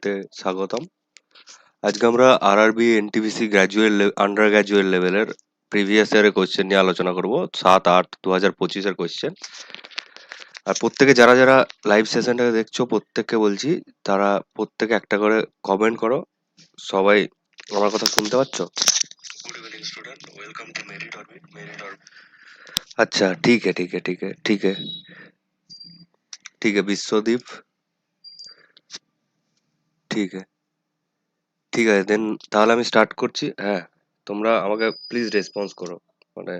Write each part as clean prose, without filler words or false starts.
ভিডিওতে স্বাগতম। আজকে আমরা RRB NTPC graduate under graduate লেভেলের প্রিভিয়াস ইয়ারের কোয়েশ্চেন নিয়ে আলোচনা করব। 7-8-2025-এর কোয়েশ্চেন। আর প্রত্যেকে যারা যারা লাইভ সেশনটাকে দেখছো প্রত্যেককে বলছি, তারা প্রত্যেকে একটা করে কমেন্ট করো। সবাই আমার কথা শুনতে পাচ্ছ? Good evening student, welcome to Merit Orbit. अच्छा, ठीक है ठीक है ठीक है ठीक है ठीक है বিশ্বদীপ, ঠিক আছে ঠিক আছে দেন। তাহলে আমি স্টার্ট করছি। হ্যাঁ, তোমরা আমাকে প্লিজ রেসপন্স করো। মানে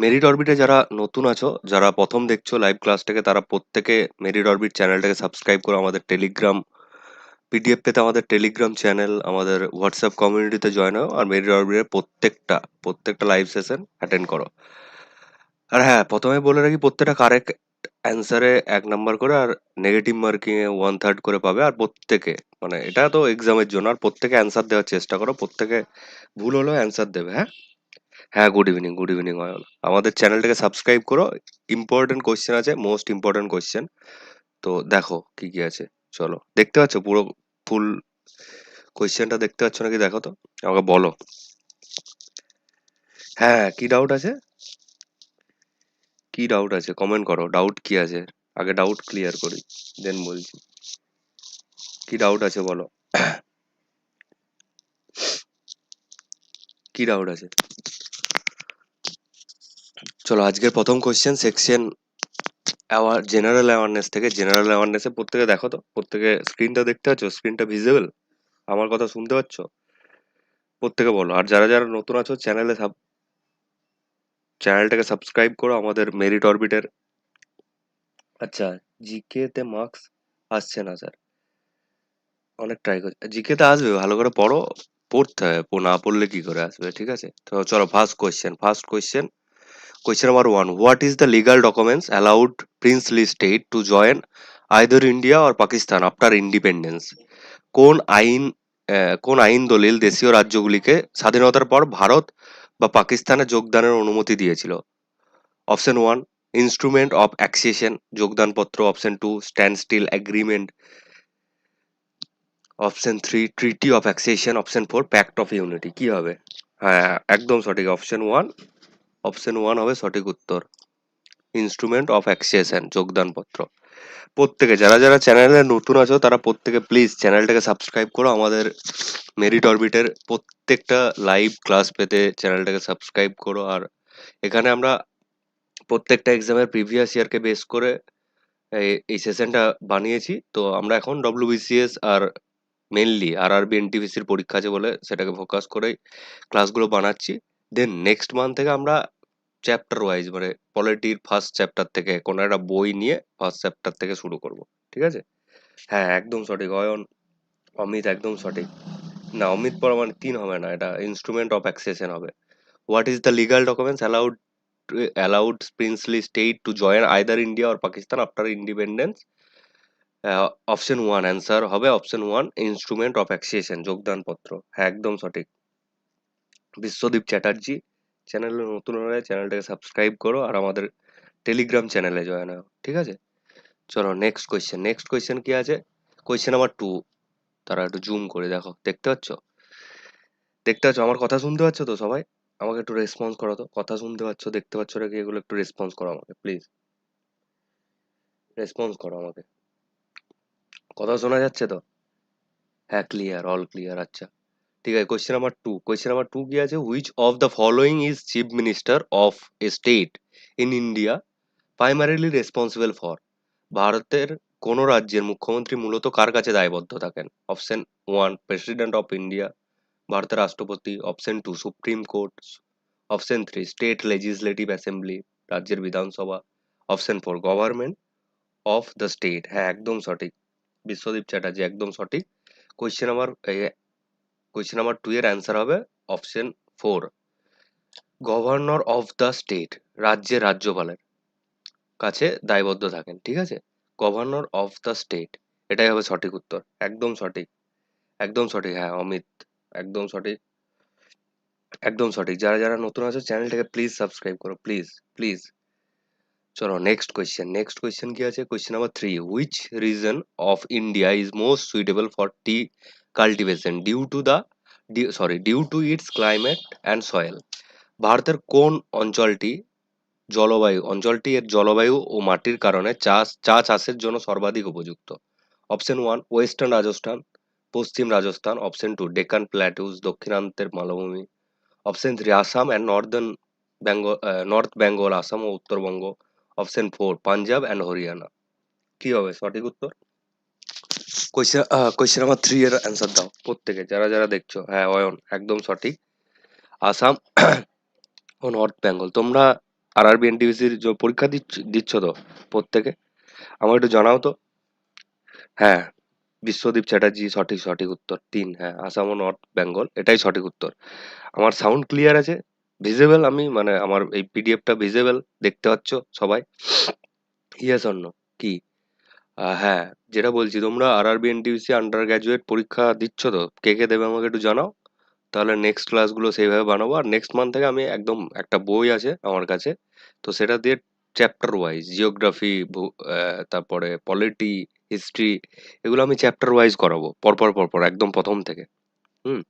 মেরিট অরবিটে যারা নতুন আছো, যারা প্রথম দেখছো লাইভ ক্লাসটাকে, তারা প্রত্যেকে মেরিট অরবিট চ্যানেলটাকে সাবস্ক্রাইব করো। আমাদের টেলিগ্রাম পিডিএফ পেতে আমাদের টেলিগ্রাম চ্যানেল, আমাদের হোয়াটসঅ্যাপ কমিউনিটিতে জয়েন হও, আর মেরিট অরবিটের প্রত্যেকটা লাইভ সেশন অ্যাটেন্ড করো। আর হ্যাঁ, প্রথমে বলে রাখি, প্রত্যেকটা কারেক্ট অ্যান্সারে 1 নাম্বার করে, আর নেগেটিভ মার্কিং এ 1/3 করে পাবে। আর প্রত্যেকে, মানে এটা তো এক্সামের জন্য, আর প্রত্যেকে অ্যান্সার দেওয়ার চেষ্টা করো। প্রত্যেকে ভুল হলেও অ্যান্সার দেবে। হ্যাঁ হ্যাঁ, গুড ইভিনিং অয়ন। আমাদের চ্যানেলটাকে সাবস্ক্রাইব করো। ইম্পর্টেন্ট কোয়েশ্চেন আছে, মোস্ট ইম্পর্টেন্ট কোয়েশ্চেন। তো দেখো কি কি আছে। চলো, দেখতে পাচ্ছ পুরো ফুল কোয়েশ্চেনটা? দেখতে পাচ্ছ নাকি দেখো তো, আমাকে বলো। হ্যাঁ, কি ডাউট আছে? কি ডাউট আছে কমেন্ট করো। ডাউট কি আছে? আগে ডাউট ক্লিয়ার করি, দেন বলছি। কি ডাউট আছে বলো। কি ডাউট আছে? চলো, আজকের প্রথম কোয়েশ্চেন সেকশন জেনারেল অ্যাওয়ারনেস থেকে। জেনারেল অ্যাওয়ারনেসে প্রত্যেকে দেখো তো, প্রত্যেকে স্ক্রিনটা দেখতে পাচ্ছ? স্ক্রিনটা ভিজিবল? আমার কথা শুনতে পাচ্ছ? প্রত্যেকে বলো। আর যারা যারা নতুন আছো, চ্যানেলটাকে সাবস্ক্রাইব করো আমাদের মেরিট অরবিটের। আচ্ছা, জিকে তে মার্কস আসছে না স্যার? অনেক ট্রাই করছি। জিকে তে আসবে, ভালো করে পড়ো। পড়তে হবে, না পড়লে কি করে আসবে? ঠিক আছে, তো চলো first question. Question number 1. What is the legal documents allowed princely state to join either India or Pakistan after independence? কোন আইন কোন আইন দলিল দেশীয় রাজ্যগুলিকে স্বাধীনতার পর ভারত বা পাকিস্তানে যোগদানের অনুমতি দিয়েছিল? অপশন 1, ইনস্ট্রুমেন্ট অফ অ্যাক্সেশন, যোগদানপত্র। Option 2, standstill agreement. Option 3, treaty of accession. Option 4, pact of unity. কি হবে? হ্যাঁ, একদম সঠিক। অপশন 1 হবে সঠিক উত্তর। ইনস্ট্রুমেন্ট অফ অ্যাক্সেশন, যোগদানপত্র। প্রত্যেকে যারা যারা চ্যানেলে নতুন আছো, তারা প্রত্যেকে প্লিজ চ্যানেলটাকে সাবস্ক্রাইব করো। আমাদের মেরিট অরবিটের প্রত্যেকটা লাইভ ক্লাস পেতে চ্যানেলটাকে সাবস্ক্রাইব করো। আর এখানে আমরা প্রত্যেকটা এক্সামের প্রিভিয়াস ইয়ারকে বেস করে এই সেশনটা বানিয়েছি। তো আমরা এখন ডব্লিউবিসিএস আর মেনলি আরআরবি এনটিপিসির পরীক্ষা আছে বলে সেটাকে ফোকাস করেই ক্লাসগুলো বানাচ্ছি। দেন নেক্সট মান্থ থেকে আমরা চ্যাপ্টার ওয়াইজ, মানে পলিটির ফার্স্ট চ্যাপ্টার থেকে কোনো একটা বই নিয়ে ফার্স্ট চ্যাপ্টার থেকে শুরু করব। ঠিক আছে? হ্যাঁ, একদম সঠিক অয়ন। অমিত একদম সঠিক। না, অমিত পরমাণ 3 হবে না, এটা ইনস্ট্রুমেন্ট অফ অ্যাক্সেশন হবে। What is the legal documents allowed princely state to join either India or Pakistan after independence? Option 1 answer হবে অপশন 1, ইনস্ট্রুমেন্ট অফ অ্যাক্সেশন, যোগদানপত্র। হ্যাঁ, একদম সঠিক। বিশ্বদীপ চ্যাটার্জি, চ্যানেলে নতুন হলে চ্যানেলটাকে সাবস্ক্রাইব করো আর আমাদের টেলিগ্রাম চ্যানেলে জয়েন হও। ঠিক আছে, চলো নেক্সট কোয়েশ্চেন কি আছে? Question number 2। তারা একটু জুম করে দেখো, দেখতে পাচ্ছ আমার কথা শুনতে পাচ্ছ তো সবাই? আমাকে একটু রেসপন্স করো তো, কথা শুনতে পাচ্ছ, দেখতে পাচ্ছ নাকি, এগুলো একটু রেসপন্স করো আমাকে প্লিজ। রেসপন্স করো আমাকে। কথা শোনা যাচ্ছে তো? হ্যাঁ, ক্লিয়ার, অল ক্লিয়ার। আচ্ছা, ঠিক আছে। কোয়েশ্চেন নাম্বার টু কি আছে? Which of the following is chief minister of a state in India primarily responsible for? ভারতের কোন রাজ্যের মুখ্যমন্ত্রী মূলত কার কাছে দায়বদ্ধ থাকেন? অপশন 1, প্রেসিডেন্ট অফ ইন্ডিয়া, ভারতের রাষ্ট্রপতি। Option 2, supreme court. Option 3, state legislative assembly, রাজ্যের বিধানসভা। Option 4, government of the state. হ্যাঁ, একদম সঠিক। বিশ্বদীপ চ্যাটার্জি একদম সঠিক। কোয়েশ্চেন নাম্বার কোয়েশ্চেন নাম্বার 2 এর অ্যান্সার হবে option 4, governor of the state, রাজ্যের রাজ্যপালের কাছে দায়বদ্ধ থাকেন। ঠিক আছে, গভর্নর অফ দ্য স্টেট, এটাই হবে সঠিক উত্তর। একদম সঠিক, একদম সঠিক। হ্যাঁ অমিত, একদম সঠিক, একদম সঠিক। যারা যারা নতুন আছে চ্যানেলটাকে প্লিজ সাবস্ক্রাইব করো, প্লিজ প্লিজ। চলো নেক্সট কোয়েশ্চেন কি আছে? Question number 3, which region of India is most suitable for tea cultivation due to its climate and soil? ভারতের কোন অঞ্চলটি এর জলবায়ু ও মাটির কারণে চা চাষের জন্য সর্বাধিক উপযুক্ত? অপশন 1 ওয়েস্টার্ন রাজস্থান, পশ্চিম রাজস্থান। অপশন 2 ডেকান প্ল্যাটুস, দক্ষিণান্তের মালভূমি। Option 3 Assam and north Bengal, Assam ও উত্তরবঙ্গ। Option 4 Punjab and Haryana. কি হবে সঠিক উত্তর? কোয়েশ্চেন নাম্বার 3 এর অ্যান্সার দাও প্রত্যেকে, যারা যারা দেখছো। হ্যাঁ অয়ন, একদম সঠিক। আসাম ও নর্থ বেঙ্গল। তোমরা আরআরবি এনটিপিসির পরীক্ষা দিচ্ছ তো প্রত্যেকে? আমাকে একটু জানাও তো। হ্যাঁ, বিশ্বদীপ চ্যাটার্জি সঠিক উত্তর 3। হ্যাঁ, আসাম ও নর্থ বেঙ্গল এটাই সঠিক উত্তর। আমার সাউন্ড ক্লিয়ার আছে? ভিজিবল আমি, মানে আমার এই পিডিএফটা ভিজিবল দেখতে পাচ্ছ সবাই? Yes or no? কি? হ্যাঁ, যেটা বলছি, তোমরা আরআরবি এনটিপিসি আন্ডার গ্র্যাজুয়েট পরীক্ষা দিচ্ছ তো? কে কে দেবে আমাকে একটু জানাও। তাহলে নেক্সট ক্লাসগুলো সেইভাবে বানাবো। আর নেক্সট মান্থ থেকে আমি একদম একটা বই আছে আমার কাছে, তো সেটা দিয়ে চ্যাপ্টার ওয়াইজ জিওগ্রাফি, তারপরে পলিটি, হিস্ট্রি, এগুলো আমি চ্যাপ্টার ওয়াইজ করাবো পরপর একদম প্রথম থেকে। হুম।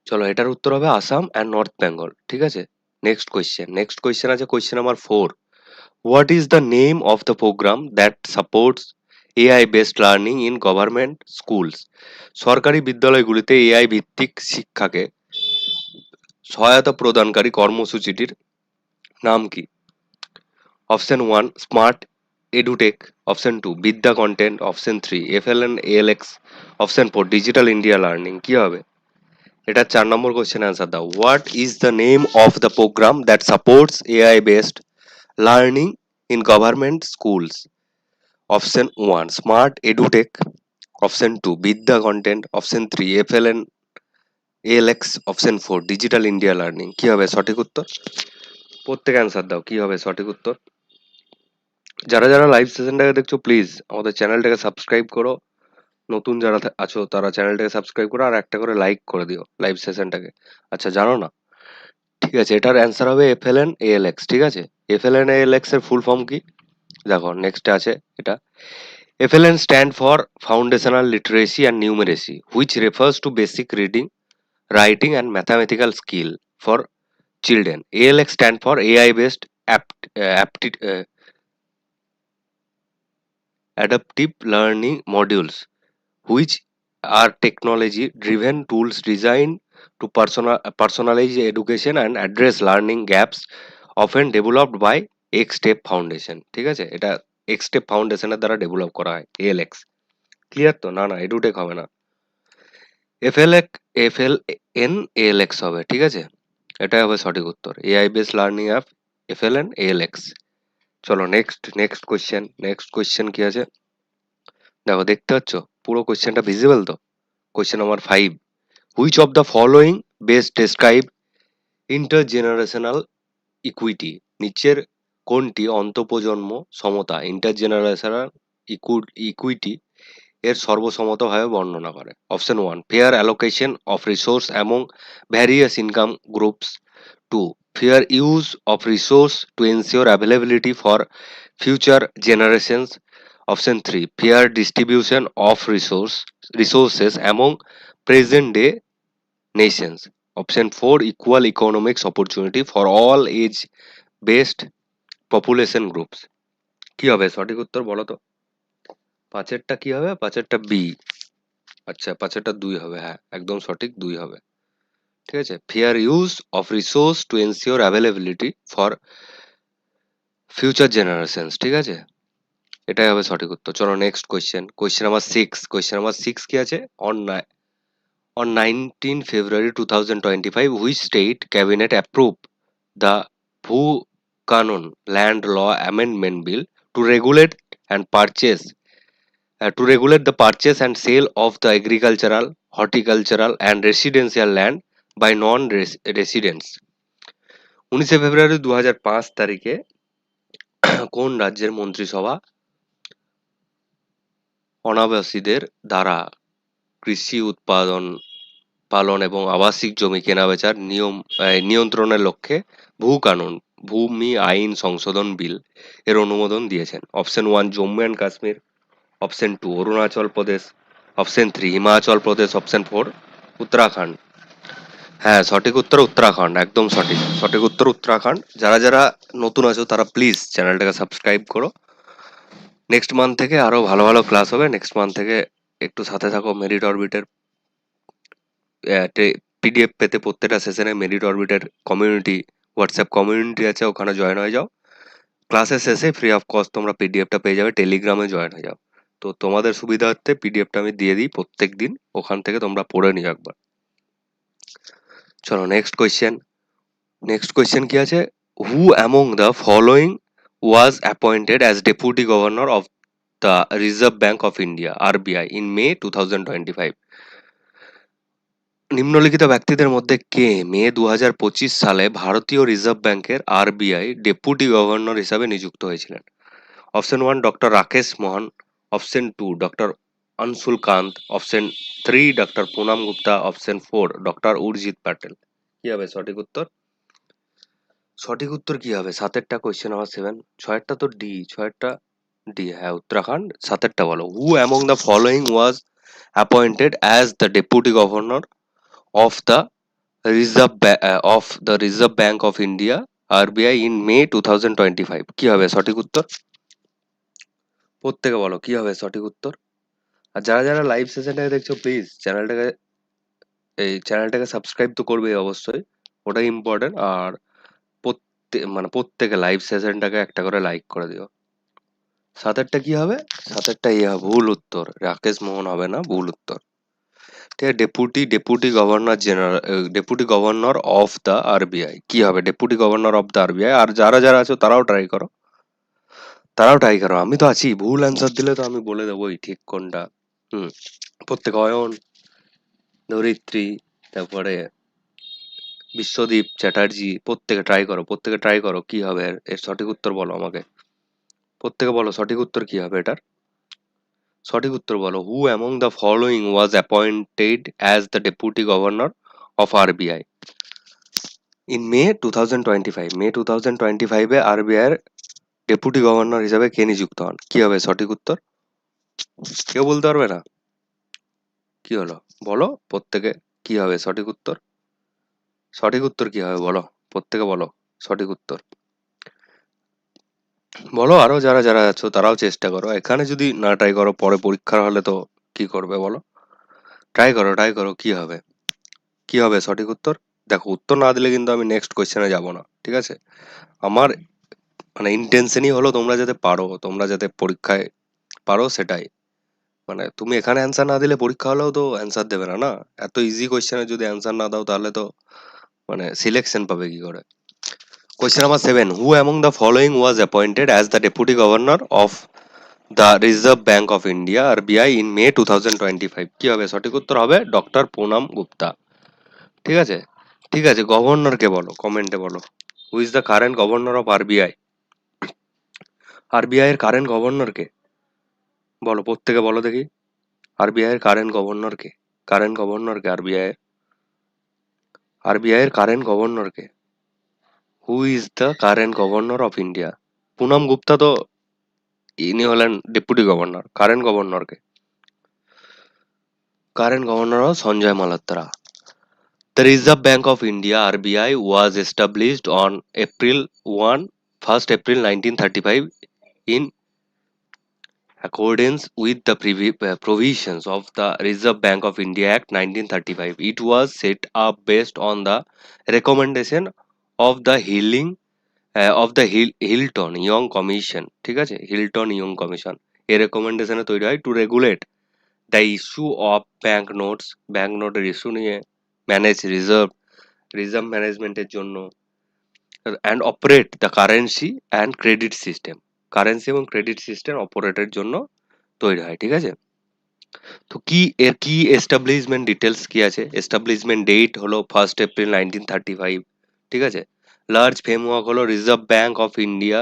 চলো, এটার উত্তর হবে আসাম অ্যান্ড নর্থ বেঙ্গল। ঠিক আছে। নেক্সট কোয়েশ্চেন আছে question number 4, what is the name of the program that supports AI based learning in government schools? সরকারি বিদ্যালয়গুলিতে এআই ভিত্তিক শিক্ষাকে সহায়তা প্রদানকারী কর্মসূচিটির নাম কি? Option 1 smart edutech, option 2 Vidya content, option 3 FLN ALX, option 4 digital India learning. কি হবে? এটা 4 নম্বর কোশ্চেন অ্যান্সার দাও। What is the name of the program that supports AI based learning in government schools? Option 1 smart edutech, option 2 Vidya content, option 3 FLN ALX, option 4 digital India learning. কি হবে সঠিক উত্তর? প্রত্যেকে অ্যান্সার দাও, কি হবে সঠিক উত্তর? যারা যারা লাইভ সেশনটাকে দেখছো প্লিজ আমাদের চ্যানেলটাকে সাবস্ক্রাইব করো। নতুন যারা আছো তারা চ্যানেলটাকে সাবস্ক্রাইব করো আর একটা করে লাইক করে দিও লাইভ সেশনটাকে। আচ্ছা, জানো না? ঠিক আছে, এটার অ্যান্সার হবে এফএলএন এএলএক্স। ঠিক আছে। এফএলএন এএলএক্স এর ফুল ফর্ম কি? দেখো নেক্সটে আছে এটা। FLN stand for Foundational Literacy and Numeracy, which refers to basic reading, writing, and mathematical skill for children. ALX stand for AI-based adaptive learning modules, which are technology-driven tools designed to personalize education and address learning gaps often developed by X-Step Foundation. ঠিক আছে, এটা X-Step Foundation এর দ্বারা develop করা হয় ALX। Clear তো? না না, এডুটেক হবে না, FLN ALX হবে। ঠিক আছে, এটাই হবে সঠিক উত্তর। AI base learning app FLN ALX। চলো নেক্সট কোয়েশ্চেন কি আছে দেখো, দেখতে পাচ্ছ পুরো কোয়েশ্চেনটা ভিজিবল তো? Question number 5, which of the following best describe intergenerational equity? নিচের কোনটি অন্তঃপ্রজন্ম সমতা ইন্টারজেনারেশনাল ইকুইটি এর সর্বসম্মতভাবে বর্ণনা করে? Option 1 fair allocation of resource among various income groups. 2 fair use of resource to ensure availability for future generations. Option 3 fair distribution of resources among present day nations. Option 4 equal economics opportunity for all age based population groups. কি হবে সঠিক উত্তর বলো তো? পাঁচেরটা কি হবে? পাঁচেরটা বি। আচ্ছা, পাঁচেরটা 2 হবে। হ্যাঁ, একদম সঠিক, 2 হবে। ঠিক আছে, fair use of resource to ensure availability for future generations. ঠিক আছে, এটাই হবে সঠিক উত্তর। চলো কোয়েশ্চেন নাম্বার 6। কোয়েশ্চেন নাম্বার 6 কি আছে? On 19 February 2025, which state cabinet approved the Bhu-Kanon Land Law Amendment Bill to regulate the purchase and sale of the agricultural, horticultural, and residential land by non-residents? 19 ফেব্রুয়ারি 2005 তারিখে কোন রাজ্যের মন্ত্রিসভা অনাবাসীদের দ্বারা কৃষি উৎপাদন, পালন এবং আবাসিক জমি কেনাবেচার নিয়ন্ত্রণের লক্ষ্যে ভূ কানুন ভূমি আইন সংশোধন বিল এর অনুমোদন দিয়েছেন? Option 1 Jammu and Kashmir, option 2 Arunachal Pradesh, option 3 Himachal Pradesh, option 4 Uttarakhand. হ্যাঁ, সঠিক উত্তর উত্তরাখণ্ড, একদম সঠিক। সঠিক উত্তর উত্তরাখণ্ড। যারা যারা নতুন আছো তারা প্লিজ চ্যানেলটাকে সাবস্ক্রাইব করো। নেক্সট মান্থ থেকে আরো ভালো ভালো ক্লাস হবে। নেক্সট মান্থ থেকে একটু সাথে থাকো। মেরিট অরবিটের পিডিএফ পেতে প্রত্যেকটা সেশনে মেরিট অরবিটের কমিউনিটি, হোয়াটসঅ্যাপ কমিউনিটি আছে, ওখানে জয়েন হয়ে যাও। ক্লাসের শেষে ফ্রি অফ কস্ট তোমরা পিডিএফটা পেয়ে যাবে। টেলিগ্রামে জয়েন হয়ে যাও। তো তোমাদের সুবিধার্থে পিডিএফটা আমি দিয়ে দিই প্রত্যেক দিন, ওখান থেকে তোমরা পড়ে নিও একবার। চলো নেক্সট কোয়েশ্চেন। নেক্সট কোয়েশ্চেন কি আছে? Who among the following was appointed as deputy governor of the Reserve Bank of India RBI in May 2025? নিম্নলিখিত ব্যক্তিদের মধ্যে কে মে 2025 সালে ভারতীয় রিজার্ভ ব্যাংকের আরবিআই ডেপুটি গভর্নর হিসাবে নিযুক্ত হয়েছিলেন? Option 1 doctor Rakesh Mohan, option 2 doctor Anshul Kant, option 3 doctor Poonam Gupta, option 4 doctor Urjit Patel. কি হবে সঠিক উত্তর? সঠিক উত্তর কি হবে? সাতেরটা কোয়েশ্চেন নাম্বার 7, ছয়েরটা তো ডি, ছয়েরটা ডি। হ্যাঁ, উত্তরাখণ্ড। সাতেরটা বলো। Who among the following was appointed as the deputy governor of the Reserve Bank of India RBI in May 2025? কি হবে সঠিক উত্তর? প্রত্যেকে বলো কি হবে সঠিক উত্তর। আর যারা যারা লাইভ সেশনটাকে দেখছো প্লিজ চ্যানেলটাকে সাবস্ক্রাইব তো করবে অবশ্যই, ওটাই ইম্পর্টেন্ট। আর প্রত্যেকে লাইভ সেশনটাকে একটা করে লাইক করে দিও। সাতেরটা কি হবে? সাতেরটা ইয়ে হবে, ভুল উত্তর। রাকেশ মোহন হবে না, ভুল উত্তর। ঠিক আছে, deputy governor general, deputy governor of the RBI. কি হবে? Deputy governor of the RBI. আর যারা যারা আছো তারাও ট্রাই করো, তারাও ট্রাই করো। আমি তো আছি, ভুল অ্যান্সার দিলে তো আমি বলে দেবোই ঠিক কোনটা। হুম, প্রত্যেকে অয়ন, ধরিত্রী, তারপরে বিশ্বদীপ চ্যাটার্জি, প্রত্যেকে ট্রাই করো, প্রত্যেকে ট্রাই করো। কি হবে এর সঠিক উত্তর বলো আমাকে। প্রত্যেকে বলো সঠিক উত্তর কি হবে এটার। সঠিক উত্তর বলো। Who among the following was appointed as the deputy governor of RBI in May 2025? May 2025-এ আরবিআই এর ডেপুটি গভর্নর হিসেবে কে নিযুক্ত হন? কি হবে সঠিক উত্তর? কেউ বলতে পারবে না? কি হলো বলো প্রত্যেকে, কি হবে সঠিক উত্তর? সঠিক উত্তর কি হবে বলো, প্রত্যেকে বলো সঠিক উত্তর বলো। আরো যারা যারা আছো তারাও চেষ্টা করো। এখানে যদি না ট্রাই করো পরে পরীক্ষার হলে তো কি করবে বলো। ট্রাই করো, ট্রাই করো। কি হবে, কি হবে সঠিক উত্তর? দেখো, উত্তর না দিলে কিন্তু আমি নেক্সট কোয়েশ্চেনে যাব না, ঠিক আছে? আমার মানে ইন্টেনশনই হলো তোমরা যাতে পারো, তোমরা যাতে পরীক্ষায় পারো, সেটাই। মানে তুমি এখানে অ্যান্সার না দিলে পরীক্ষা হলেও তো অ্যান্সার দেবে না না। এত ইজি কোয়েশ্চেনে যদি অ্যান্সার না দাও তাহলে তো মানে সিলেকশন পাবে কি করে? Question number 7, who among the following was appointed as the deputy governor of the Reserve Bank of India RBI in May 2025? কি হবে সঠিক উত্তর? হবে ডক্টর পুনাম গুপ্তা। ঠিক আছে, ঠিক আছে। গভর্নরকে বলো, কমেন্টে বলো। Who is the current governor of RBI? RBI এর কারেন্ট গভর্নর কে? বলো, প্রত্যেকে বলো দেখি। আরবিআই এর কারেন্ট গভর্নর কে? কারেন্ট গভর্নর কে আরবিআই এর? আরবিআই এর কারেন্ট গভর্নর কে? Who is the current governor of India? Poonam Gupta তো ইনি হলেন ডেপুটি গভর্নর। কারেন্ট গভর্নর কে? Current governor Sanjay Malhotra. The Reserve Bank of India (RBI) was established on April 1935 in accordance with the provisions of the Reserve Bank of India Act 1935. It was set up based on the recommendation of the Hilton Young Commission. ঠিক আছে, Hilton young commission এর রেকমেন্ডেশনে তৈরি হয় to regulate the issue of bank notes. Bank নোটের issue নিয়ে, manage reserve ম্যানেজমেন্টের জন্য, and operate the currency and credit system. Currency এবং ক্রেডিট সিস্টেম অপারেটের জন্য তৈরি হয়। ঠিক আছে, তো কি এর কি এস্টাবলিশমেন্ট ডিটেলস কি আছে? এস্টাবলিশমেন্ট ডেট হলো 1 এপ্রিল 1935। ঠিক আছে, লার্জ ফ্রেমওয়ার্ক হলো reserve bank of India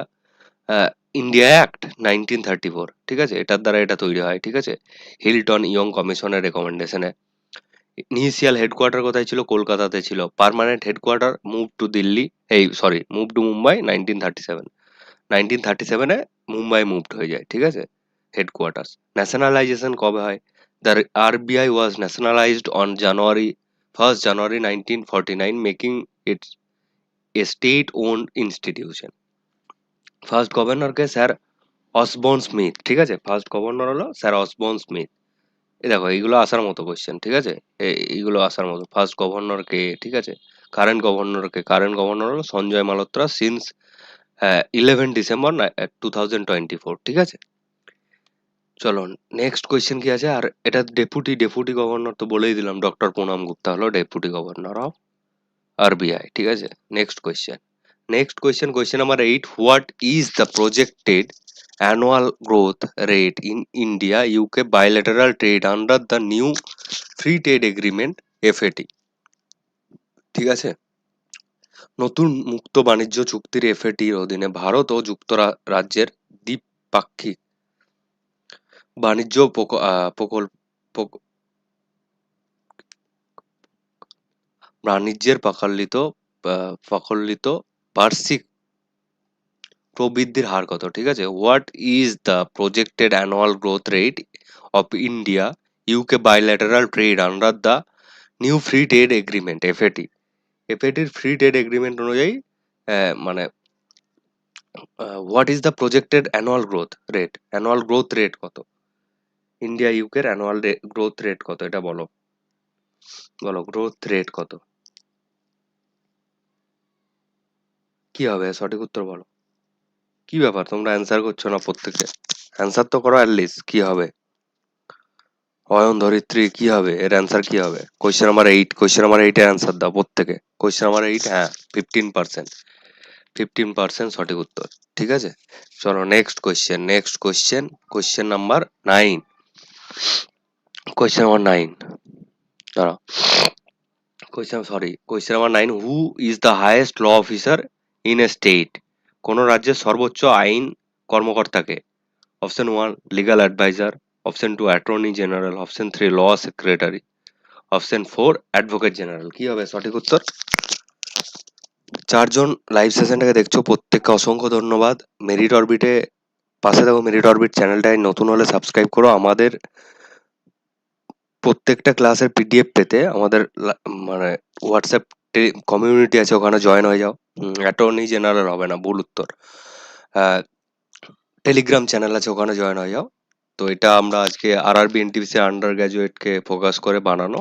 India act 1934। ঠিক আছে, এটার দ্বারা এটা তৈরি হয়। ঠিক আছে, হিলটন ইয়ং কমিশনের রেকমেন্ডেশনে। ইনিশিয়াল হেডকোয়ার্টার কোথায় ছিল? কলকাতাতে ছিল। Permanent headquarter move to Delhi, move to Mumbai 1937। 1937 এ মুম্বাই মুভড হয়ে যায়, ঠিক আছে, হেডকোয়ার্টার্স। ন্যাশনালাইজেশন কবে হয়? The RBI was nationalized on January 1949, making it a state owned institution. First গভর্নরকে স্যার অসবর্ন স্মিথ, ঠিক আছে, ফার্স্ট গভর্নর হলো স্যার অসবর্ন স্মিথ। এই দেখো এইগুলো আসার মতো কোশ্চেন, ঠিক আছে, এইগুলো আসার মতো। ফার্স্ট গভর্নর কে, ঠিক আছে, কারেন্ট গভর্নর হলো সঞ্জয় মালহোত্রা সিন্স 11 ডিসেম্বর 2024, ঠিক আছে। চলো নেক্সট কোয়েশ্চেন কি আছে, আর এটা ডেপুটি গভর্নর তো বলেই দিলাম, ডক্টর পুনাম গুপ্তা হলো ডেপুটি গভর্নর অফ আরবিআই, ঠিক আছে। Question number 8, what is the projected annual growth rate in India UK bilateral trade under the new free trade agreement FAT, ঠিক আছে। নতুন মুক্ত বাণিজ্য চুক্তির FAT এর অধীনে ভারত ও যুক্তরাজ্যের দ্বিপাক্ষিক বাণিজ্য বাণিজ্যের প্রকল্পিত বার্ষিক প্রবৃদ্ধির হার কত, ঠিক আছে। What is the projected annual growth rate of India UK bilateral trade under the new free trade agreement FAT। FATর ফ্রি ট্রেড এগ্রিমেন্ট অনুযায়ী মানে what is the projected annual growth rate কত, ইন্ডিয়া ইউকের অ্যানুয়াল গ্রোথ রেট কত, এটা বলো growth rate কত, কি হবে সঠিক উত্তর বলো। কি ব্যাপার তোমরা অ্যান্সার করছো না প্রত্যেকে? অ্যান্সার তো করো অ্যাটলিস্ট, কি হবে? অয়ন ধরিত্রী কি হবে, এর অ্যান্সার কি হবে? কোয়েশ্চেন নাম্বার 8 এর অ্যান্সার দাও প্রত্যেকে। কোয়েশ্চেন নাম্বার 8, হ্যাঁ, 15%, 15% সঠিক উত্তর, ঠিক আছে। চলো কোয়েশ্চেন নাম্বার 9। দাঁড়াও, question number 9, who is the highest law officer in a state? কোন রাজ্যের সর্বোচ্চ আইন কর্মকর্তাকে? Option 1 legal advisor, option 2 attorney general, option 3 law secretary, option 4 advocate general. কি হবে সঠিক উত্তর? চারজন লাইভ সেশনটাকে দেখছো প্রত্যেককে অসংখ্য ধন্যবাদ। মেরিট অরবিটে পাশে থাকো, মেরিট অরবিট চ্যানেলটায় নতুন হলে সাবস্ক্রাইব করো। আমাদের প্রত্যেকটা ক্লাসের পিডিএফ পেতে আমাদের মানে হোয়াটসঅ্যাপ কমিউনিটি আছে, ওখানে জয়েন হয়ে যাও। অ্যাটর্নি জেনারেল হবে না, ভুল উত্তর। টেলিগ্রাম চ্যানেল আছে, ওখানে জয়েন হয়ে যাও। তো এটা আমরা আজকে আরআরবি এনটিপিসি আন্ডার গ্র্যাজুয়েটকে ফোকাস করে বানানো।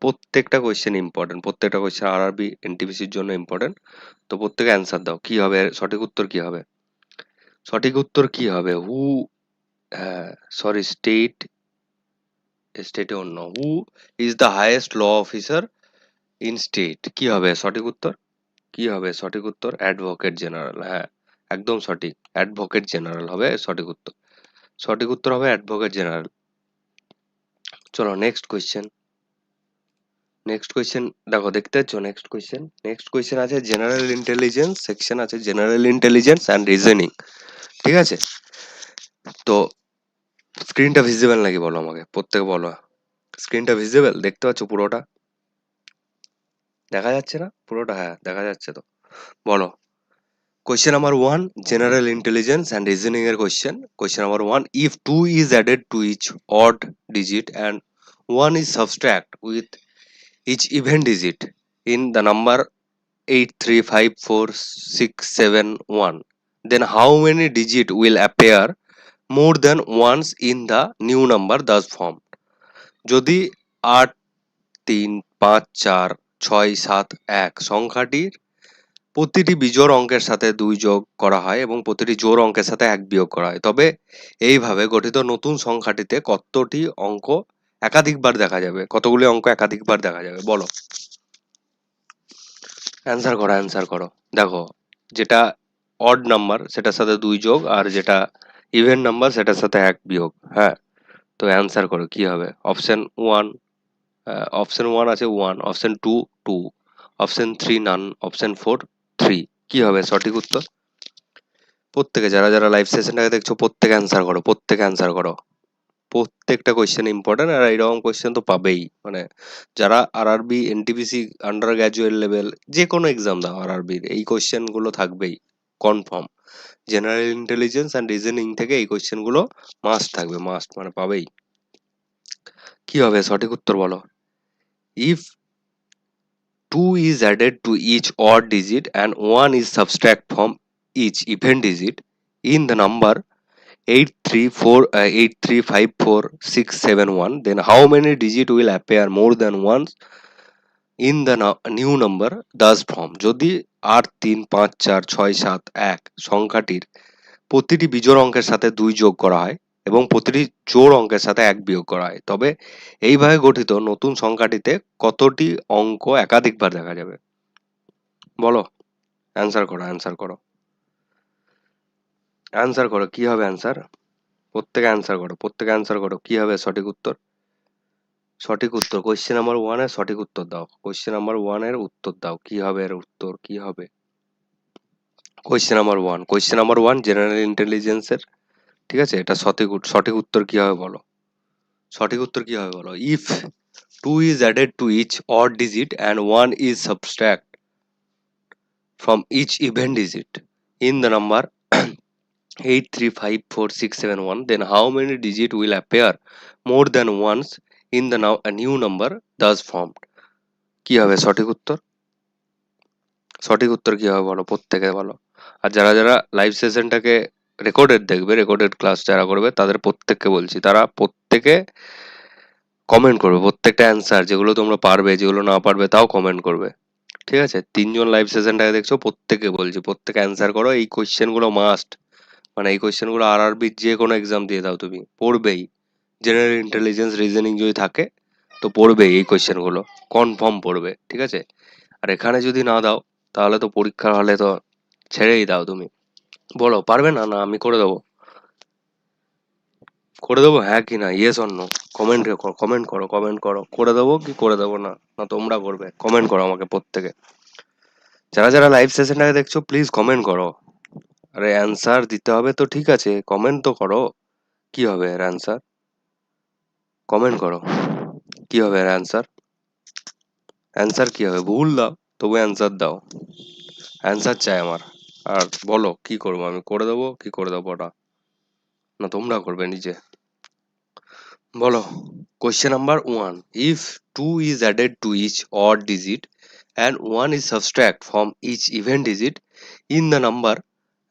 প্রত্যেকটা কোয়েশ্চেন ইম্পর্টেন্ট, প্রত্যেকটা কোয়েশ্চেন আরআরবি এনটিপিসির জন্য ইম্পর্টেন্ট। তো প্রত্যেকে অ্যান্সার দাও, কি হবে সঠিক উত্তর? কি হবে সঠিক উত্তর? কি হবে? সরি, স্টেটে অন্য, who is the highest law officer in state? কি হবে সঠিক উত্তর? কি হবে সঠিক উত্তর? অ্যাডভোকেট জেনারেল, হ্যাঁ, একদম সঠিক, অ্যাডভোকেট জেনারেল হবে সঠিক উত্তর। সঠিক উত্তর হবে অ্যাডভোকেট জেনারেল। চলো নেক্সট কোয়েশ্চেন দেখো, দেখতে পাচ্ছ নেক্সট কোয়েশ্চেন আছে জেনারেল ইন্টেলিজেন্স, সেকশন আছে জেনারেল ইন্টেলিজেন্স অ্যান্ড রিজনিং, ঠিক আছে। তো স্ক্রিনটা ভিজিবল নাকি বলো আমাকে, প্রত্যেকে বলো। স্ক্রিনটা ভিজিবল, দেখতে পাচ্ছ পুরোটা? দেখা যাচ্ছে না পুরোটা? হ্যাঁ দেখা যাচ্ছে তো, বলো। Question number 1, general intelligence and reasoning এর question number 1, if 2 is added to each odd digit and 1 is subtract with each even digit in the number 8354671, then how many digit will appear more than once in the new number thus formed? যদি 8 3 5 4 6 7 1 সংখ্যাটির প্রতিটি বিজোড় অঙ্কের সাথে 2 যোগ করা হয় এবং প্রতিটি জোড় অঙ্কের সাথে 1 বিয়োগ করা হয়, তবে এইভাবে গঠিত নতুন সংখ্যাটিতে কতটি অঙ্ক একাধিকবার দেখা যাবে? কতগুলি অঙ্ক একাধিকবার দেখা যাবে বলো। অ্যান্সার করো। দেখো, যেটা অড নাম্বার সেটার সাথে 2 যোগ, আর যেটা ইভেন নাম্বার সেটার সাথে 1 বিয়োগ, হ্যাঁ। তো অ্যান্সার করো কি হবে? অপশন 1 আছে 1, অপশন 2 2, অপশন 3 নান, অপশন 4 3। কি হবে সঠিক উত্তর? প্রত্যেকে যারা যারা লাইভ সেশনটাকে দেখছো প্রত্যেকে অ্যান্সার করো। প্রত্যেকটা কোয়েশ্চেন ইম্পর্টেন্ট, আর এরকম কোয়েশ্চেন তো পাবেই। মানে যারা RRB, NTPC, under graduate level যে কোনো এক্সাম দাও আরআরবির, এই কোয়েশ্চেন গুলো থাকবেই confirm. General intelligence and reasoning থেকে এই কোয়েশ্চেন গুলো মাস্ট থাকবে, মাস্ট মানে পাবেই। কি হবে সঠিক উত্তর বলো? If 2 is added to each odd digit and 1 is subtract from each even digit in the number 8348671, then how many digit will appear more than once in the new number thus from? যদি 8 3 5 4 6 7 1 সংখ্যাটির প্রতিটি বিজোড় অঙ্কের সাথে 2 যোগ করা হয় এবং প্রতিটি জোড় অঙ্কের সাথে 1 বিয়োগ করা হয়, তবে এইভাবে গঠিত নতুন সংখ্যাটিতে কতটি অঙ্ক একাধিকবার দেখা যাবে? বলো, অ্যান্সার করো, অ্যান্সার করো, অ্যান্সার করো। কি হবে অ্যান্সার? প্রত্যেকে অ্যান্সার করো, প্রত্যেকে অ্যান্সার করো। কি হবে সঠিক উত্তর? সঠিক উত্তর কোয়েশ্চেন নাম্বার 1 এর সঠিক উত্তর দাও। কোয়েশ্চেন নাম্বার 1 এর উত্তর দাও। কি হবে এর উত্তর? কি হবে? Question number 1, question number 1 general intelligence এর, ঠিক আছে? এটা সঠিক উত্তর কি হবে বলো? সঠিক উত্তর কি হবে বলো? If 2 is added to each odd digit and 1 is subtract from each even digit in the number 8354671, then how many digit will appear more than once in the now a new number thus formed? কি হবে সঠিক উত্তর? সঠিক উত্তর কি হবে বলো, প্রত্যেকে বলো। আর যারা যারা লাইভ সেশনটাকে রেকর্ডেড দেখবে, রেকর্ডেড ক্লাস যারা করবে তাদের প্রত্যেককে বলছি, তারা প্রত্যেকে কমেন্ট করবে প্রত্যেকটা অ্যান্সার, যেগুলো তোমরা পারবে, যেগুলো না পারবে তাও কমেন্ট করবে, ঠিক আছে? 3 জন লাইভ সেশনটাকে দেখছো, প্রত্যেকে বলছি, প্রত্যেকে অ্যান্সার করো। এই কোয়েশ্চেন গুলো মাস্ট, মানে এই কোয়েশ্চেন গুলো আরআরবির যে কোনো এক্সাম দিয়ে দাও তুমি পড়বেই। জেনারেল ইন্টেলিজেন্স, রিজনিং যদি থাকে তো পড়বেই, এই কোয়েশ্চেন গুলো কনফার্ম পড়বে, ঠিক আছে? আর এখানে যদি না দাও তাহলে তো পরীক্ষার হলে তো ছেড়েই দাও তুমি। বলো পারবে না? না আমি করে দেবো, করে দেবো, হ্যাঁ কি না, ইয়েস অর নো? কমেন্ট করো, কমেন্ট করো, কমেন্ট করো, করে দেবো কি করে দেবো না, না তোমরা করবে? কমেন্ট করো আমাকে প্রত্যেকে। যারা যারা লাইভ সেশনটাকে দেখছো প্লিজ কমেন্ট করো। আরে অ্যান্সার দিতে হবে তো, ঠিক আছে, কমেন্ট তো করো। কি হবে এর অ্যান্সার? কমেন্ট করো। কি হবে এর অ্যান্সার? অ্যান্সার কি হবে? ভুল দাও, তবু অ্যান্সার দাও। অ্যান্সার চাই আমার। আর বলো কি করবো, আমি করে দেবো কি করে দেবো ওটা, না তোমরা করবে নিজে? বলো। Question number 1, if 2 is added to each odd digit and 1 is subtract from each even digit in the number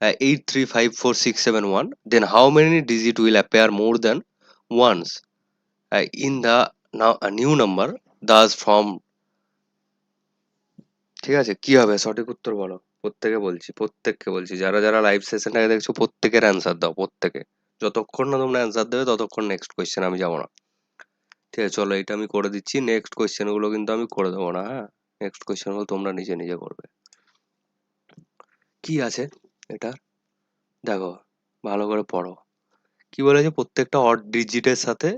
8354671, then how many digit will appear more than once in the now a new number thus from? ঠিক আছে, কি হবে সঠিক উত্তর বলো? প্রত্যেকে বলছি, প্রত্যেককে বলছি, যারা যারা লাইভ সেশনটাকে দেখছো প্রত্যেকের অ্যান্সার দাও, প্রত্যেকে। যতক্ষণ না তোমরা অ্যান্সার দেবে ততক্ষণ নেক্সট কোয়েশ্চেন আমি যাবো না, ঠিক আছে? চলো এটা আমি করে দিচ্ছি, নেক্সট কোয়েশ্চেন গুলো কিন্তু আমি করে দেবো না, হ্যাঁ? নেক্সট কোয়েশ্চেন গুলো তোমরা নিজে নিজে করবে। কি আছে এটা দেখো, ভালো করে পড়ো। কি বলেছে? প্রত্যেকটা অড ডিজিটের সাথে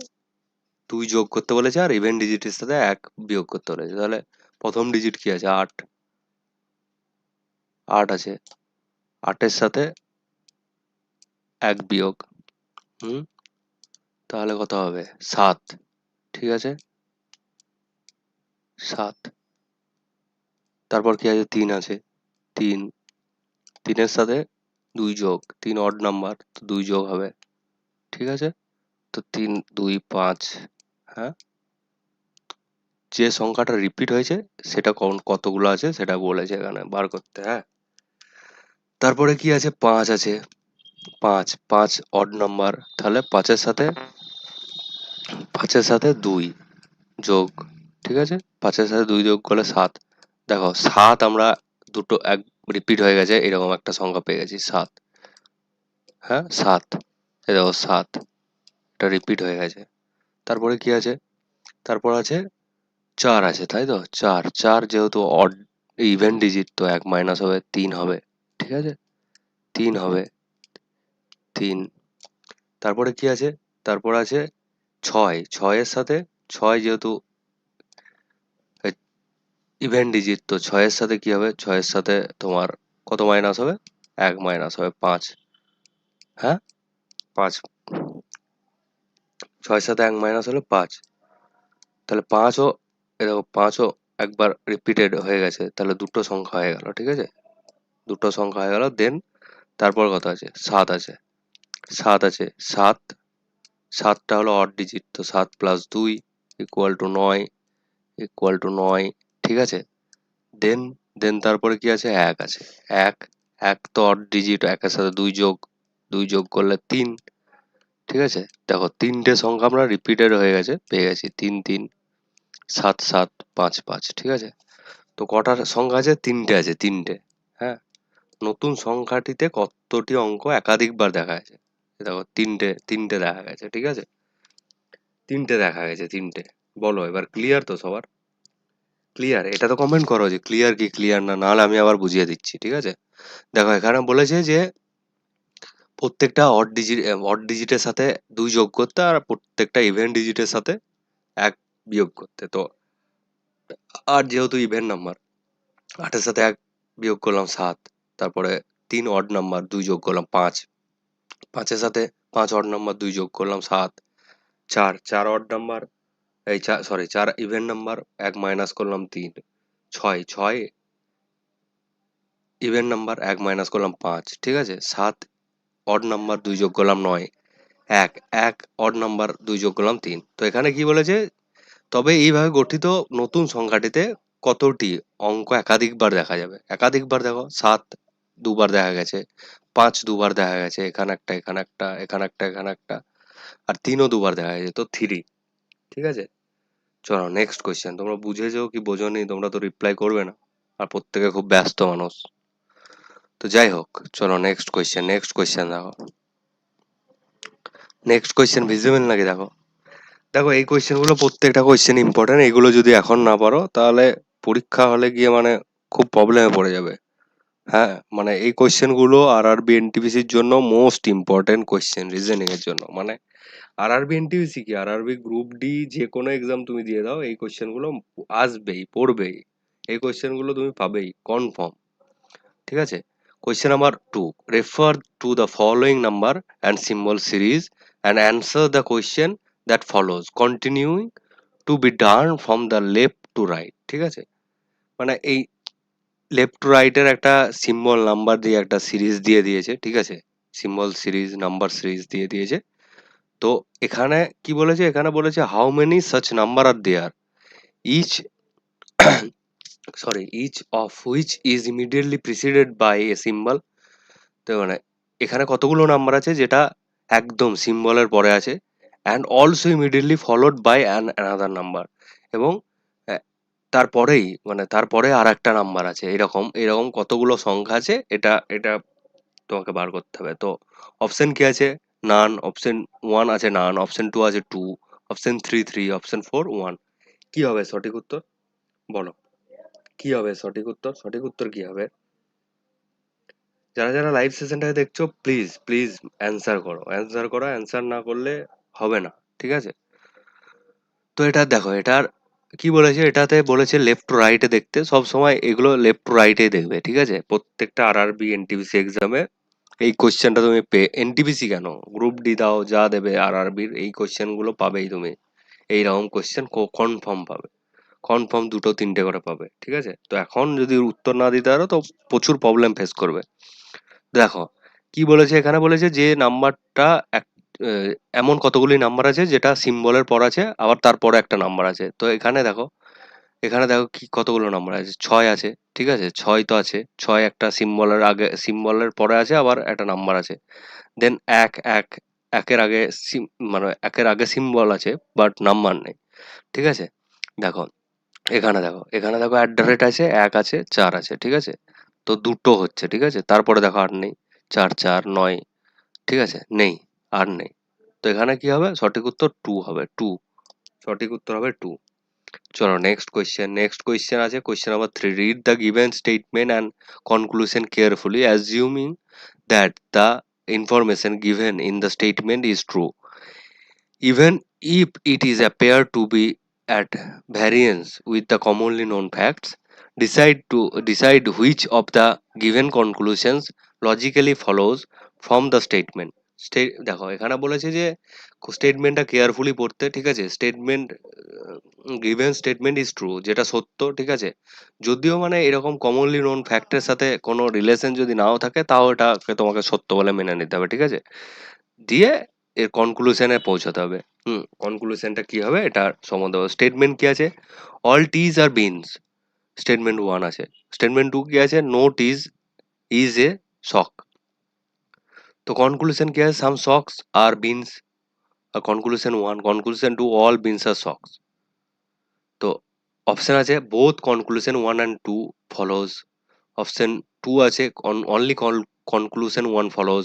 2 যোগ করতে বলেছে আর ইভেন ডিজিটের সাথে 1 বিয়োগ করতে বলেছে। তাহলে প্রথম ডিজিট কি আছে? 8, 8 আছে, 8 এর সাথে 1 বিয়োগ, হুম, তাহলে কত হবে? 7, ঠিক আছে, 7। তারপর কি আছে? 3 আছে, 3, 3 এর সাথে 2 যোগ, 3 অড নাম্বার তো 2 যোগ হবে, ঠিক আছে? তো 3 2 5, হ্যাঁ, যে সংখ্যাটা রিপিট হয়েছে সেটা কতগুলো আছে সেটা বলেছে এখানে বার করতে, হ্যাঁ? তারপরে কি আছে? 5 আছে, 5, 5 অড নাম্বার, তাহলে 5 এর সাথে 2 যোগ, ঠিক আছে? 5 এর সাথে 2 যোগ করলে 7। দেখো 7 আমরা দুটো এক রিপিট হয়ে গেছে, এরকম একটা সংখ্যা পেয়ে গেছি 7, হ্যাঁ 7, এই দেখো 7, এটা রিপিট হয়ে গেছে। তারপরে কি আছে? তারপর আছে 4 আছে, তাই তো? 4, 4 যেহেতু অড ইভেন ডিজিট তো 1 মাইনাস হবে, 3 হবে, ঠিক আছে? 3 হবে, 3। তারপরে কি আছে? তারপর আছে 6, 6 এর সাথে 6 যেহেতু ইভেন ডিজিট তো 6 এর সাথে কি হবে? 6 এর সাথে তোমার কত মাইনাস হবে? 1 মাইনাস হবে, 5, হ্যাঁ 5, ছয় সাথে 1 মাইনাস হলো 5, তাহলে 5ও দেখো 5ও একবার রিপিটেড হয়ে গেছে, তাহলে দুটো সংখ্যা হয়ে গেল, ঠিক আছে, দুটো সংখ্যা হয়ে গেল। দেন তারপর কত আছে, 7 আছে, 7 আছে, 7, 7টা হলো অড ডিজিট, তো 7 plus 2 equal to 9, equal to 9, ঠিক আছে। দেন দেন তারপরে কি আছে, 1 আছে, 1, 1 তো অড ডিজিট, 1-এর সাথে 2 যোগ করলে 3, ঠিক আছে। দেখো তিনটে সংখ্যা আমরা রিপিটেড হয়ে গেছে পেয়ে গেছি, 3 3, 7 7, 5 5, ঠিক আছে। তো কটার সংখ্যা আছে, তিনটে আছে, তিনটে। হ্যাঁ, নতুন সংখ্যাটিতে কতটি অঙ্ক একাধিকবার দেখা গেছে, দেখো তিনটে তিনটে দেখা গেছে, ঠিক আছে, তিনটে দেখা গেছে, তিনটে। বলো এবার ক্লিয়ার তো সবার? ক্লিয়ার? এটা তো কমেন্ট করো যে ক্লিয়ার কি ক্লিয়ার না, নাহলে আমি আবার বুঝিয়ে দিচ্ছি, ঠিক আছে। দেখো এখানে বলেছে যে প্রত্যেকটা অড ডিজিটের সাথে 2 যোগ করতে, আর প্রত্যেকটা ইভেন ডিজিটের সাথে 1 বিয়োগ করতে। তো আর যেহেতু ইভেন নাম্বার, 8-এর সাথে 1 বিয়োগ করলাম 7, তারপরে 3 অড নাম্বার 2 যোগ করলাম 5, 5-এর সাথে 5 অড নাম্বার 2 যোগ করলাম 7, 4 অড নাম্বার, এই সরি 4 ইভেন নাম্বার 1 মাইনাস করলাম 3, 6 ইভেন নাম্বার 1 মাইনাস করলাম 5, ঠিক আছে। 7 অড নাম্বার 2 যোগ করলাম 9, 1 অড নাম্বার 2 যোগ করলাম 3। তো এখানে কি বলেছে, তবে এইভাবে গঠিত নতুন সংখ্যাটিতে কতটি অঙ্ক একাধিকবার দেখা যাবে। একাধিকবার দেখো 7 দুবার দেখা গেছে, 5 দুবার দেখা গেছে, এখানে একটা এখানে একটা এখানে একটা এখানে একটা, আর 3ও দুবার দেখা গেছে, তো 3, ঠিক আছে। চলো নেক্সট কোয়েশ্চেন। তোমরা বুঝেছো কি বোঝোনি, তোমরা তো রিপ্লাই করবে না, আর প্রত্যেকে খুব ব্যস্ত মানুষ। তো যাই হোক, চলো নেক্সট কোয়েশ্চেন, নেক্সট কোয়েশ্চেন দেখো, নেক্সট কোয়েশ্চেন ভিজিবল নাকি দেখো। দেখো এই কোয়েশ্চেনগুলো প্রত্যেকটা কোয়েশ্চেন ইম্পর্টেন্ট, এগুলো যদি এখন না পারো তাহলে পরীক্ষা হলে গিয়ে মানে খুব প্রবলেমে পড়ে যাবে। হ্যাঁ, মানে এই কোয়েশ্চেনগুলো আরআরবি এনটিপিসির জন্য মোস্ট ইম্পর্টেন্ট কোয়েশ্চেন, রিজনিং এর জন্য। মানে আরআরবি এনটিপিসি কি, আরআরবি গ্রুপ ডি যে কোনো এক্সাম তুমি দিয়ে দাও, এই কোয়েশ্চেনগুলো আসবেই, পড়বেই, এই কোয়েশ্চেনগুলো তুমি পাবেই কনফার্ম, ঠিক আছে। Question number 2, refer to the following number and symbol series and answer the question that follows, continuing to be done from the left to right, ঠিক আছে। মানে এই লেফট টু রাইটের একটা সিম্বল নাম্বার দিয়ে একটা সিরিজ দিয়ে দিয়েছে, ঠিক আছে, সিম্বল সিরিজ নাম্বার সিরিজ দিয়ে দিয়েছে। তো এখানে কি বলেছে, এখানে বলেছে how many such number are there, each each of which is immediately preceded by a symbol. তো মানে এখানে কতগুলো নাম্বার আছে যেটা একদম সিম্বলের পরে আছে, and also immediately followed by an another number, এবং তারপরেই মানে তারপরে আর একটা নাম্বার আছে, এরকম এরকম কতগুলো সংখ্যা আছে, এটা এটা তোমাকে বার করতে হবে। তো অপশন কি আছে, নান, অপশন 1 আছে নান, অপশন 2 আছে 2, অপশন 3 3, অপশন 4 1। কি হবে সঠিক উত্তর, বলো কি হবে সঠিক উত্তর, সঠিক উত্তর কি হবে? যারা যারা লাইভ সেশনটাকে দেখছো প্লিজ প্লিজ অ্যান্সার করো, অ্যান্সার করো, অ্যান্সার না করলে হবে না, ঠিক আছে। তো এটা দেখো, এটার কি বলেছে, এটাতে বলেছে লেফট টু রাইটে দেখতে, সব সময় এগুলো লেফট টু রাইটেই দেখবে, ঠিক আছে। প্রত্যেকটা আরআরবি এনটিপিসি এক্সামে এই কোশ্চেনটা তুমি এনটিপিসি কেন, গ্রুপ ডি দাও, যা দেবে আরআরবির এই কোশ্চেনগুলো পাবেই তুমি, এইরকম কোশ্চেন কনফার্ম পাবে, কনফার্ম 2-3টে করে পাবে, ঠিক আছে। তো এখন যদি উত্তর না দিতে পারো তো প্রচুর প্রবলেম ফেস করবে। দেখো কি বলেছে, এখানে বলেছে যে নাম্বারটা আহ, এমন কতগুলি নাম্বার আছে যেটা সিম্বলের পর আছে, আবার তারপরে একটা নাম্বার আছে। তো এখানে দেখো, এখানে দেখো কি কতগুলো নাম্বার আছে, 6 আছে, ঠিক আছে, 6 তো আছে, 6 একটা সিম্বলের আগে সিম্বলের পরে আছে, আবার একটা নাম্বার আছে। দেন একের আগে মানে একের আগে সিম্বল আছে বাট নাম্বার নেই, ঠিক আছে। দেখো এখানে দেখো অ্যাট দ্য রেট আছে, 1 আছে, 4 আছে, ঠিক আছে। তো দুটো হচ্ছে, ঠিক আছে, তারপরে দেখো আর নেই, 4 4 9, ঠিক আছে, নেই, আর নেই। তো এখানে কি হবে, সঠিক উত্তর 2 হবে, 2, সঠিক উত্তর হবে 2। চলো নেক্সট কোয়েশ্চেন, নেক্সট কোয়েশ্চেন আছে question number 3, read the given statement and conclusion carefully assuming that the information given in the statement is true, even if it is appear to be at variance with the commonly known facts. Decide which of the given conclusions logically follows from the statement. দেখো এখানে বলেছে যে স্টেটমেন্টটা carefully পড়তে, ঠিক আছে? Statement given statement is true, যেটা সত্য, ঠিক আছে? যদিও মানে এরকম কমনলি নোন ফ্যাক্টের সাথে কোনো রিলেশন যদি নাও থাকে, তাও এটাকে তোমাকে সত্য বলে মেনে নিতে হবে, ঠিক আছে? দিয়ে এর কনক্লুশনে পৌঁছাতে হবে। কনক্লুশনটা কি হবে এটা সম্বন্ধে স্টেটমেন্ট কি আছে? All teas are beans, statement one আছে। স্টেটমেন্ট টু কি আছে? No teas is a sock. তো কনক্লুশন কি আছে? Some socks are beans. আর conclusion one, conclusion two, all beans are socks. তো অপশন আছে both conclusion one and two follows. Option two আছে only conclusion one follows.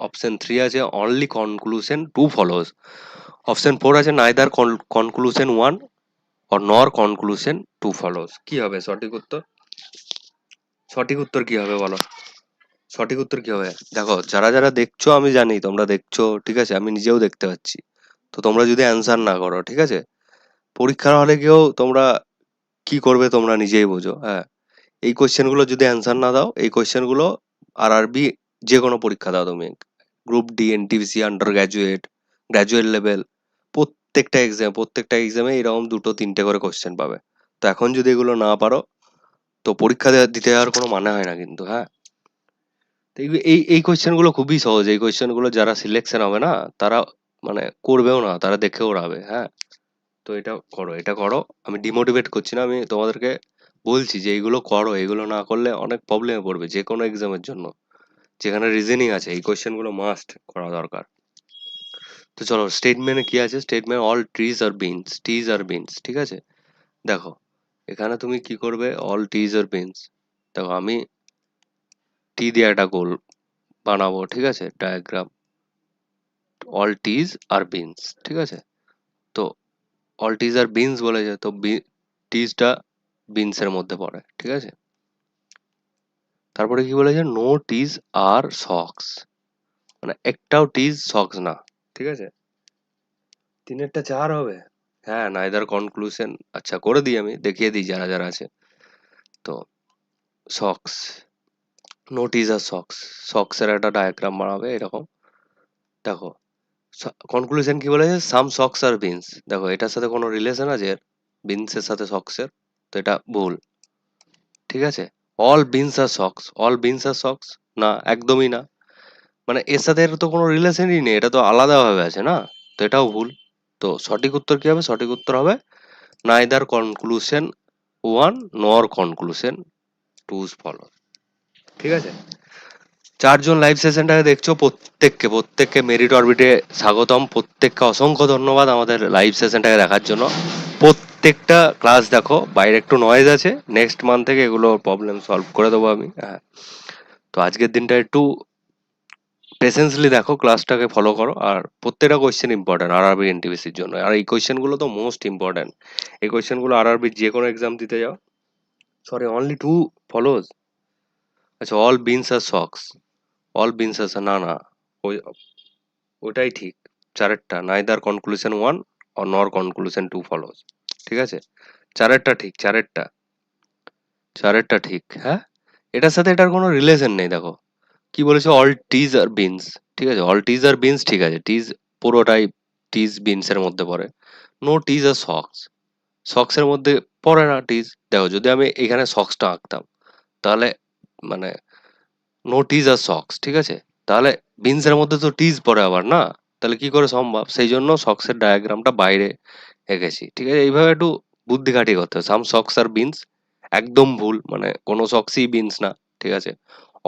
Option three আছে only conclusion two follows. Option four আছে neither conclusion one or nor conclusion to follows। কি হবে সঠিক উত্তর? সঠিক উত্তর কি হবে বলো? সঠিক উত্তর কি হবে? দেখো যারা যারা দেখছো, আমি জানি তোমরা দেখছো, ঠিক আছে? আমি নিজেও দেখতে পাচ্ছি। তো তোমরা যদি অ্যান্সার না করো, ঠিক আছে, পরীক্ষার হলে গিয়েও তোমরা কি করবে তোমরা নিজেই বোঝো। হ্যাঁ, এই কোয়েশ্চেন গুলো যদি অ্যান্সার না দাও, এই কোয়েশ্চেন গুলো আরআরবি যে কোনো পরীক্ষা দাও তুমি, group D, NTPC, under graduate, graduate level, প্রত্যেকটা এক্সামে এরকম দুটো তিনটে করে কোয়েশ্চেন পাবে। তো এখন যদি এগুলো না পারো, তো পরীক্ষা দিতে যাওয়ার কোনো মানে হয় না কিন্তু। হ্যাঁ, তো এই এই কোয়েশ্চেন গুলো খুবই সহজ। এই কোয়েশ্চেন গুলো যারা সিলেকশন হবে না, তারা মানে করবেও না, তারা দেখেও উড়াবে। হ্যাঁ, তো এটা করো, এটা করো। আমি ডিমোটিভেট করছি না, আমি তোমাদেরকে বলছি যে এইগুলো করো। এগুলো না করলে অনেক প্রবলেমে পড়বে যে কোনো এক্সামের জন্য, যেখানে রিজনিং আছে। এই কোয়েশ্চেন গুলো মাস্ট করা দরকার। তো চলো, স্টেটমেন্টে কি আছে? Statement all trees are beans, ঠিক আছে? দেখো এখানে তুমি কি করবে? All trees are beans. দেখো আমি টি দিয়ে একটা গোল বানাবো, ঠিক আছে, diagram. All teas are beans, ঠিক আছে? তো অল টিজ আর বিনস বলেছে, তো টিজটা বিনস এর মধ্যে পড়ে, ঠিক আছে? তারপরে কি বলেছে? নো টিজ আর সক্স, মানে একটাও টিজ সক্স না, ঠিক আছে? তিনেরটা চার হবে। হ্যাঁ, নাইদার কনক্লুশন। আচ্ছা, করে দিই, আমি দেখিয়ে দিই যারা যারা আছে। তো সক্স, নো টিজ আর সক্স, সক্স এর একটা ডায়াগ্রাম বানাবে এরকম। দেখো কনক্লুশন কি বলেছে? সাম সক্স আর বিনস। দেখো এটার সাথে কোনো রিলেশন আছে বিনসের সাথে সক্সের? তো এটা ভুল, ঠিক আছে? All beans are socks, all beans are socks না, একদমই না। মানে এর সাথে এর তো কোনো রিলেশনই নেই, এটা তো আলাদাভাবে আছে না। তো এটাও ভুল। তো সঠিক উত্তর কি হবে? সঠিক উত্তর হবে নাইদার কনক্লুশন ওয়ান নর কনক্লুশন টু ফলো, ঠিক আছে? চারজন লাইভ সেশনটাকে দেখছো, প্রত্যেককে মেরিট অরবিটে স্বাগতম। প্রত্যেককে অসংখ্য ধন্যবাদ আমাদের লাইভ সেশনটাকে দেখার জন্য। প্রত্যেকটা ক্লাস দেখো, বাইরে একটু নয়েজ আছে, নেক্সট মান্থ থেকে এগুলো প্রবলেম সলভ করে দেবো আমি। হ্যাঁ, তো আজকের দিনটা একটু পেশেন্সলি দেখো, ক্লাসটাকে ফলো করো। আর প্রত্যেকটা কোয়েশ্চেন ইম্পর্টেন্ট আরআরবি এনটিপিসির জন্য। আর এই কোয়েশ্চেনগুলো তো মোস্ট ইম্পর্টেন্ট। এই কোয়েশ্চেনগুলো আরআরবির যে কোনো এক্সাম দিতে যাও। Sorry, only two follows. আচ্ছা, all beans are socks, all beans are, না না, ওই ওটাই ঠিক। চারেরটা neither conclusion one or nor conclusion two follows, ঠিক আছে? চারেরটা ঠিক, চারেরটা ঠিক। হ্যাঁ, এটার সাথে এটার কোনো রিলেশন নেই। দেখো কি বলেছে? অল টিজ আর বিনস, ঠিক আছে? অল টিজ আর বিনস, ঠিক আছে, টিজ পুরোটাই টিজ বিনস এর মধ্যে পড়ে। নো টিজ আর সক্স, সক্স এর মধ্যে পড়ে না টিজ। দেখো যদি আমি এখানে সক্সটা আঁকতাম, তাহলে মানে নো টিজ আর সক্স, ঠিক আছে? তাহলে বিনস এর মধ্যে তো টিজ পড়ে আবার না, তাহলে কি করে সম্ভব? সেই জন্য সক্সের ডায়াগ্রামটা বাইরে এঁকেছি, ঠিক আছে? এইভাবে একটু বুদ্ধি খাটিয়ে করতে হবে। সাম সক্স আর বিনস একদম ভুল, মানে কোনো সক্সই বিনস না, ঠিক আছে?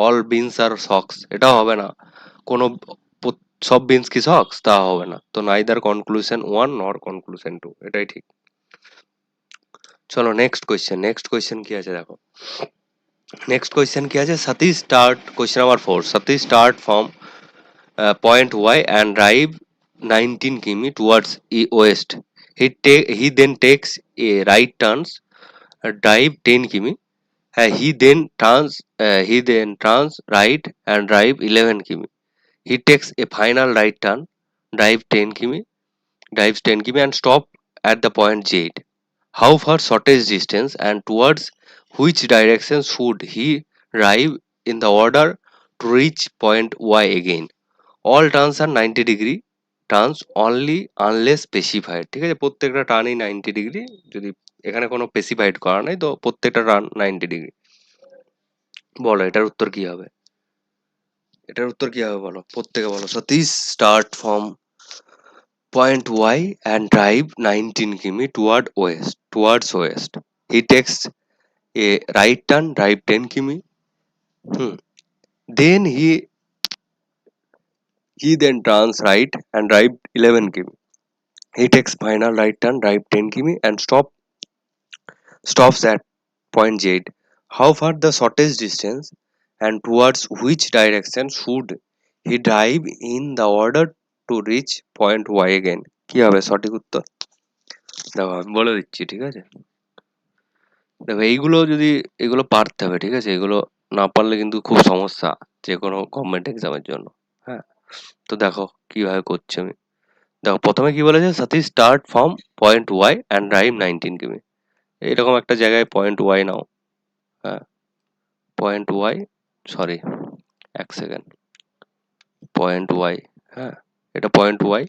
অল বিনস আর সক্স এটাও হবে না। কোনো সব বিনস কি সক্স? তা হবে না। তো নাইদার কনক্লুশন ওয়ান নর কনক্লুশন টু, এটাই ঠিক। চলো নেক্সট কোয়েশ্চেন কি আছে দেখো। নেক্সট কোয়েশ্চেন কি আছে? Satish start, question number 4, Satish start from point Y and drive 19 km towards west. He then takes a right turns, drive 10 km. He then turns right and drive 11 km. He takes a final right turn, drive 10 km, drives 10 km and stop at the point Z. How far shortest distance and towards which direction should he drive in the order to reach point Y again? All turns are 90 degree turns only unless specified, ঠিক আছে, প্রত্যেকটা টার্নই 90 degree, যদি এখানে কোনো specified করা নেই তো প্রত্যেকটা টার্ন 90 ডিগ্রি। বলো এটার উত্তর কি হবে? এটার উত্তর কি হবে বলো, প্রত্যেকে বলো। Satish start from point Y and drive 19 কিমি towards west. He takes a right turn, drive 10 কিমি. Then he then turns right and drive 11 km. He takes final right turn, drive 10 km and stops at point Z. How far the shortest distance and towards which direction should he drive in the order to reach point Y again? কি হবে সঠিক উত্তর? দেখো আমি বলে দিচ্ছি, ঠিক আছে। দেখো এগুলো পারতে হবে, ঠিক আছে, এগুলো না পারলে কিন্তু খুব সমস্যা যে কোনো গভর্নমেন্ট এক্সামের জন্য। হ্যাঁ, তো দেখো কিভাবে করছি আমি। দেখো প্রথমে কি বলেছে, Satish start from point Y and drive 19 কিমি। এইরকম একটা জায়গায় পয়েন্ট ওয়াই নাও। হ্যাঁ, পয়েন্ট ওয়াই, সরি, এক সেকেন্ড, পয়েন্ট ওয়াই, হ্যাঁ, এটা পয়েন্ট ওয়াই।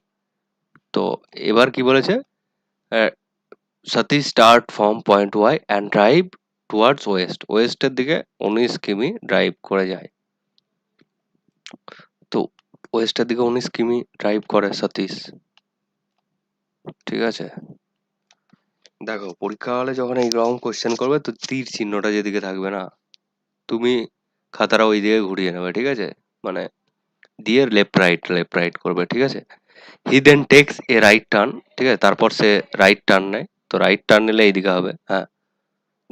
তো এবার কি বলেছে, Satish start from point Y and drive towards ওয়েস্টের দিকে 19 কিমি ড্রাইভ করে যায়। তো ওয়েস্টের দিকে 19 কিমি ড্রাইভ করে সতীশ, ঠিক আছে। দেখো পরীক্ষা হলে যখন এইরকম কোশ্চেন করবে তো তীর চিহ্নটা যেদিকে থাকবে না, তুমি খাতাটা ওই দিকে ঘুরিয়ে নেবে, ঠিক আছে, মানে দিয়ে লেফট রাইট করবে, ঠিক আছে। হি দেন টেক্স এ রাইট টার্ন, ঠিক আছে, তারপর সে রাইট টার্ন নেয়। তো রাইট টার্ন নিলে এইদিকে হবে। হ্যাঁ,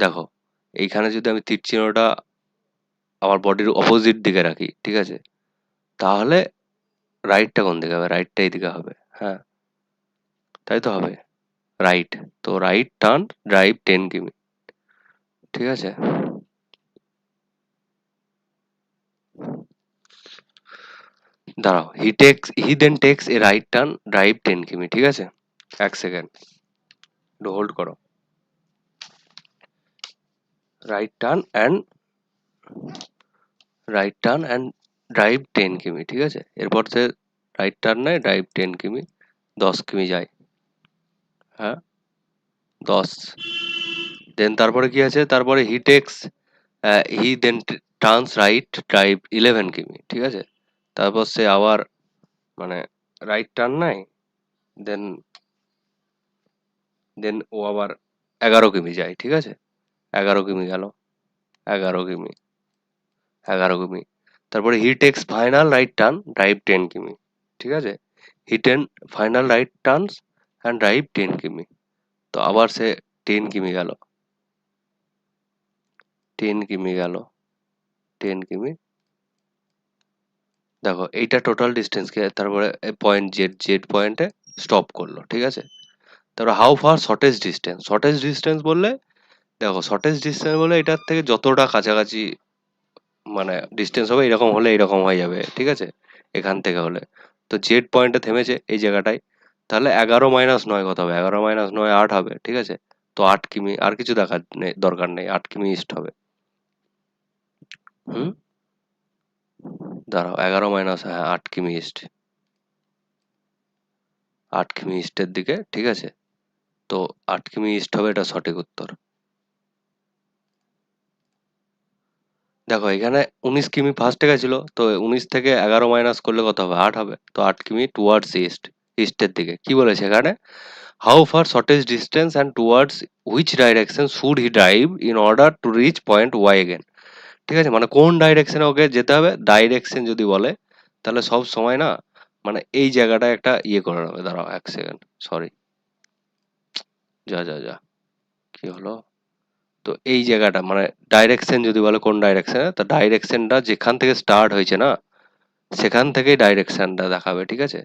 দেখো এইখানে যদি আমি তীর চিহ্নটা আমার বডির অপোজিট দিকে রাখি, ঠিক আছে, তাহলে রাইটটা কোন দিকে হবে? রাইটটা এইদিকে হবে। হ্যাঁ, তাই তো হবে রাইট। তো রাইট টার্ন ড্রাইভ 10 কিমি, ঠিক আছে। দাঁড়াও, হি দেন টেক্স এ রাইট টার্ন ড্রাইভ 10 কিমি, ঠিক আছে। এক সেকেন্ড, একটু হোল্ড করো। রাইট টার্ন অ্যান্ড ড্রাইভ 10 কিমি, ঠিক আছে। এরপর সে রাইট টার্ন নেয়, ড্রাইভ 10 কিমি, 10 কিমি যায়। হ্যাঁ, 10। দেন তারপরে কি আছে, তারপরে হি দেন টার্নস রাইট ড্রাইভ 11 কিমি, ঠিক আছে। তারপর সে আবার মানে রাইট টার্ন নেয়, দেন দেন ও আবার 11 কিমি যায়, ঠিক আছে। 11 কিমি গেল, 11 কিমি, 11 কিমি। তারপরে he takes final right turn drive 10 কিমি, ঠিক আছে। He final right turns and drive 10 কিমি। তো আবার সে 10 কিমি গেল, 10 কিমি গেল, 10 কিমি। দেখো এইটা টোটাল ডিস্টেন্স কে, তারপরে পয়েন্ট জেড পয়েন্টে স্টপ করলো, ঠিক আছে। তারপরে হাউ ফার শর্টেস্ট ডিস্টেন্স বললে, দেখো শর্টেস্ট ডিস্টেন্স বলে এটার থেকে যতটা কাছাকাছি মানে ডিস্টেন্স হবে, এরকম হলে এরকম হয়ে যাবে, ঠিক আছে, এখান থেকে হলে। তো জেড পয়েন্টে থেমেছে এই জায়গাটায়, তাহলে 11 - 9 কত হবে? 11 - 9 8 হবে, ঠিক আছে। তো 8 কিমি, আর কিছু দেখার নেই, দরকার নেই, 8 কিমি ইস্ট হবে। হুম, দাঁড়াও, 11 মাইনাস, হ্যাঁ 8 কিমি ইস্ট, 8 কিমি ইস্টের দিকে, ঠিক আছে। তো 8 কিমি ইস্ট হবে, এটা সঠিক উত্তর। দেখো এখানে 19 কিমি ফার্স্টে গেছিল, তো 19 থেকে 11 মাইনাস করলে কত হবে? 8 হবে। তো 8 কিমি টুয়ার্ডস ইস্টের দিকে। কি বলেছে এখানে? How far shortest distance and towards which direction should he drive in order to reach point Y again, ঠিক আছে, মানে কোন ডাইরেকশনে ওকে যেতে হবে। ডাইরেকশন যদি বলে তাহলে সব সময় না, মানে এই জায়গাটা একটা ইয়ে করে নেবে। দাঁড়াও এক সেকেন্ড, সরি, যা কি হলো। তো এই জায়গাটা মানে ডাইরেকশন যদি বলে কোন ডাইরেকশনে, তো ডাইরেকশনটা যেখান থেকে স্টার্ট হয়েছে না, সেখান থেকেই ডাইরেকশনটা দেখাবে, ঠিক আছে।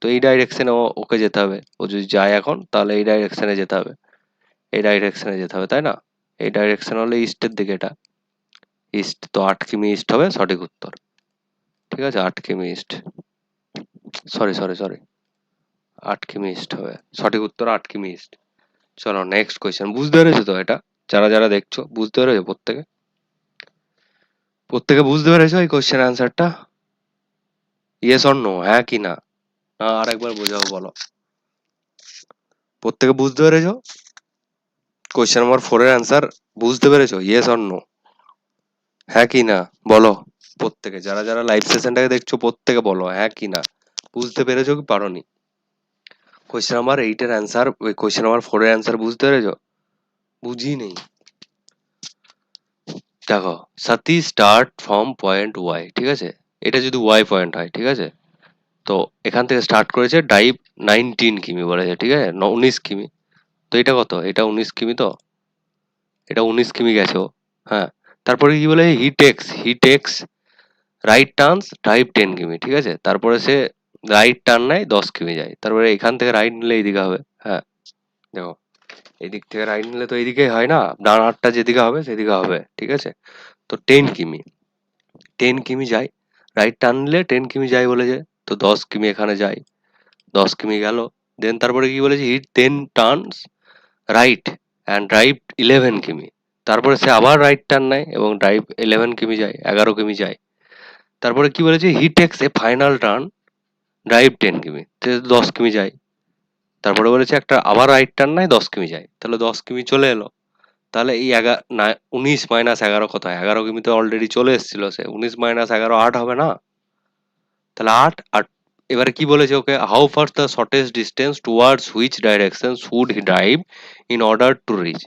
তো এই ডাইরেকশনে ওকে যেতে হবে। ও যদি যায় এখন, তাহলে এই ডাইরেকশনে যেতে হবে, এই ডাইরেকশনে যেতে হবে, তাই না। এই ডাইরেকশন হলো ইস্টের দিকে, এটা ইস্ট। তো 8 কিমি ইস্ট হবে সঠিক উত্তর, ঠিক আছে। 8 কিমি ইস্ট, সরি, 8 কিমি ইস্ট হবে সঠিক উত্তর, 8 কিমি ইস্ট। চলো নেক্সট কোয়েশ্চেন। বুঝতে পেরেছো তো এটা? যারা যারা দেখছো বুঝতে পেরেছো? প্রত্যেকে বুঝতে পেরেছো এই কোয়েশ্চেন অ্যান্সারটা? ইয়েস অর নো, হ্যাঁ কি না? না আরেকবার বোঝাও, বলো। প্রত্যেকে বুঝতে পেরেছো? কোয়েশ্চেন নাম্বার 4 এর অ্যান্সার বুঝতে পেরেছো? ইয়েস অর নো, হ্যাঁ কি না? বলো। প্রত্যেকে, যারা যারা লাইভ সেশনটাকে দেখছো প্রত্যেকে বলো হ্যাঁ কি না, বুঝতে পেরেছো কি পারোনি? কোয়েশ্চেন নাম্বার 8 এর অ্যান্সার, ওই কোয়েশ্চেন নাম্বার 4 এর অ্যান্সার বুঝতে পেরেছো? বুঝি নেই। দেখো, সাথী স্টার্ট ফ্রম পয়েন্ট ওয়াই, ঠিক আছে? এটা যদি ওয়াই পয়েন্ট হয়, ঠিক আছে? তো এখান থেকে স্টার্ট করেছে ডাইভ 19 কিমি বলেছে, ঠিক আছে? 19 কিমি। তো এটা কত? এটা 19 কিমি, তো এটা 19 কিমি গেছে ও। হ্যাঁ, তারপরে কি বলে, he takes right turns drive 10 কিমি, ঠিক আছে? তারপরে সে রাইট টার্ন নেয় 10 কিমি যায়, তারপরে এখান থেকে রাইট নিলে এইদিকে হবে। হ্যাঁ, দেখো, এদিক থেকে রাইট নিলে তো এইদিকেই হয় না, ডান হাতটা যেদিকে হবে সেদিকে হবে, ঠিক আছে? তো 10 কিমি, 10 কিমি যায়, রাইট টার্ন নিলে 10 কিমি যায় বলেছে। তো 10 কিমি এখানে যায়, 10 কিমি গেল। দেন তারপরে কি বলেছে, হি দেন টার্নস রাইট অ্যান্ড ড্রাইভ 11 কিমি। তারপরে সে আবার রাইট টার্ন নেয় এবং ড্রাইভ 11 কিমি যায়, 11 কিমি যায়। তারপরে কি বলেছে, he takes A final turn drive 10 কিমি, 10 কিমি যায়। তারপরে বলেছে একটা আবার রাইট টার্ন নেয় 10 কিমি যায়, তাহলে 10 কিমি চলে এলো। তাহলে এই 19 মাইনাস 11 কোথায়? 11 কিমি তো অলরেডি চলে এসেছিল, সে 19 মাইনাস 11 8 হবে না? তাহলে 8 আর এবারে কি বলেছে okay, how far the shortest distance towards which direction should he drive in order to reach.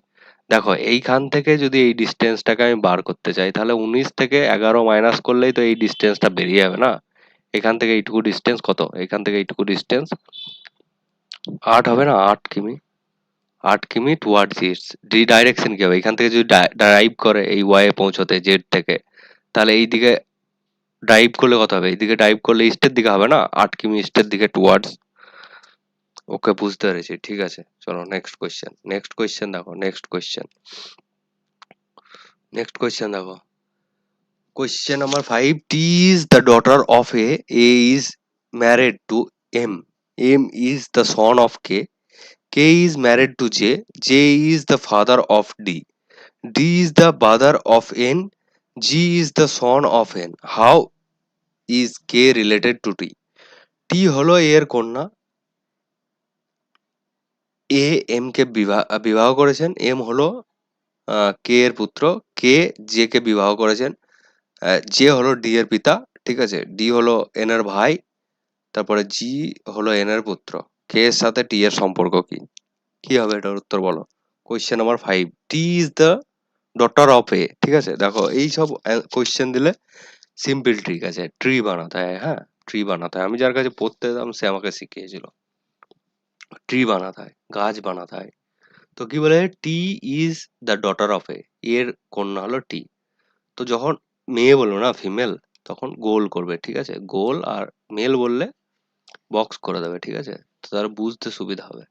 দেখো, এইখান থেকে যদি এই ডিস্টেন্সটাকে আমি বার করতে চাই, তাহলে 19 থেকে 11 মাইনাস করলেই তো এই ডিস্টেন্সটা বেরিয়ে যাবে না? এখান থেকে এইটুকু ডিস্টেন্স কত? এখান থেকে এইটুকু ডিস্টেন্স 8 হবে না? 8 কিমি, 8 কিমি টুয়ার্ডস ইটস ডাইরেকশন কি হবে? এখান থেকে যদি ড্রাইভ করে এই ওয়াই এ পৌঁছতে জেড থেকে, তাহলে এইদিকে ড্রাইভ করলে কত হবে? এইদিকে ড্রাইভ করলে ইস্টের দিকে হবে না? 8 কিমি ইস্টের দিকে টুয়ার্ডস। ওকে, বুঝতে পেরেছি, ঠিক আছে। চলো নেক্সট কোয়েশ্চেন, নেক্সট কোয়েশ্চেন দেখো, নেক্সট কোয়েশ্চেন, নেক্সট কোয়েশ্চেন দেখো। Question number 5, T is the daughter of A is married to M, M is the son of K is married to J is the father of D is the brother of N, G is the son of N, how is K related to T? T হলো এর কন্যা, A M K বিবাহ করেছেন, M হলো K এর পুত্র, K J K বিবাহ করেছেন, জে হলো ডি এর পিতা, ঠিক আছে? ডি হলো এন এর ভাই, তারপরে জি হলো এন এর পুত্র। কে এর সাথে টি এর সম্পর্ক কি? কি হবে এটার উত্তর বলো? Question number 5, T is the daughter of A, ঠিক আছে? দেখো, এই সব কোয়েশ্চেন দিলে সিম্পল ট্রিক আছে, ট্রি বানাতে হয়। হ্যাঁ, ট্রি বানাতে হয়, আমি যার কাছে পড়তে যেতাম সে আমাকে শিখিয়েছিল। ট্রি বানাতে হয়, গাছ বানাতে হয়। তো কি বলে, টি ইজ দ্য ডটার অফ এর কন্যা হলো টি। তো যখন মেয়ে বললো না, ফিমেল, তখন গোল করবে, ঠিক আছে? গোল, আর মেল বললে বক্স করে দেবে, ঠিক আছে? তো তার বুঝতে সুবিধা হবে।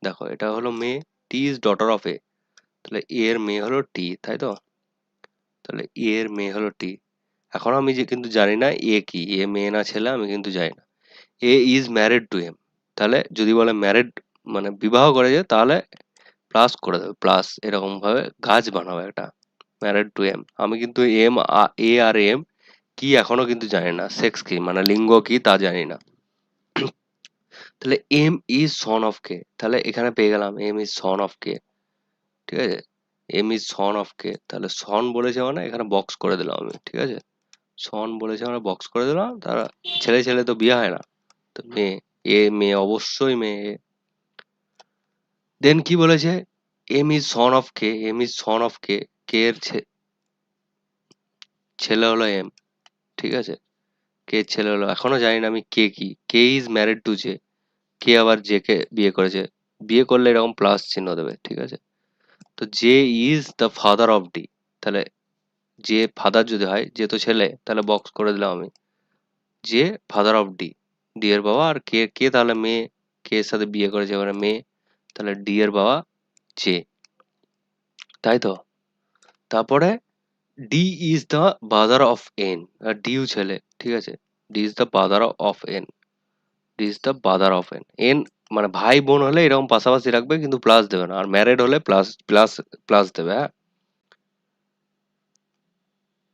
দেখো, এটা হলো মেয়ে, টি ইজ ডটার অফ তাহলে এর মেয়ে হলো টি, তাই তো? তাহলে এর মেয়ে হলো টি। এখন আমি যে কিন্তু জানি না এ কি, এ মেয়ে না ছেলে, আমি কিন্তু জানি না। এ ইজ ম্যারিড টু এম, তাহলে যদি বলে ম্যারিড মানে বিবাহ করেছে, তাহলে প্লাস করে দেবে, প্লাস এরকম ভাবে গাছ বানাবে একটা, ম্যারিড টু এম। আমি কিন্তু এ আর এম কি এখনো কিন্তু জানি না, সেক্স কি মানে লিঙ্গ কি তা জানি না। তাহলে এম ইজ সন অফ কে, তাহলে এখানে পেয়ে গেলাম এম ইজ সন অফ কে, ঠিক আছে? এম ইজ সন অফ কে, তাহলে সন বলেছে মানে এখানে বক্স করে দিলাম আমি, ঠিক আছে? সন বলেছে মানে বক্স করে দিলাম, তারা ছেলে ছেলে তো বিয়ে হয় না, তো মেয়ে, এ মেয়ে, অবশ্যই মেয়ে। দেন কি বলেছে, M is son of K, M is son of K, K এর ছেলে হলো এম, ঠিক আছে? কে এর ছেলে হলো, এখনো জানি না আমি কে কি। কে ইজ ম্যারিড টু জে, কে আবার জে কে বিয়ে করেছে, বিয়ে করলে এরকম প্লাস চিহ্ন দেবে, ঠিক আছে? তো J is the father of D, তাহলে যে ফাদার যদি হয়, যে তো ছেলে, তাহলে বক্স করে দিলাম আমি, যে ফাদার অফ ডি, ডি এর বাবা। আর কে কে তাহলে মেয়ে, কে এর সাথে বিয়ে করেছে মানে মেয়ে, তাহলে ডি এর বাবা জে, তাই তো? তারপরে D is the brother of N, আর ডিও ছেলে, ঠিক আছে? D is the brother of N, D is the brother of N. N মানে ভাই বোন হলে এরকম পাশাপাশি রাখবে, কিন্তু প্লাস দেবে না, আর ম্যারেড হলে প্লাস প্লাস প্লাস দেবে। হ্যাঁ,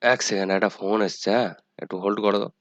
এক সেকেন্ড, একটা ফোন এসছে, হ্যাঁ, একটু হোল্ড করে দাও।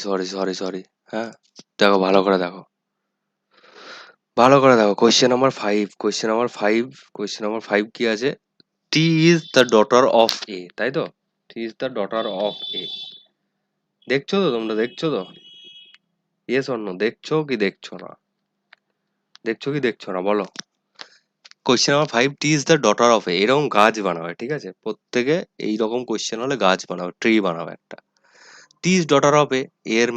সরি, হ্যাঁ, দেখো ভালো করে দেখো, কোয়েশ্চেন নাম্বার 5 কি আছে? টি ইজ দ্য ডটার অফ এ, তাই তো? টি ইজ দ্য ডটার অফ এ। দেখছো তো, তোমরা দেখছো তো? ইয়েস অর নো, দেখছো কি দেখছো না বলো? Question number 5, T is the daughter of A, এরকম গাছ বানাবে, ঠিক আছে? প্রত্যেকে এইরকম কোয়েশ্চেন হলে গাছ বানাবে, ট্রি বানাবে একটা। টি ইজ ডটার অফ এ, এর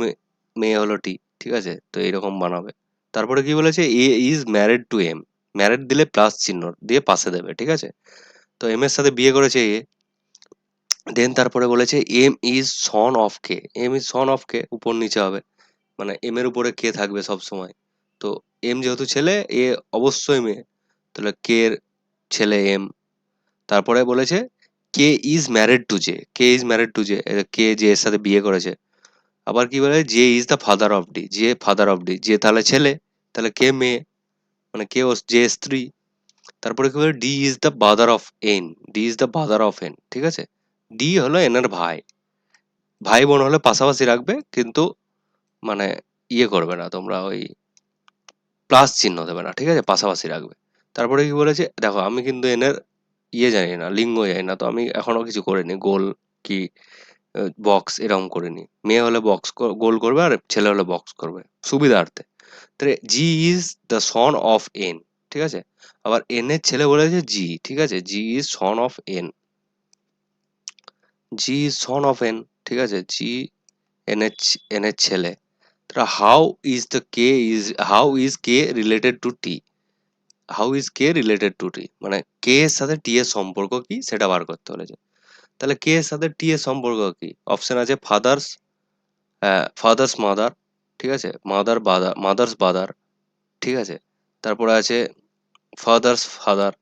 মেয়ে হলো টি, ঠিক আছে? তো এইরকম বানাবে। তারপরে কি বলেছে? A is married to M, married দিলে প্লাস চিহ্ন দিয়ে পাশে দেবে, ঠিক আছে? তো এম এর সাথে বিয়ে করেছে এ। দেন তারপরে বলেছে M is son of K, M is son of K, উপর নিচে হবে, মানে এম এর উপরে কে থাকবে সব সময়। তো এম যেহেতু ছেলে, এ অবশ্যই মেয়ে, তাহলে কে এর ছেলে এম। তারপরে বলেছে K is married to J, K J এর সাথে বিয়ে করেছে। আবার কি বলে? J is the father of D, যে তাহলে ছেলে, তাহলে কে মেয়ে, মানে কে ও যে স্ত্রী। তারপরে কি বলে? D is the brother of N, ঠিক আছে? ডি হলো এন এর ভাই, ভাই বোন হলে পাশাপাশি রাখবে, কিন্তু মানে ইয়ে করবে না তোমরা, ওই প্লাস চিহ্ন দেবে না, ঠিক আছে? পাশাপাশি রাখবে। তারপরে কি বলেছে? দেখো আমি কিন্তু এনের ইয়ে জানি না, লিঙ্গ জানি না, তো আমি এখনো কিছু করিনি, গোল কি বক্স এরকম করিনি। মেয়ে হলে বক্স গোল করবে, আর ছেলে হলে বক্স করবে সুবিধার্থে। তাহলে G is the son of N, ঠিক আছে? আবার এন এর ছেলে বলেছে জি, ঠিক আছে? G is son of N, G is son of N, ঠিক আছে? জি এন এর ছেলে। তাহলে how is K related to T, মানে কে এর সাথে টি এর সম্পর্ক কি সেটা বার করতে বলেছে। তাহলে কে এর সাথে টি এর সম্পর্ক কি? অপশন আছে ফাদার্স মাদার, ঠিক আছে? মাদার্স বাদার, ঠিক আছে? তারপরে আছে ফাদার্স ফাদার,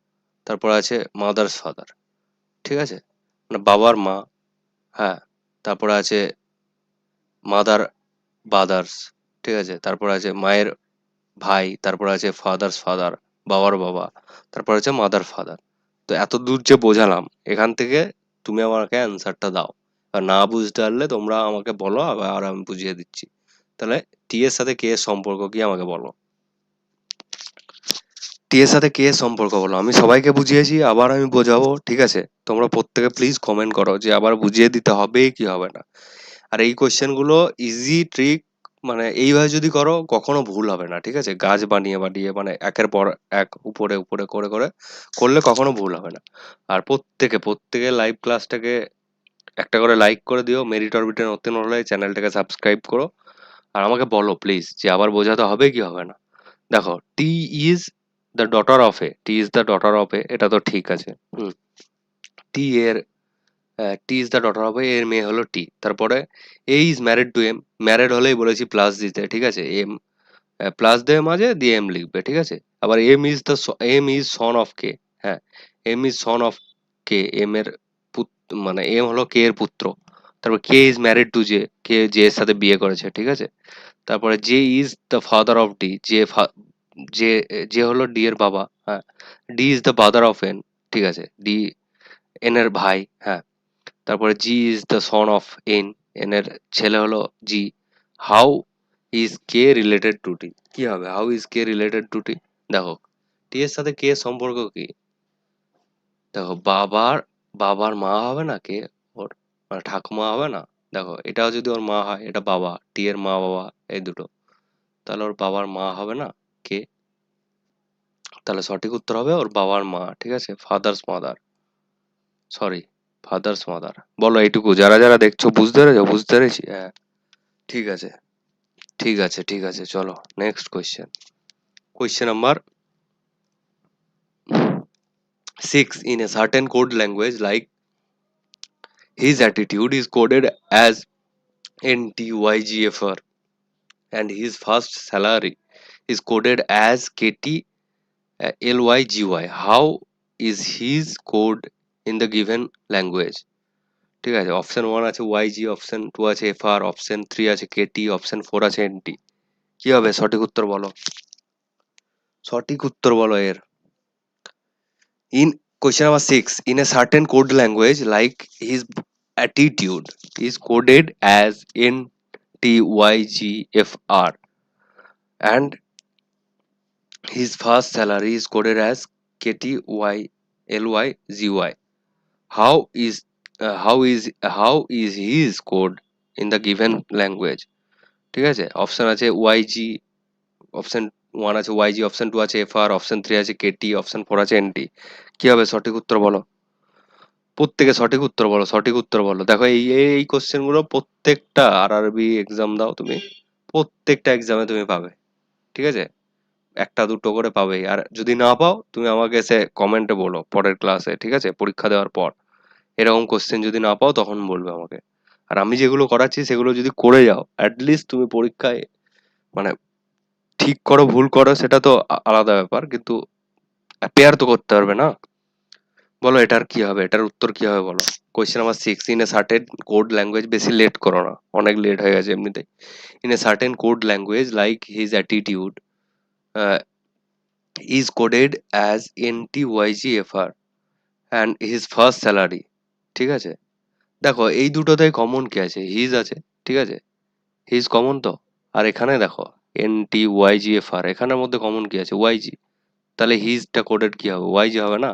তারপরে আছে মাদার্স ফাদার, ঠিক আছে? মানে বাবার মা, হ্যাঁ। তারপরে আছে মাদার বাদার্স, ঠিক আছে? তারপরে আছে মায়ের ভাই, তারপরে আছে ফাদার্স ফাদার, বাবার বাবা, তারপর আছে মাদার ফাদার। তো এত দূর যে বোঝালাম, এখান থেকে তুমি আমাকে অ্যান্সারটা দাও। আর না বুঝতে পারলে তোমরা আমাকে বলো, আবার আমি বুঝিয়ে দিচ্ছি। তাহলে টি এর সাথে কে এর সম্পর্ক কি আমাকে বলো? টি এর সাথে কে এর সম্পর্ক বলো। আমি সবাইকে বুঝিয়েছি, আবার আমি বোঝাবো, ঠিক আছে? তোমরা প্রত্যেকে প্লিজ কমেন্ট করো যে আবার বুঝিয়ে দিতে হবে কি হবে না। আর এই কোয়েশ্চেন গুলো ইজি ট্রিক, মানে এইভাবে যদি করো কখনো ভুল হবে না, ঠিক আছে? গাছ বানিয়ে বানিয়ে, মানে একের পর এক উপরে উপরে করে করে করলে কখনো ভুল হবে না। আর প্রত্যেকে লাইভ ক্লাসটাকে একটা করে লাইক করে দিও, মেরিট অরবিটে নতুন হলে চ্যানেলটাকে সাবস্ক্রাইব করো। আর আমাকে বলো প্লিজ যে আবার বোঝাতে হবে কি হবে না। দেখো, is T is the daughter of A, এটা তো ঠিক আছে। হুম। টি এর T is the daughter of এর মেয়ে হলো টি। তারপরে A is married to M, married হলেই বলেছি প্লাস দিতে, ঠিক আছে? এম প্লাস দেবে মাঝে, দিয়ে এম লিখবে, ঠিক আছে? আবার M is son of K, হ্যাঁ, M is son of K, M এর মানে এম হলো কে এর পুত্র। তারপর K is married to J, K J এর সাথে বিয়ে করেছে, ঠিক আছে? তারপরে J is the father of D, J J হলো ডি এর বাবা, হ্যাঁ। D is the father of N, ঠিক আছে? ডি এন এর ভাই, হ্যাঁ। তারপরে G is the son of N, N এর ছেলে হলো G. How is K related to T, কি হবে? How is K related to T. দেখো, টি এর সাথে কে এর সম্পর্ক কি? দেখো, বাবার বাবার মা হবে না কে, ওর মানে ঠাকুমা হবে না? দেখো, এটাও যদি ওর মা হয়, এটা বাবা, টি এর মা বাবা এই দুটো, তাহলে ওর বাবার মা হবে না কে? তাহলে সঠিক উত্তর হবে ওর বাবার মা, ঠিক আছে? Father's mother. বলো এইটুকু, যারা যারা দেখছো বুঝতে পেরেছো? বুঝতে পেরেছি, হ্যাঁ। ঠিক আছে, ঠিক আছে, চলো next question. Question number 6, in a certain code language like his attitude is coded as NTYGFR and his first salary is coded as KT LYGY. How is his code in the given language? ঠিক আছে? Option 1 আছে ওয়াইজি, option 2 আছে FR, option 3 আছে Katie, option 4 আছে এনটি। কি হবে? সঠিক উত্তর বলো, সঠিক উত্তর বলো এর। In question number 6, in a certain code language like his attitude is coded as NTYGFR, and his first salary is coded as KTYLYGY. How is his code in the given language? ঠিক আছে, option আছে ওয়াইজি, option 1 আছে ওয়াইজি, option 2 আছে FR, option 3 আছে Katie, option 4 আছে এনটি। কি হবে সঠিক উত্তর বলো? প্রত্যেকে সঠিক উত্তর বলো, সঠিক উত্তর বলো। দেখো এই এই কোশ্চেন গুলো প্রত্যেকটা আরআরবি এক্সাম দাও তুমি, প্রত্যেকটা এক্সামে তুমি পাবে। ঠিক আছে, একটা দুটো করে পাবেই। আর যদি না পাও তুমি আমাকে এসে কমেন্টে বলো পরের ক্লাসে, ঠিক আছে, পরীক্ষা দেওয়ার পর এরকম কোশ্চেন যদি না পাও তখন বলবে আমাকে। আর আমি যেগুলো করাচ্ছি সেগুলো যদি করে যাও অ্যাটলিস্ট তুমি পরীক্ষায়, মানে ঠিক করো ভুল করো সেটা তো আলাদা ব্যাপার, কিন্তু অ্যাপিয়ার তো করতে পারবে না। বলো এটার কি হবে, এটার উত্তর কি হবে বলো? Question number 6, in a certain code language, বেশি লেট করো না, অনেক লেট হয়ে গেছে এমনিতেই। In a certain code language like his attitude is coded as NTYGFR and his first salary, ঠিক আছে। দেখো এই দুটোতে কমন কি আছে, হিজ আছে, ঠিক আছে, হিজ কমন তো। আর এখানে দেখো NTYGFR, এখানের মধ্যে কমন কি আছে, ওয়াইজি। তাহলে হিজটা কোডেড কি হবে, ওয়াইজি হবে না?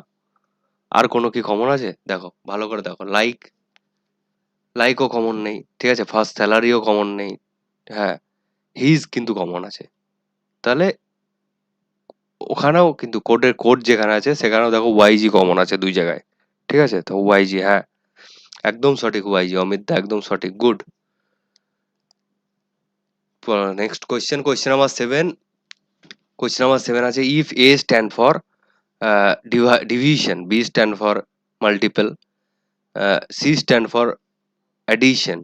আর কোনো কি কমন আছে দেখো, ভালো করে দেখো। লাইকও কমন নেই, ঠিক আছে, ফার্স্ট স্যালারিও কমন নেই। হ্যাঁ, হিজ কিন্তু কমন আছে। তাহলে ওখানেও কিন্তু কোড যেখানে আছে সেখানেও দেখো ওয়াইজি কমন আছে দুই জায়গায়। ঠিক আছে, তো ওয়াইজি, হ্যাঁ একদম সঠিক, ওয়াইজি, অমিত দা একদম সঠিক, good. Next question, question number 7 আছে if A stand for division, B stand for multiple, C stand for addition,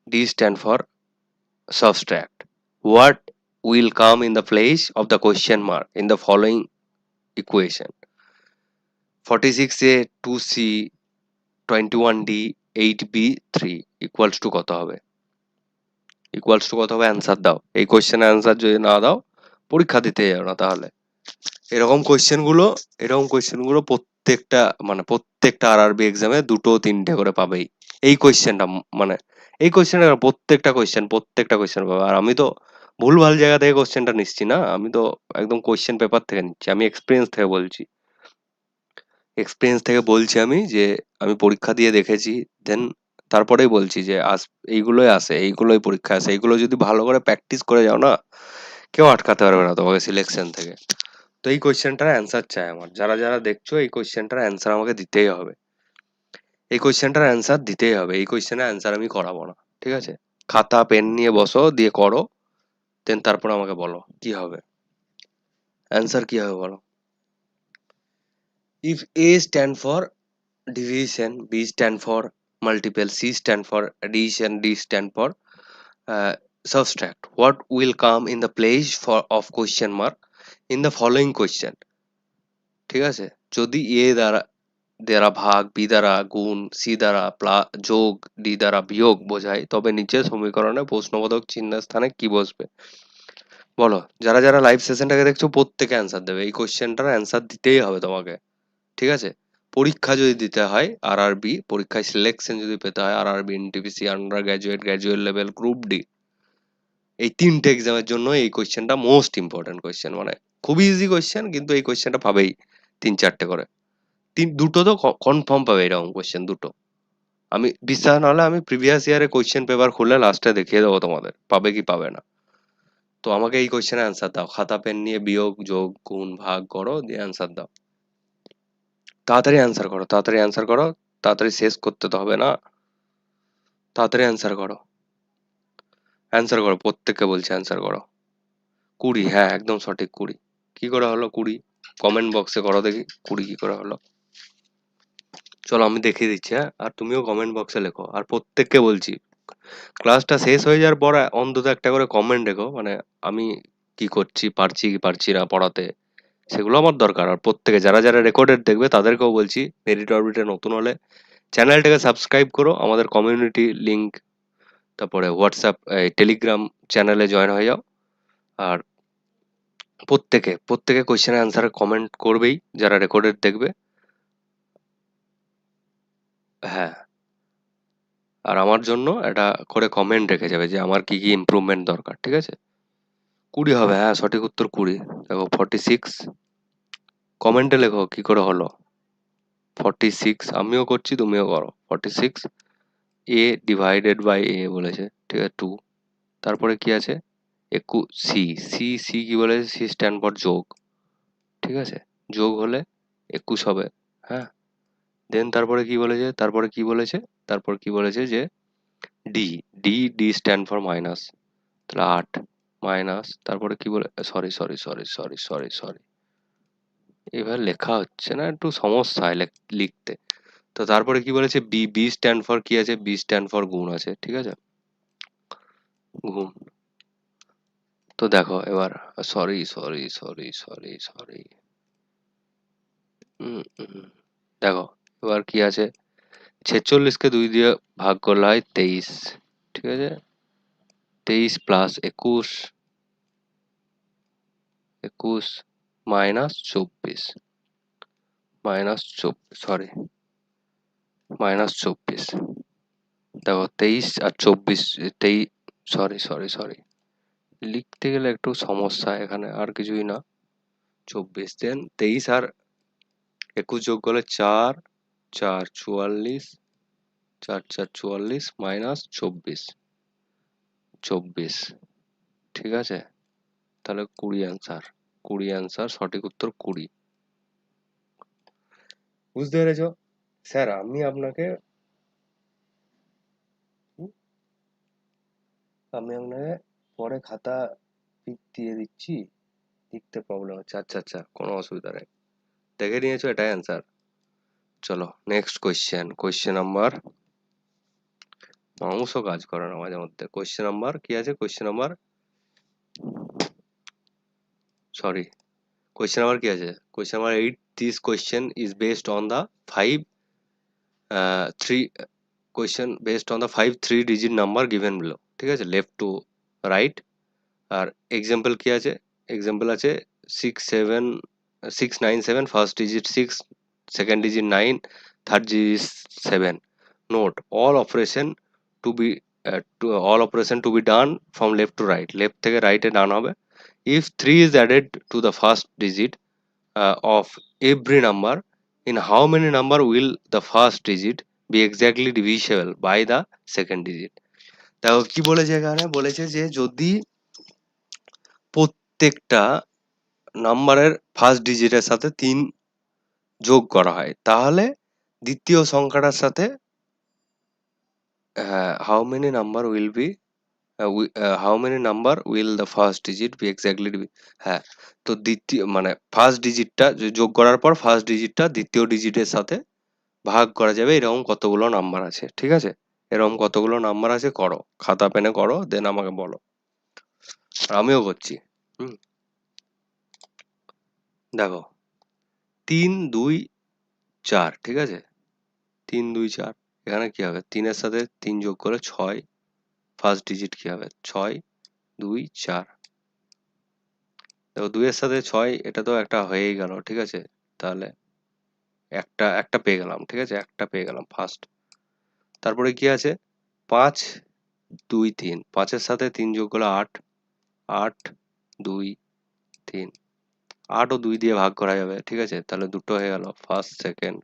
D stand for subtract. What will come in the place of the question mark in the following equation? 46A, 2C, 21D, 8B, 3 equals to কত হবে? Equals to কত হবে, answer দাও। এই কোয়েশ্চেনের answer যদি না দাও পরীক্ষা দিতে যাও না তাহলে। এরকম কোয়েশ্চেনগুলো প্রত্যেকটা আরআরবি এক্সামে দুটো তিনটে করে পাবেই। এই কোয়েশ্চেনটা মানে এই কোয়েশ্চেনটা প্রত্যেকটা কোয়েশ্চেন পাবে। আর আমি তো ভুলভাল জায়গা থেকে কোয়েশ্চেনটা নিচ্ছি না, আমি তো একদম কোয়েশ্চেন পেপার থেকে নিচ্ছি। আমি এক্সপিরিয়েন্স থেকে বলছি আমি, যে আমি পরীক্ষা দিয়ে দেখেছি, দেন তারপরেই বলছি যে এইগুলোই আসে, এইগুলোই পরীক্ষা আসে। এইগুলো যদি ভালো করে প্র্যাকটিস করে যাও না, কেউ আটকাতে পারবে না তোমাকে সিলেকশন থেকে। তো এই কোয়েশ্চেনটার অ্যান্সার চাই আমার, যারা দেখছো এই কোয়েশ্চেনটার অ্যান্সার আমাকে দিতেই হবে। এই কোয়েশ্চেনটার অ্যান্সার দিতেই হবে, এই কোয়েশ্চেনের অ্যান্সার আমি করাবো না, ঠিক আছে। খাতা পেন নিয়ে বসো, দিয়ে করো, দেন তারপর আমাকে বলো কি হবে, অ্যান্সার কি হবে বলো। If A stand for division, B stand for multiple, C stand for addition, D stand for subtract. What will come in the place of question mark in the following question? ঠিক আছে, যদি এ দ্বারা ভাগ, B দ্বারা গুণ, C দ্বারা যোগ, D দ্বারা বিয়োগ বোঝায়, তবে নিচের সমীকরণে প্রশ্নবোধক চিহ্নের স্থানে কি বসবে? বলো, যারা লাইভ সেশনটাকে দেখছো প্রত্যেকে অ্যান্সার দেবে, এই কোশ্চেনটার অ্যান্সার দিতেই হবে তোমাকে। ঠিক আছে, পরীক্ষা যদি দিতে হয় আরআরবি, পরীক্ষায় সিলেকশন যদি পেতে হয় RRB, NTPC, under graduate, graduate level, group D, এই তিনটে এক্সামের জন্য এই কোয়েশ্চেনটা মোস্ট ইম্পর্টেন্ট কোয়েশ্চেন। মানে খুবই ইজি কোয়েশ্চেন, কিন্তু এই কোয়েশ্চেনটা পাবেই 3-4টে করে। দুটো তো কনফার্ম পাবে এরকম কোয়েশ্চেন, দুটো। আমি বিশ্বাস না হলে আমি প্রিভিয়াস ইয়ারে কোয়েশ্চেন পেপার খুলে লাস্টে দেখিয়ে দেবো তোমাদের, পাবে কি পাবে না। তো আমাকে এই কোয়েশ্চেনের অ্যান্সার দাও, খাতা পেন নিয়ে বিয়োগ যোগ গুণ ভাগ করো, দিয়ে অ্যান্সার দাও। তাড়াতাড়ি অ্যান্সার করো, তাড়াতাড়ি অ্যান্সার করো, তাড়াতাড়ি শেষ করতে তো হবে না, তাড়াতাড়ি অ্যান্সার করো, অ্যান্সার করো, প্রত্যেককে বলছি অ্যান্সার করো। 20, হ্যাঁ একদম সঠিক, 20। কি করে হলো 20? কমেন্ট বক্সে করো দেখি 20 কি করে হলো। চলো আমি দেখিয়ে দিচ্ছি, হ্যাঁ, আর তুমিও কমেন্ট বক্সে লেখো। আর প্রত্যেককে বলছি ক্লাসটা শেষ হয়ে যাওয়ার পর অন্তত একটা করে কমেন্ট রেখো, মানে আমি কি করছি, পারছি কি পারছি না পড়াতে, সেগুলো আমার দরকার। আর প্রত্যেকে যারা রেকর্ডেড দেখবে তাদেরকেও বলছি, মেরিট অরবিটে নতুন হলে চ্যানেলটাকে সাবস্ক্রাইব করো, আমাদের কমিউনিটি লিংক, তারপরে হোয়াটসঅ্যাপ, টেলিগ্রাম চ্যানেলে জয়েন হয়ে যাও। আর প্রত্যেকে কোয়েশ্চেনের অ্যান্সারে কমেন্ট করবেই যারা রেকর্ডেড দেখবে। হ্যাঁ, আর আমার জন্য একটা করে কমেন্ট রেখে যাবে যে আমার কি কি ইমপ্রুভমেন্ট দরকার, ঠিক আছে? 20 হবে, হ্যাঁ সঠিক উত্তর 20। দেখো 46, কমেন্টে লেখো কি করে হলো। 46 আমিও করছি, তুমিও করো। 46 এ ডিভাইডেড বাই এ বলেছে, ঠিক আছে 2। তারপরে কি আছে? সি সি সি কি বলেছে? সি স্ট্যান্ড ফর যোগ, ঠিক আছে? যোগ হলে 21 হবে, হ্যাঁ। দেন তারপরে কি বলেছে? তারপর কি বলেছে যে D, D stand for minus, তাহলে 8 মাইনাস, তারপরে কি বলে, সরি, এবার লেখা হচ্ছে না, একটু সমস্যা হয় লিখতে। তো তারপরে কি বলেছে? বি, বি স্ট্যান্ড ফর কি আছে? বি স্ট্যান্ড ফর গুণ আছে, ঠিক আছে? গুণ। তো দেখো এবার, সরি, দেখো এবার কি আছে? 46কে 2 দিয়ে ভাগ করলে হয় 23, ঠিক আছে? 23 প্লাস 21, 21 মাইনাস 24, -24। দেখো 23 আর 24, 23, সরি, লিখতে গেলে একটু সমস্যা এখানে, আর কিছুই না। 24, দেন 23 আর 21 যোগ করলে 4, 4 44, 4 4 44 মাইনাস 24, ঠিক আছে? তাহলে 20 অ্যান্সার, 20 অ্যান্সার, সঠিক উত্তর 20। বুঝতে পেরেছো? স্যার আমি আপনাকে পরে খাতা পিক দিয়ে দিচ্ছি, লিখতে প্রবলেম হচ্ছে। আচ্ছা, কোনো অসুবিধা নেই। দেখে নিয়েছো, এটাই অ্যান্সার। চলো নেক্সট কোয়েশ্চেন নাম্বার, মাউসও কাজ করে না মাঝে মধ্যে। কোয়েশ্চেন নাম্বার কি আছে? কোয়েশ্চেন নাম্বার কি আছে? Question number 8, this question is based on the 5 3 question based on the 5 3-digit number given below, ঠিক আছে? Left to right. আর এক্সাম্পল কি আছে? এক্সাম্পল আছে 697, first digit 6, second digit 9, third digit 7। Note all operation to be done from left to right, left থেকে রাইটে ডান হবে। if 3 is added to the first digit of every number, in how many number will the first digit be exactly divisible by the second digit? দেখো কি বলেছে এখানে? বলেছে যে যদি প্রত্যেকটা নাম্বারের ফার্স্ট ডিজিটের সাথে 3 যোগ করা হয়, তাহলে দ্বিতীয় সংখ্যাটার সাথে how many number will be how many number will the first digit be exactly হ্যাঁ, তো দ্বিতীয় মানে ফার্স্ট ডিজিটটা যোগ করার পর ফার্স্ট ডিজিটটা দ্বিতীয় ডিজিটের সাথে ভাগ করা যাবে, এরকম কতগুলো নাম্বার আছে, ঠিক আছে? এরকম কতগুলো নাম্বার আছে করো, খাতা পেনে করো, দেন আমাকে বলো। আর আমিও করছি। দেখো 3 2 4, ঠিক আছে? 3 2 4, এখানে কি হবে? 3 এর সাথে 3 যোগ করে 6, ফার্স্ট ডিজিট কি হবে? 6 2 4। দেখো 2 এর সাথে 6, এটা তো একটা হয়েই গেল, ঠিক আছে? তাহলে একটা পেয়ে গেলাম, ঠিক আছে? একটা পেয়ে গেলাম ফার্স্ট। তারপরে কি আছে? 5 2 3, 5 এর সাথে 3 যোগ করলে 8, 8 2 3, 8 ও 2 দিয়ে ভাগ করা যাবে, ঠিক আছে? তাহলে দুটো হয়ে গেল, ফার্স্ট সেকেন্ড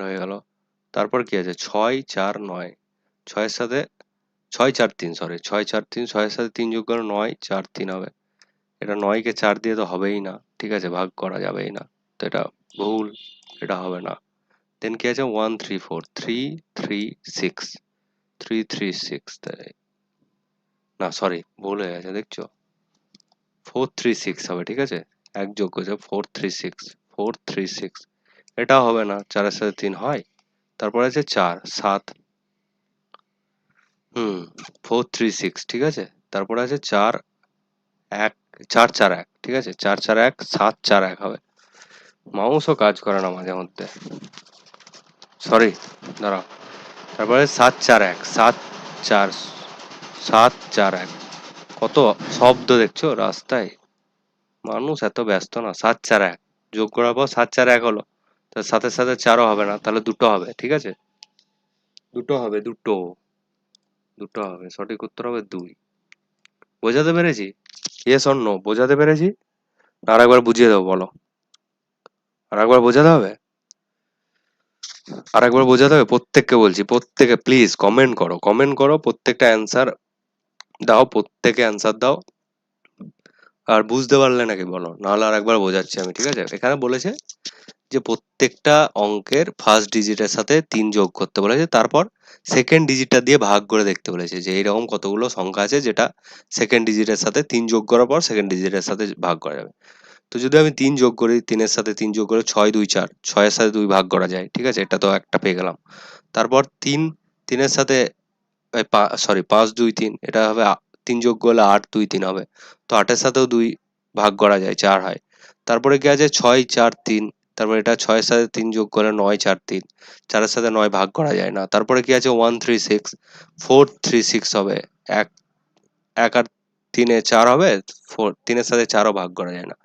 হয়ে গেল। তারপর কি আছে? 6 4 9, 6 এর সাথে 6 4 3, সরি 6 4 3, 6 এর সাথে 3 যোগ করে 9 4 3 হবে। এটা 9 কে 4 দিয়ে তো হবেই না, ঠিক আছে? ভাগ করা যাবেই না, তো এটা ভুল, এটা হবে না। দেন কি আছে? 1 3 4, 3 3 6, 3 3 6, না সরি ভুল হয়ে গেছে, দেখছো? 4 3 6 হবে, ঠিক আছে? এক যোগ করছে 4 3 6, 4 3 6, এটা হবে না, 4 এর সাথে 3 হয়। তারপর আছে 4 7, 4 3 6, ঠিক আছে? তারপর আছে 4 1, 4 4 1, ঠিক আছে? 4 4 1, 7 4 1 হবে। মাউসও কাজ করে না মাঝে মধ্যে, সরি, দাঁড়াও। তারপরে 7 4 1, 7 4, 7 4 1, কত শব্দ দেখছো রাস্তায়, মানুষ এত ব্যস্ত না। 7 4 1 যোগ করার পর 7 4 1 হলো, তো 7 সাথে 4ও হবে না, তাহলে দুটো হবে, ঠিক আছে, দুটো হবে, দুটো হবে, সঠিক উত্তর হবে 2। বোঝাতে পেরেছি? ইয়েস অর নো, বোঝাতে পেরেছি? আর একবার বুঝিয়ে দেবো, বলো, আর একবার বোঝাতে হবে, আর একবার বোঝাতে হবে, প্রত্যেককে বলছি, প্রত্যেকে প্লিজ কমেন্ট করো, প্রত্যেকটা অ্যান্সার দাও, প্রত্যেকে অ্যান্সার দাও। আর বুঝতে পারলে নাকি বলো, নাহলে আর একবার বোঝাচ্ছি আমি, ঠিক আছে? এখানে বলেছে যে প্রত্যেকটা অঙ্কের ফার্স্ট ডিজিটের সাথে 3 যোগ করতে বলেছে, তারপর সেকেন্ড ডিজিটটা দিয়ে ভাগ করে দেখতে বলেছে যে এইরকম কতগুলো সংখ্যা আছে যেটা সেকেন্ড ডিজিটের সাথে 3 যোগ করার পর সেকেন্ড ডিজিটের সাথে ভাগ করা যাবে। তো যদি আমি 3 যোগ করি, 3 এর সাথে 3 যোগ করে 6 2 4, 6 এর সাথে 2 ভাগ করা যায়, ঠিক আছে, এটা তো একটা পেয়ে গেলাম। তারপর 3 এর সাথে সরি 5 2 3, এটা হবে 3 যোগ করলে 8 2 3 হবে, তো 8 এর সাথেও 2 ভাগ করা যায়, 4 হয়। তারপরে কি আছে 6 4 3, তারপরে এটা 6 এর সাথে 3 যোগ করলে 9 4 3, 4 এর সাথে 9 ভাগ করা যায় না। তারপরে কি আছে 1 3 6, 4 3 6 হবে, 1 1 আর 3 এ 4 হবে, 4 3 এর সাথে 4ও ভাগ করা যায় না।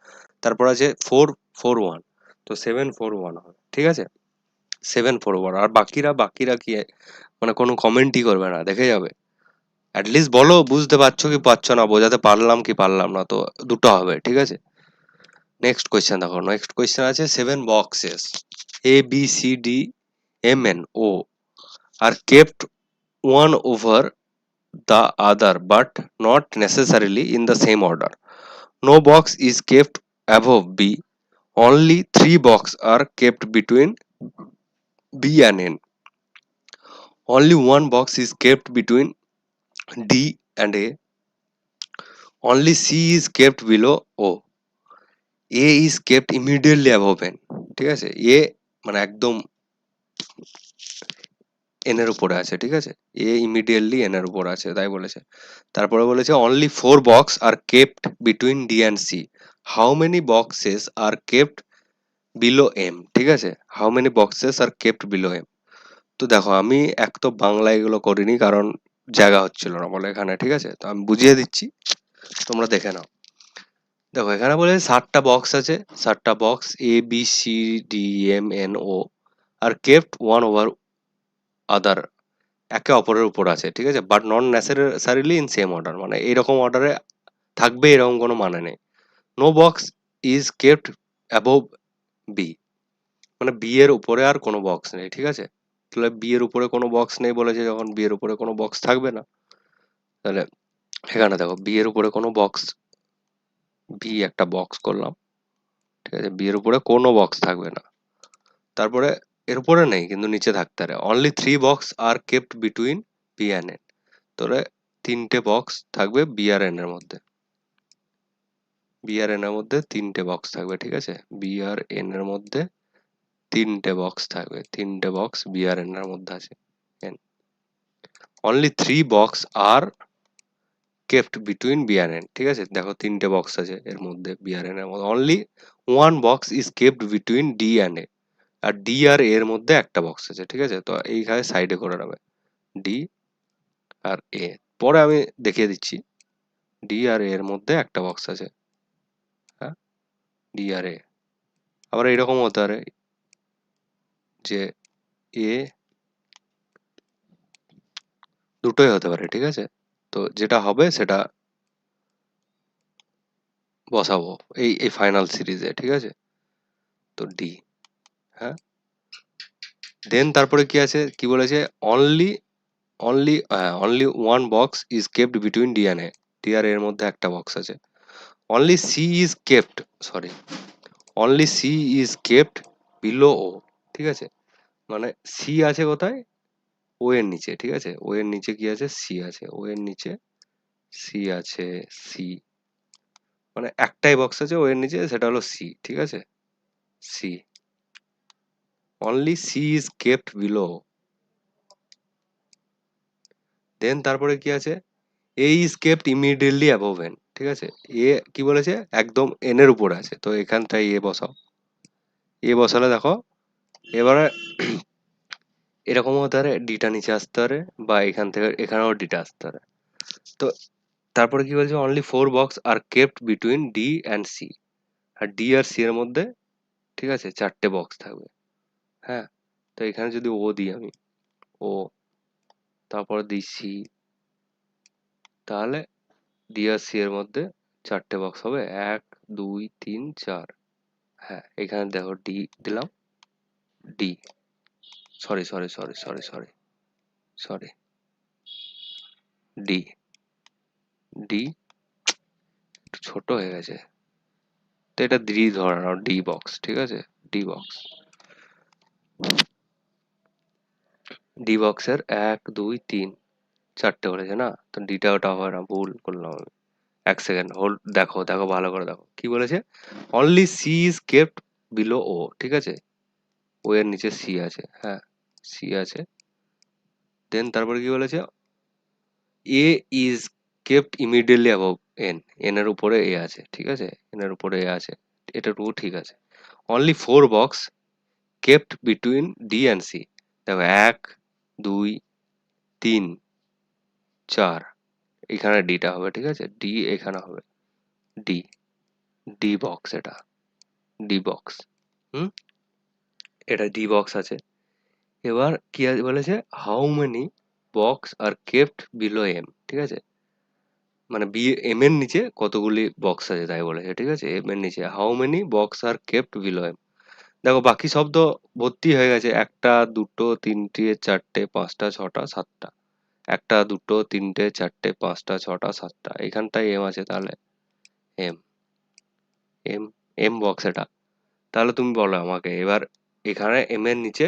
তারপর আছে 4 4 1, তো 7 4 1 হবে, ঠিক আছে, 7 4 1। আর বাকিরা কি মানে কোনো কমেন্টই করবে না, দেখে যাবে। অ্যাটলিস্ট বলো বুঝতে পারছো কি পারছো না, বোঝাতে পারলাম কি পারলাম না, তো দুটো হবে, ঠিক আছে। নেক্সট কোয়েশ্চেন দেখো, নেক্সট কোয়েশ্চেন আছে 7 boxes A B C D M N O are kept one over the other but not necessarily in the same order. No box is kept above B. Only 3 boxes are kept between B and N. Only one box is kept between D and A. Only C is kept below O. A is kept immediately above N. ঠিক আছে, এ মানে একদম N এর উপরে আছে, ঠিক আছে, এ immediately N এর উপর আছে, তাই বলেছে। তারপরে বলেছে only 4 box are kept between D and C. How many boxes are kept below M, ঠিক আছে, how many boxes are kept below M. তো দেখো আমি এক তো বাংলা এগুলো করিনি, কারণ জায়গা হচ্ছিল না বলে এখানে, ঠিক আছে, তো আমি বুঝিয়ে দিচ্ছি, তোমরা দেখে নাও। দেখো এখানে বলে 7টা বক্স আছে, 7টা box A B C D M N O are kept one over other, একে অপরের উপর আছে, ঠিক আছে, but not necessarily in same order, মানে এইরকম অর্ডারে থাকবে এরকম কোনো মানে নেই। No box is kept above B, মানে বি এর উপরে আর কোনো বক্স নেই, ঠিক আছে। তাহলে বি এর উপরে কোনো বক্স নেই বলেছে, যখন বি এর উপরে কোনো বক্স থাকবে না, তাহলে এখানে দেখো বি এর উপরে কোনো বক্স, বি একটা বক্স করলাম, ঠিক আছে, বি এর উপরে কোনো বক্স থাকবে না। তারপরে এর উপরে নেই কিন্তু নিচে থাকতে পারে। Only 3 box are kept between B and N, তাহলে 3টে বক্স থাকবে বি আর এন এর মধ্যে, বি আর এন এর মধ্যে 3টে বক্স থাকবে, ঠিক আছে, বি আর এন এর মধ্যে 3টে বক্স থাকবে, 3টে বক্স বি আর এন এর মধ্যে আছে। Only 3 box are kept between B আর এন, ঠিক আছে, দেখো 3টে বক্স আছে এর মধ্যে বি আর এন এর মধ্যে। Only 1 box is kept between D and A, আর ডি আর এর মধ্যে একটা বক্স আছে, ঠিক আছে, তো এইখানে সাইডে করে নেবে ডি আর এ। পরে আমি দেখিয়ে দিচ্ছি, ডি আর এর মধ্যে একটা বক্স আছে, হ্যাঁ, ডি আর এ। আবার এরকম হতে পারে যে এ, দুটোই হতে পারে, ঠিক আছে, তো যেটা হবে সেটা বসাবো এই এই ফাইনাল সিরিজে, ঠিক আছে, তো ডি, হ্যাঁ। দেন তারপরে কি আছে, কি বলেছে, only only only one box is kept between D and A, D আর এর মধ্যে একটা বক্স আছে। Only C is kept, sorry, only C is kept below O, ঠিক আছে, মানে সি আছে কোথায়, ও এর নিচে, ঠিক আছে, ও এর নিচে কি আছে, সি আছে, ও এর নিচে সি আছে, সি মানে একটাই বক্স আছে ও এর নিচে, সেটা হলো সি, ঠিক আছে, C, only C is kept below. Then তারপরে কি আছে, A is kept immediately above N, ঠিক আছে, এ কি বলেছে একদম এন এর উপরে আছে, তো এখানটায় এ বসাও, এ বসালে দেখো এবারে এরকম হতে পারে ডিটা নিচে আসতে পারে, বা এখান থেকে এখানেও ডিটা আসতে পারে। তো তারপরে কি বলছে, only 4 box are kept between D and C, আর ডি আর সি এর মধ্যে ঠিক আছে, 4টে বক্স থাকবে। হ্যাঁ, তো এখানে যদি ও দিই আমি, ও, তারপরে দিই সি, তাহলে ডি আর সি এর মধ্যে 4টে বক্স হবে, 1 2 3 4। হ্যাঁ, এখানে দেখো ডি দিলাম, D, sorry sorry sorry sorry sorry sorry, D, D একটু ছোট হয়ে গেছে, তো এটা ডি ধরে নাও, ডি বক্স, ঠিক আছে, ডি বক্স। ডি বক্সের 1 2 3 4টে বলেছে না, তো ডিটা ওটা হবে না, ভুল করলাম আমি। এক সেকেন্ড হোল্ড, দেখো দেখো ভালো করে দেখো কি বলেছে, only C is kept below O, ঠিক আছে, ও এর নিচে সি আছে, হ্যাঁ সি আছে। দেন তারপরে কি বলেছে, A is kept immediately above N, N এর উপরে এ আছে, ঠিক আছে, এন এর উপরে এ আছে, এটাটুকু ঠিক আছে। Only 4 box kept between D and C, দেখো 1 2 3 4, এখানে ডিটা হবে, ঠিক আছে, ডি এখানে হবে, ডি, ডি বক্স, এটা ডি বক্স। হুম, এটা ডি বক্স আছে। এবার কি আছে বলেছে, how many box are kept below M, ঠিক আছে, মানে বি, এম এর নিচে কতগুলি বক্স আছে তাই বলেছে, ঠিক আছে, এম এর নিচে how many box are kept below M. দেখো বাকি শব্দ ভর্তি হয়ে গেছে, 1টা 2টো 3টে 4টে 5টা 6টা 7টা, 1টা 2টো 3টে 4টে 5টা 6টা 7টা, এখানটায় এম আছে, তাহলে এম, এম, এম বক্স এটা। তাহলে তুমি বলো আমাকে এবার, এখানে এম এর নিচে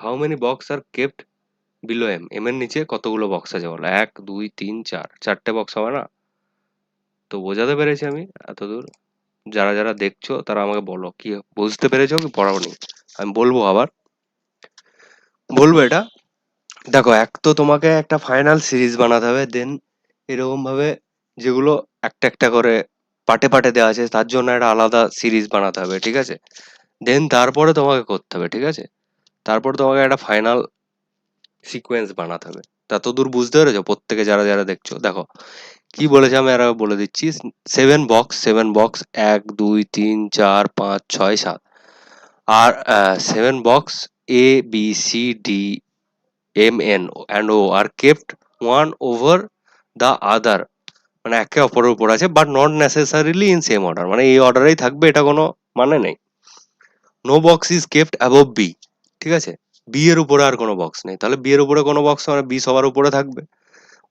how many box are kept below M, M এর নিচে কতগুলো বক্স আছে বলো, 1 2 3 4, 4টে বক্স হবে না? তো বোঝাতে পেরেছি আমি এতদূর? যারা যারা দেখছো তারা আমাকে বলো, কি বুঝতে পেরেছো কি পড়াওনি? আমি বলবো আবার, বলবো এটা। দেখো, এক তো তোমাকে একটা ফাইনাল সিরিজ বানাতে হবে, দেন এরকম ভাবে যেগুলো একটা একটা করে পার্টে পার্টে দেওয়া আছে তার জন্য একটা আলাদা সিরিজ বানাতে হবে, ঠিক আছে, দেন তারপরে তোমাকে করতে হবে, ঠিক আছে, তারপর তোমাকে একটা ফাইনাল সিকোয়েন্স বানাতে হবে। ততদূর বুঝতে পেরেছো প্রত্যেকে যারা যারা দেখছো? দেখো কি বলেছে আমি আর বলে দিচ্ছি, 7 বক্স 1 2 3 4 5 6 7, আর 7 box ABCDMN and O are kept one over the other, মানে একে অপরের উপর আছে, but not necessarily in same order, মানে এই অর্ডারেই থাকবে এটা কোনো মানে নেই। No box is kept above B, ঠিক আছে, বি এর উপরে আর কোনো বক্স নেই, তাহলে বি এর উপরে কোনো বক্স মানে বি সবার উপরে থাকবে।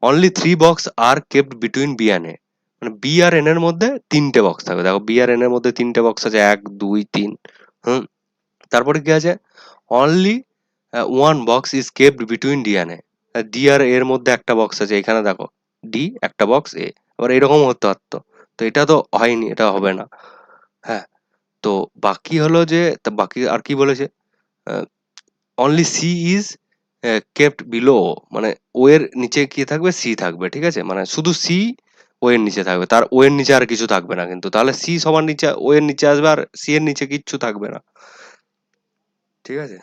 Only 3 box are kept between B and A, মানে বি আর এন এর মধ্যে 3টে বক্স থাকবে, দেখো বি আর এন এর মধ্যে 3টে বক্স আছে, 1 2 3। হুম, তারপরে কি আছে, only 1 box is kept between D and A, D আর এর মধ্যে একটা বক্স আছে, এখানে দেখো ডি একটা বক্স এ, আবার এরকম হতে পারতো, তো এটা তো হয়নি, এটা হবে না। হ্যাঁ, তো বাকি হলো যে, তা বাকি আর কি বলেছে, only C is kept below O, মানে ও এর নিচে কি থাকবে, সি থাকবে, ঠিক আছে, মানে শুধু সি ও এর নিচে থাকবে, তার ও এর নিচে আর কিছু থাকবে না, কিন্তু তাহলে সি সবার নিচে ও এর নিচে আসবে, আর সি এর নিচে কিচ্ছু থাকবে না, ঠিক আছে।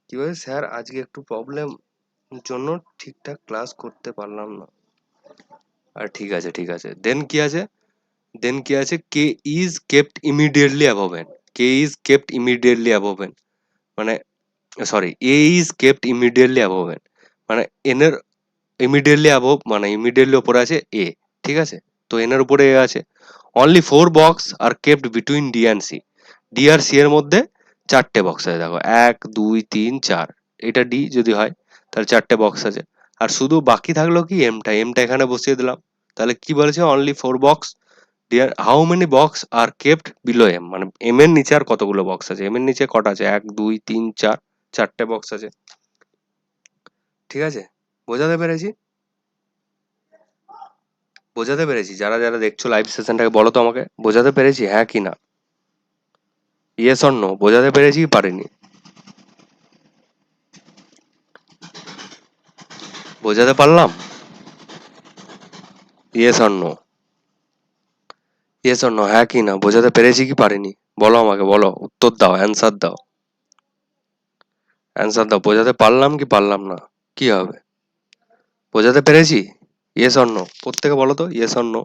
কি বলে স্যার, আজকে একটু প্রবলেম জন্য ঠিকঠাক ক্লাস করতে পারলাম না। আর ঠিক আছে ঠিক আছে, দেন কি আছে, দেন কি আছে, K is kept immediately above N, K is kept immediately above N, মানে sorry, A is kept immediately above N, মানে এন এর ইমিডিয়েটলি অ্যাবভ, মানে ইমিডিয়েটলি ওপরে আছে এ, ঠিক আছে, তো এন এর উপরে এ আছে। Only 4 box are kept between D and C, D আর সি এর মধ্যে 4টে বক্স আছে, দেখো 1 2 3 4, এটা ডি যদি হয় তাহলে 4টে বক্স আছে, আর শুধু বাকি থাকলো কি এমটা, এমটা এখানে বসিয়ে দিলাম। তাহলে কি বলেছে, only 4 box, dear how many box are kept below M, মানে এম এর নিচে আর কতগুলো বক্স আছে, এম এর নিচে কটা আছে, 1 2 3 4, 4টে বক্স আছে, ঠিক আছে, বোঝাতে পেরেছি? বোঝাতে পেরেছি? যারা যারা দেখছো লাইভ সেশনটাকে বলো তো আমাকে, বোঝাতে পেরেছি হ্যাঁ কি না? ইয়েস অর নো, বোঝাতে পেরেছি কি পারিনি? বোঝাতে পারলাম? Yes or no, yes or no, হ্যাঁ কি না, বোঝাতে পেরেছি কি পারিনি? বলো আমাকে, বলো, উত্তর দাও, অ্যান্সার দাও, অ্যান্সার দাও, বোঝাতে পারলাম কি পারলাম না? কি হবে? বোঝাতে পেরেছি? ইয়েস অর নো, প্রত্যেকে বলো তো, ইয়েস অর নো,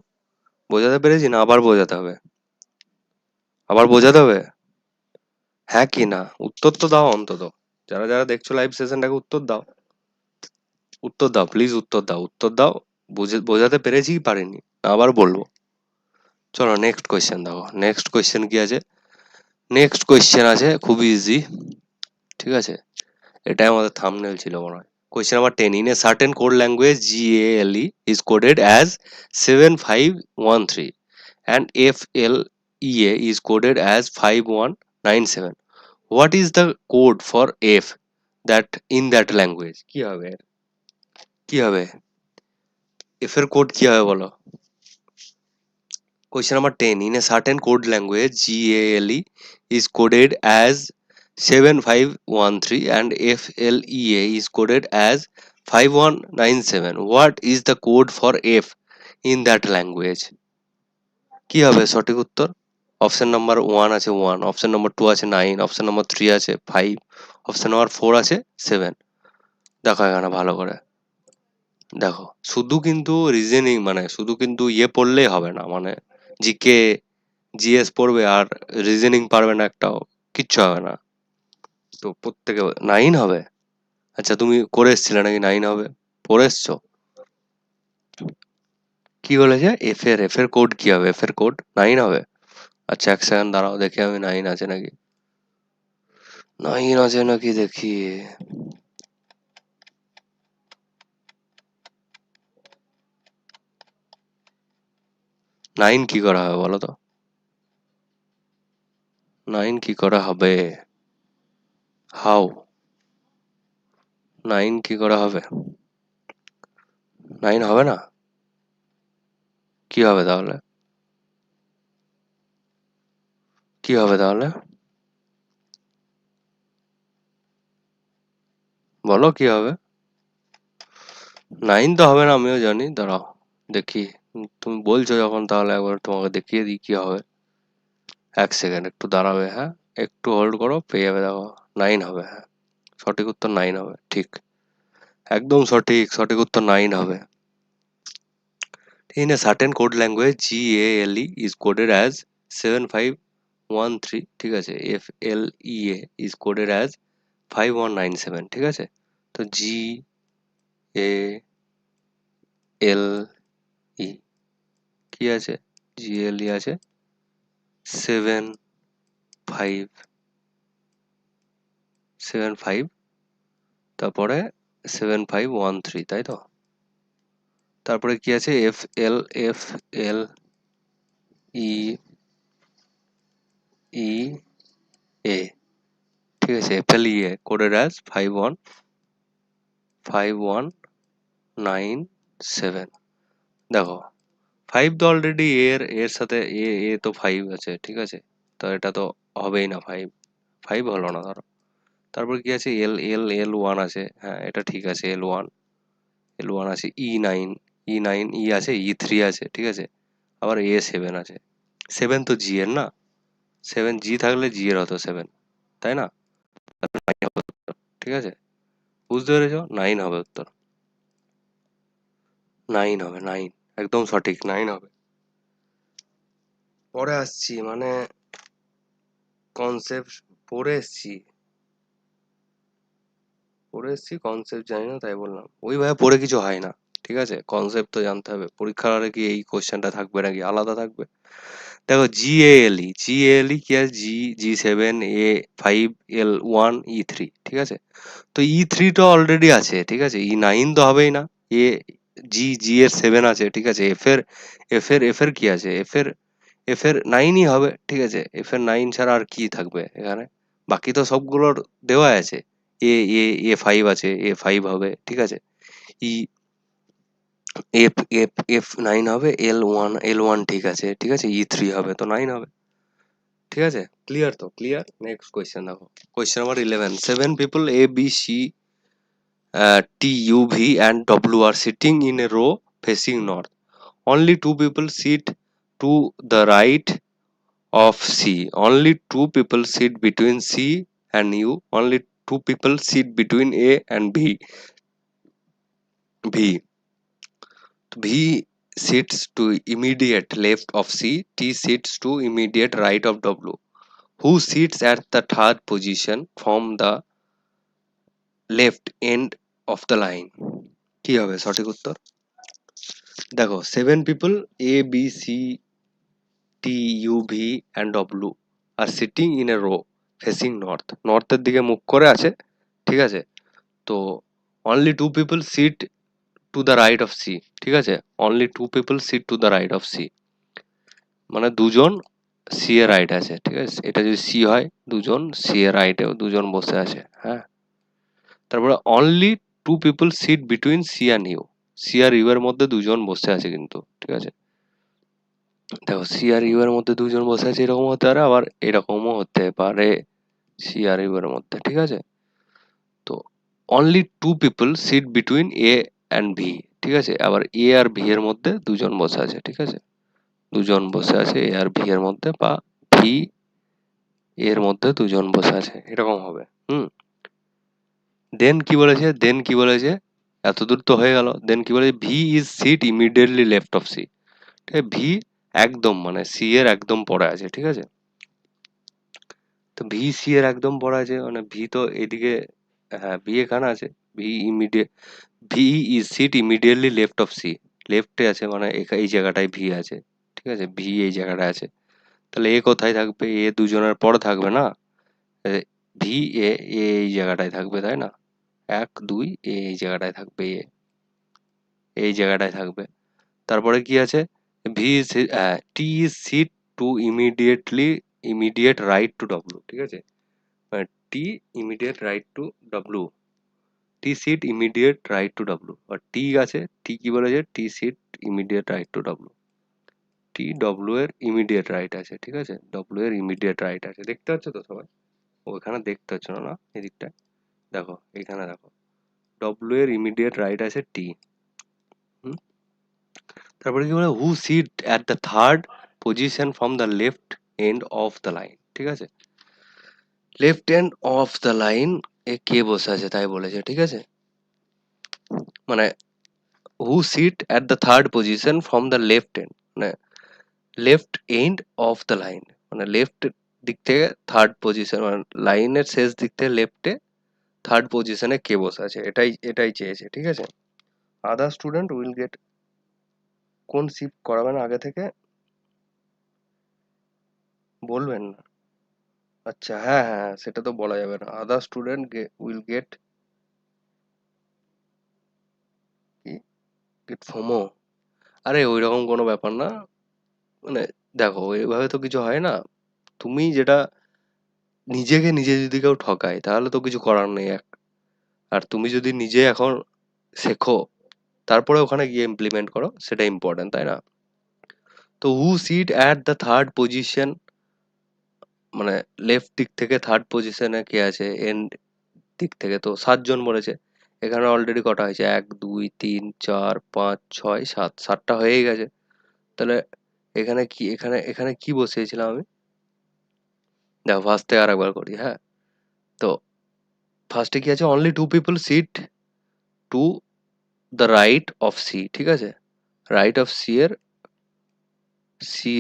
বোঝাতে পেরেছি না আবার বোঝাতে হবে? আবার বোঝাতে হবে? হ্যাঁ কি না উত্তর তো দাও অন্তত, যারা যারা দেখছো লাইভ সেশনটাকে উত্তর দাও, উত্তর দাও প্লিজ, উত্তর দাও, উত্তর দাও। বোঝাতে পেরেছি কি পারিনি আবার বলবো। চলো নেক্সট কোয়েশ্চেন দেখো, নেক্সট কোয়েশ্চেন কি আছে। নেক্সট কোয়েশ্চেন আছে খুব ইজি, ঠিক আছে, এটাই আমাদের থাম্বনেল ছিল মনে হয়। Question number 10, in a certain code language GALE is coded as 7513 and FLEA is coded as 5197. What is the code for F that in that language? কি হবে, কি হবে, F এর কোড কি হবে বলো। Question number 10, in a certain code language GALE is coded as 7513 and FLEA is coded as 5197. What is the code for F in that language? কি হবে সঠিক উত্তর? অপশন নাম্বার 1 আছে 1, অপশন নাম্বার 2 আছে 9, অপশন নাম্বার 3 আছে 5, option number 4 আছে 7। দেখো এখানে ভালো করে দেখো, শুধু কিন্তু রিজনিং মানে শুধু কিন্তু পড়লেই হবে না, মানে জিকে জিএস পড়বে আর রিজনিং পারবে না একটাও, কিচ্ছু হবে না। তো প্রত্যেকে 9 হবে। আচ্ছা তুমি করে এসছিলে নাকি 9 হবে, পড়ে এসছো? কি বলেছে এফ এর কোড কি হবে, এফ এর কোড 9 হবে। আচ্ছা এক সেকেন্ড দাঁড়াও দেখি আমি 9 আছে নাকি, 9 আছে নাকি দেখি। 9 কি করা হবে বলো তো, 9 কি করা হবে, হাউ, 9 কি করা হবে, 9 হবে না, কি হবে তাহলে, কি হবে তাহলে বলো কি হবে। 9 তো হবে না আমিও জানি, দাঁড়াও দেখি, তুমি বলছো যখন তাহলে একবার তোমাকে দেখিয়ে দিই কি হবে। এক সেকেন্ড একটু দাঁড়াবে, হ্যাঁ একটু হোল্ড করো, পেয়ে যাবে দেখো। 9 হবে, হ্যাঁ সঠিক উত্তর 9 হবে, ঠিক, একদম সঠিক, সঠিক উত্তর 9 হবে। In a certain code language GALE is coded as 7513, ঠিক আছে, FLEA is coded as 5197, ঠিক আছে। তো GALE কি আছে, GALE আছে 7575, তারপরে 7513, তাই তো। তারপরে কি আছে FLEA, ঠিক আছে, FLEA কোডেড অ্যাজ 5197। দেখো 5 তো অলরেডি এর সাথে এ তো 5 আছে, ঠিক আছে, তো এটা তো হবেই না, 5 5 হলো না ধরো। তারপর কি আছে এল 1 আছে, হ্যাঁ এটা ঠিক আছে, এল 1 আছে, ই আছে, ই3 আছে, ঠিক আছে, আবার A7 আছে। 7 তো জি এর না, 7 জি থাকলে জি এর হতো 7, তাই না, ঠিক আছে, বুঝতে পেরেছো, 9 হবে উত্তর, 9 হবে, 9 একদম সঠিক, 9 হবে। পরে আসছি মানে কনসেপ্ট পড়ে এসছি, পড়ে এসছি কনসেপ্ট জানি না তাই বললাম, ওইভাবে পড়ে কিছু হয় না, ঠিক আছে, কনসেপ্ট তো জানতে হবে, পরীক্ষার হলে কি এই কোশ্চেনটা থাকবে নাকি আলাদা থাকবে। দেখো জিএএলই কি আছে, G7 A5 L1 E3, ঠিক আছে, তো ই3 তো অলরেডি আছে, ঠিক আছে, ই9 তো হবেই না, এ জি এর 7 আছে, ঠিক আছে, এফ এর কি আছে, এফ এর 9ই হবে, ঠিক আছে, এফ এর 9 ছাড়া আর কি থাকবে এখানে, বাকি তো সবগুলোর দেওয়া আছে, এ এ এ5 আছে, এ5 হবে, ঠিক আছে, ই এফ9 হবে, এল ওয়ান ঠিক আছে, ঠিক আছে, ই3 হবে, তো 9 হবে, ঠিক আছে, ক্লিয়ার তো, ক্লিয়ার। নেক্সট কোয়েশ্চেন দেখো, question number 11, 7 people A B C T U V and W are sitting in a row facing north. Only two people sit to the right of C. Only two people sit between C and U. Only two people sit between A and V. V sits to immediate left of C. T sits to immediate right of W. Who sits at the third position from the left end of the line? কি হবে সঠিক উত্তর? দেখো 7 people A, B, C, T, U, V and W are sitting in a row facing north. নর্থের দিকে মুখ করে আছে, ঠিক আছে? তো only two people sit to the right of C, ঠিক আছে? only two people sit to the right of C, মানে দুজন সি এর রাইট আছে, ঠিক আছে? এটা যদি সি হয়, দুজন সি এর রাইটেও দুজন বসে আছে, হ্যাঁ। তারপরে only two people sit between C and U, C আর ইউ এর মধ্যে দুজন বসে আছে কিন্তু, ঠিক আছে? দেখো সি আর ইউ এর মধ্যে দুজন বসে আছে, এরকম হতে পারে, আবার এরকমও হতে পারে সি আর ইউ এর মধ্যে, ঠিক আছে? তো only two people sit between A and V, ঠিক আছে? আবার এ আর ভি এর মধ্যে দুজন বসে আছে, ঠিক আছে? দুজন বসে আছে এ আর ভি এর মধ্যে, বা ভি এর মধ্যে দুজন বসে আছে, এরকম হবে। দেন কি বলেছে, এতদূর তো হয়ে গেল। দেন কি বলেছে, V is sit immediately left of C, ঠিক আছে? ভি একদম মানে সি এর একদম পরে আছে, ঠিক আছে? তো ভি সি এর একদম পরে আছে মানে ভি তো এদিকে, হ্যাঁ ভি এখানে আছে। V immediate, V is sit immediately left of C, লেফটে আছে মানে এই জায়গাটায় ভি আছে, ঠিক আছে? ভি এই জায়গাটায় আছে। তাহলে এ কোথায় থাকবে? এ দুজনের পরে থাকবে না, ভি এ, এ এই জায়গাটায় থাকবে, তাই না? 1 2 এ এই জায়গাটায় থাকবে, এ এই জায়গাটায় থাকবে। তারপরে কি আছে, V is T is sit to immediate right to W, ঠিক আছে? T immediate right to W, T sit immediate right to W, আর টি আছে, টি কি বলেছে, T sit immediate right to W, T W এর immediate right আছে, ঠিক আছে? ডব্লিউ এর ইমিডিয়েট রাইট আছে, দেখতে পাচ্ছ তো সবাই? ওখানে দেখতে পাচ্ছ না, না এদিকটা দেখো, এখানে দেখো, ডব্লিউ এর ইমিডিয়েট রাইট আছে টি। তারপরে কি বলে, who sit at the third position from the left end of the line, ঠিক আছে? Left end of the line এ কে বসে আছে তাই বলেছে, ঠিক আছে? মানে who sit at the third position from the left end, মানে left end of the line, মানে লেফট দিক থেকে থার্ড পজিশন, মানে লাইনের শেষ দিক থেকে লেফটে থার্ড পজিশনে কে বসে আছে, এটাই চেয়েছে, ঠিক আছে? আদার স্টুডেন্ট উইল গেট, কোন শিফট করাবেন আগে থেকে বলবেন না? আচ্ছা, হ্যাঁ হ্যাঁ হ্যাঁ, সেটা তো বলা যাবে না। আদার স্টুডেন্ট উইল গেট কি, গেট ফোমো? আরে ওই রকম কোনো ব্যাপার না, মানে দেখো এইভাবে তো কিছু হয় না। তুমি যেটা, নিজেকে নিজে যদি কেউ ঠকায় তাহলে তো কিছু করার নেই আর তুমি যদি নিজে এখন শেখো, তারপরে ওখানে গিয়ে ইমপ্লিমেন্ট করো, সেটা ইম্পর্টেন্ট, তাই না? তো who sit at the third position, মানে লেফট দিক থেকে থার্ড পজিশনে কে আছে, এন্ড দিক থেকে তো 7 জন বলেছে। এখানে অলরেডি কটা হয়েছে, 1 2 3 4 5 6 7, 7টা হয়েই গেছে। তাহলে এখানে কি, এখানে কি বসিয়েছিলাম আমি? দেখো ফার্স্ট থেকে আরেকবার করি, হ্যাঁ। তো ফার্স্টে কি আছে, only two people sit to the right of C, ঠিক আছে? রাইট অফ সি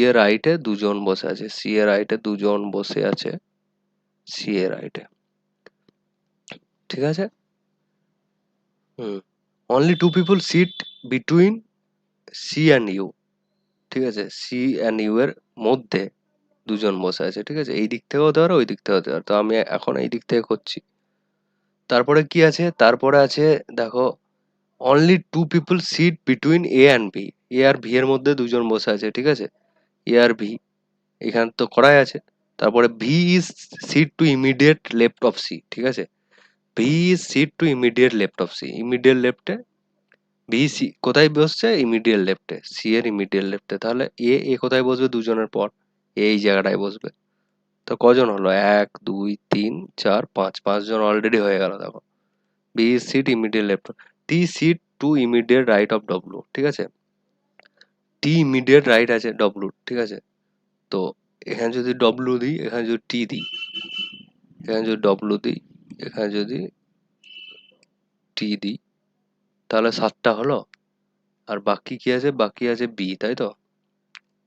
এর রাইটে দুজন বসে আছে, সি এর রাইটে দুজন বসে আছে, সি এর রাইটে, ঠিক আছে? হুম। Only two people sit between C and U, ঠিক আছে? সি অ্যান্ড ইউ এর মধ্যে দুজন বসে আছে, ঠিক আছে? এই দিক থেকে হতে পারে, ওই দিক থেকে হতে পারে, তো আমি এখন এই দিক থেকে করছি। তারপরে কি আছে, তারপরে আছে, দেখো only two people sit between A and B, A আর ভি এর মধ্যে দুজন বসে আছে, ঠিক আছে? এ আর ভি এখানে তো করাই আছে। তারপরে V is sit to immediate left of C, ঠিক আছে? V is sit to immediate left of C, immediate লেফটে ভি, সি কোথায় বসছে, ইমিডিয়েট লেফটে, সি এর ইমিডিয়েট লেফটে। তাহলে এ কোথায় বসবে, দুজনের পর এই জায়গাটায় বসবে। তো কজন হলো, 1 2 3 4 5, 5 জন অলরেডি হয়ে গেল, দেখো। B is sit immediate left, T sit to immediate right of W, ঠিক আছে? টি ইমিডিয়েট রাইট আছে ডব্লিউ, ঠিক আছে? তো এখানে যদি ডব্লিউ দিই, এখানে যদি টি দিই, এখানে যদি ডব্লিউ দিই, এখানে যদি টি দিই, তাহলে 7টা হলো। আর বাকি কি আছে, বাকি আছে বি, তাই তো?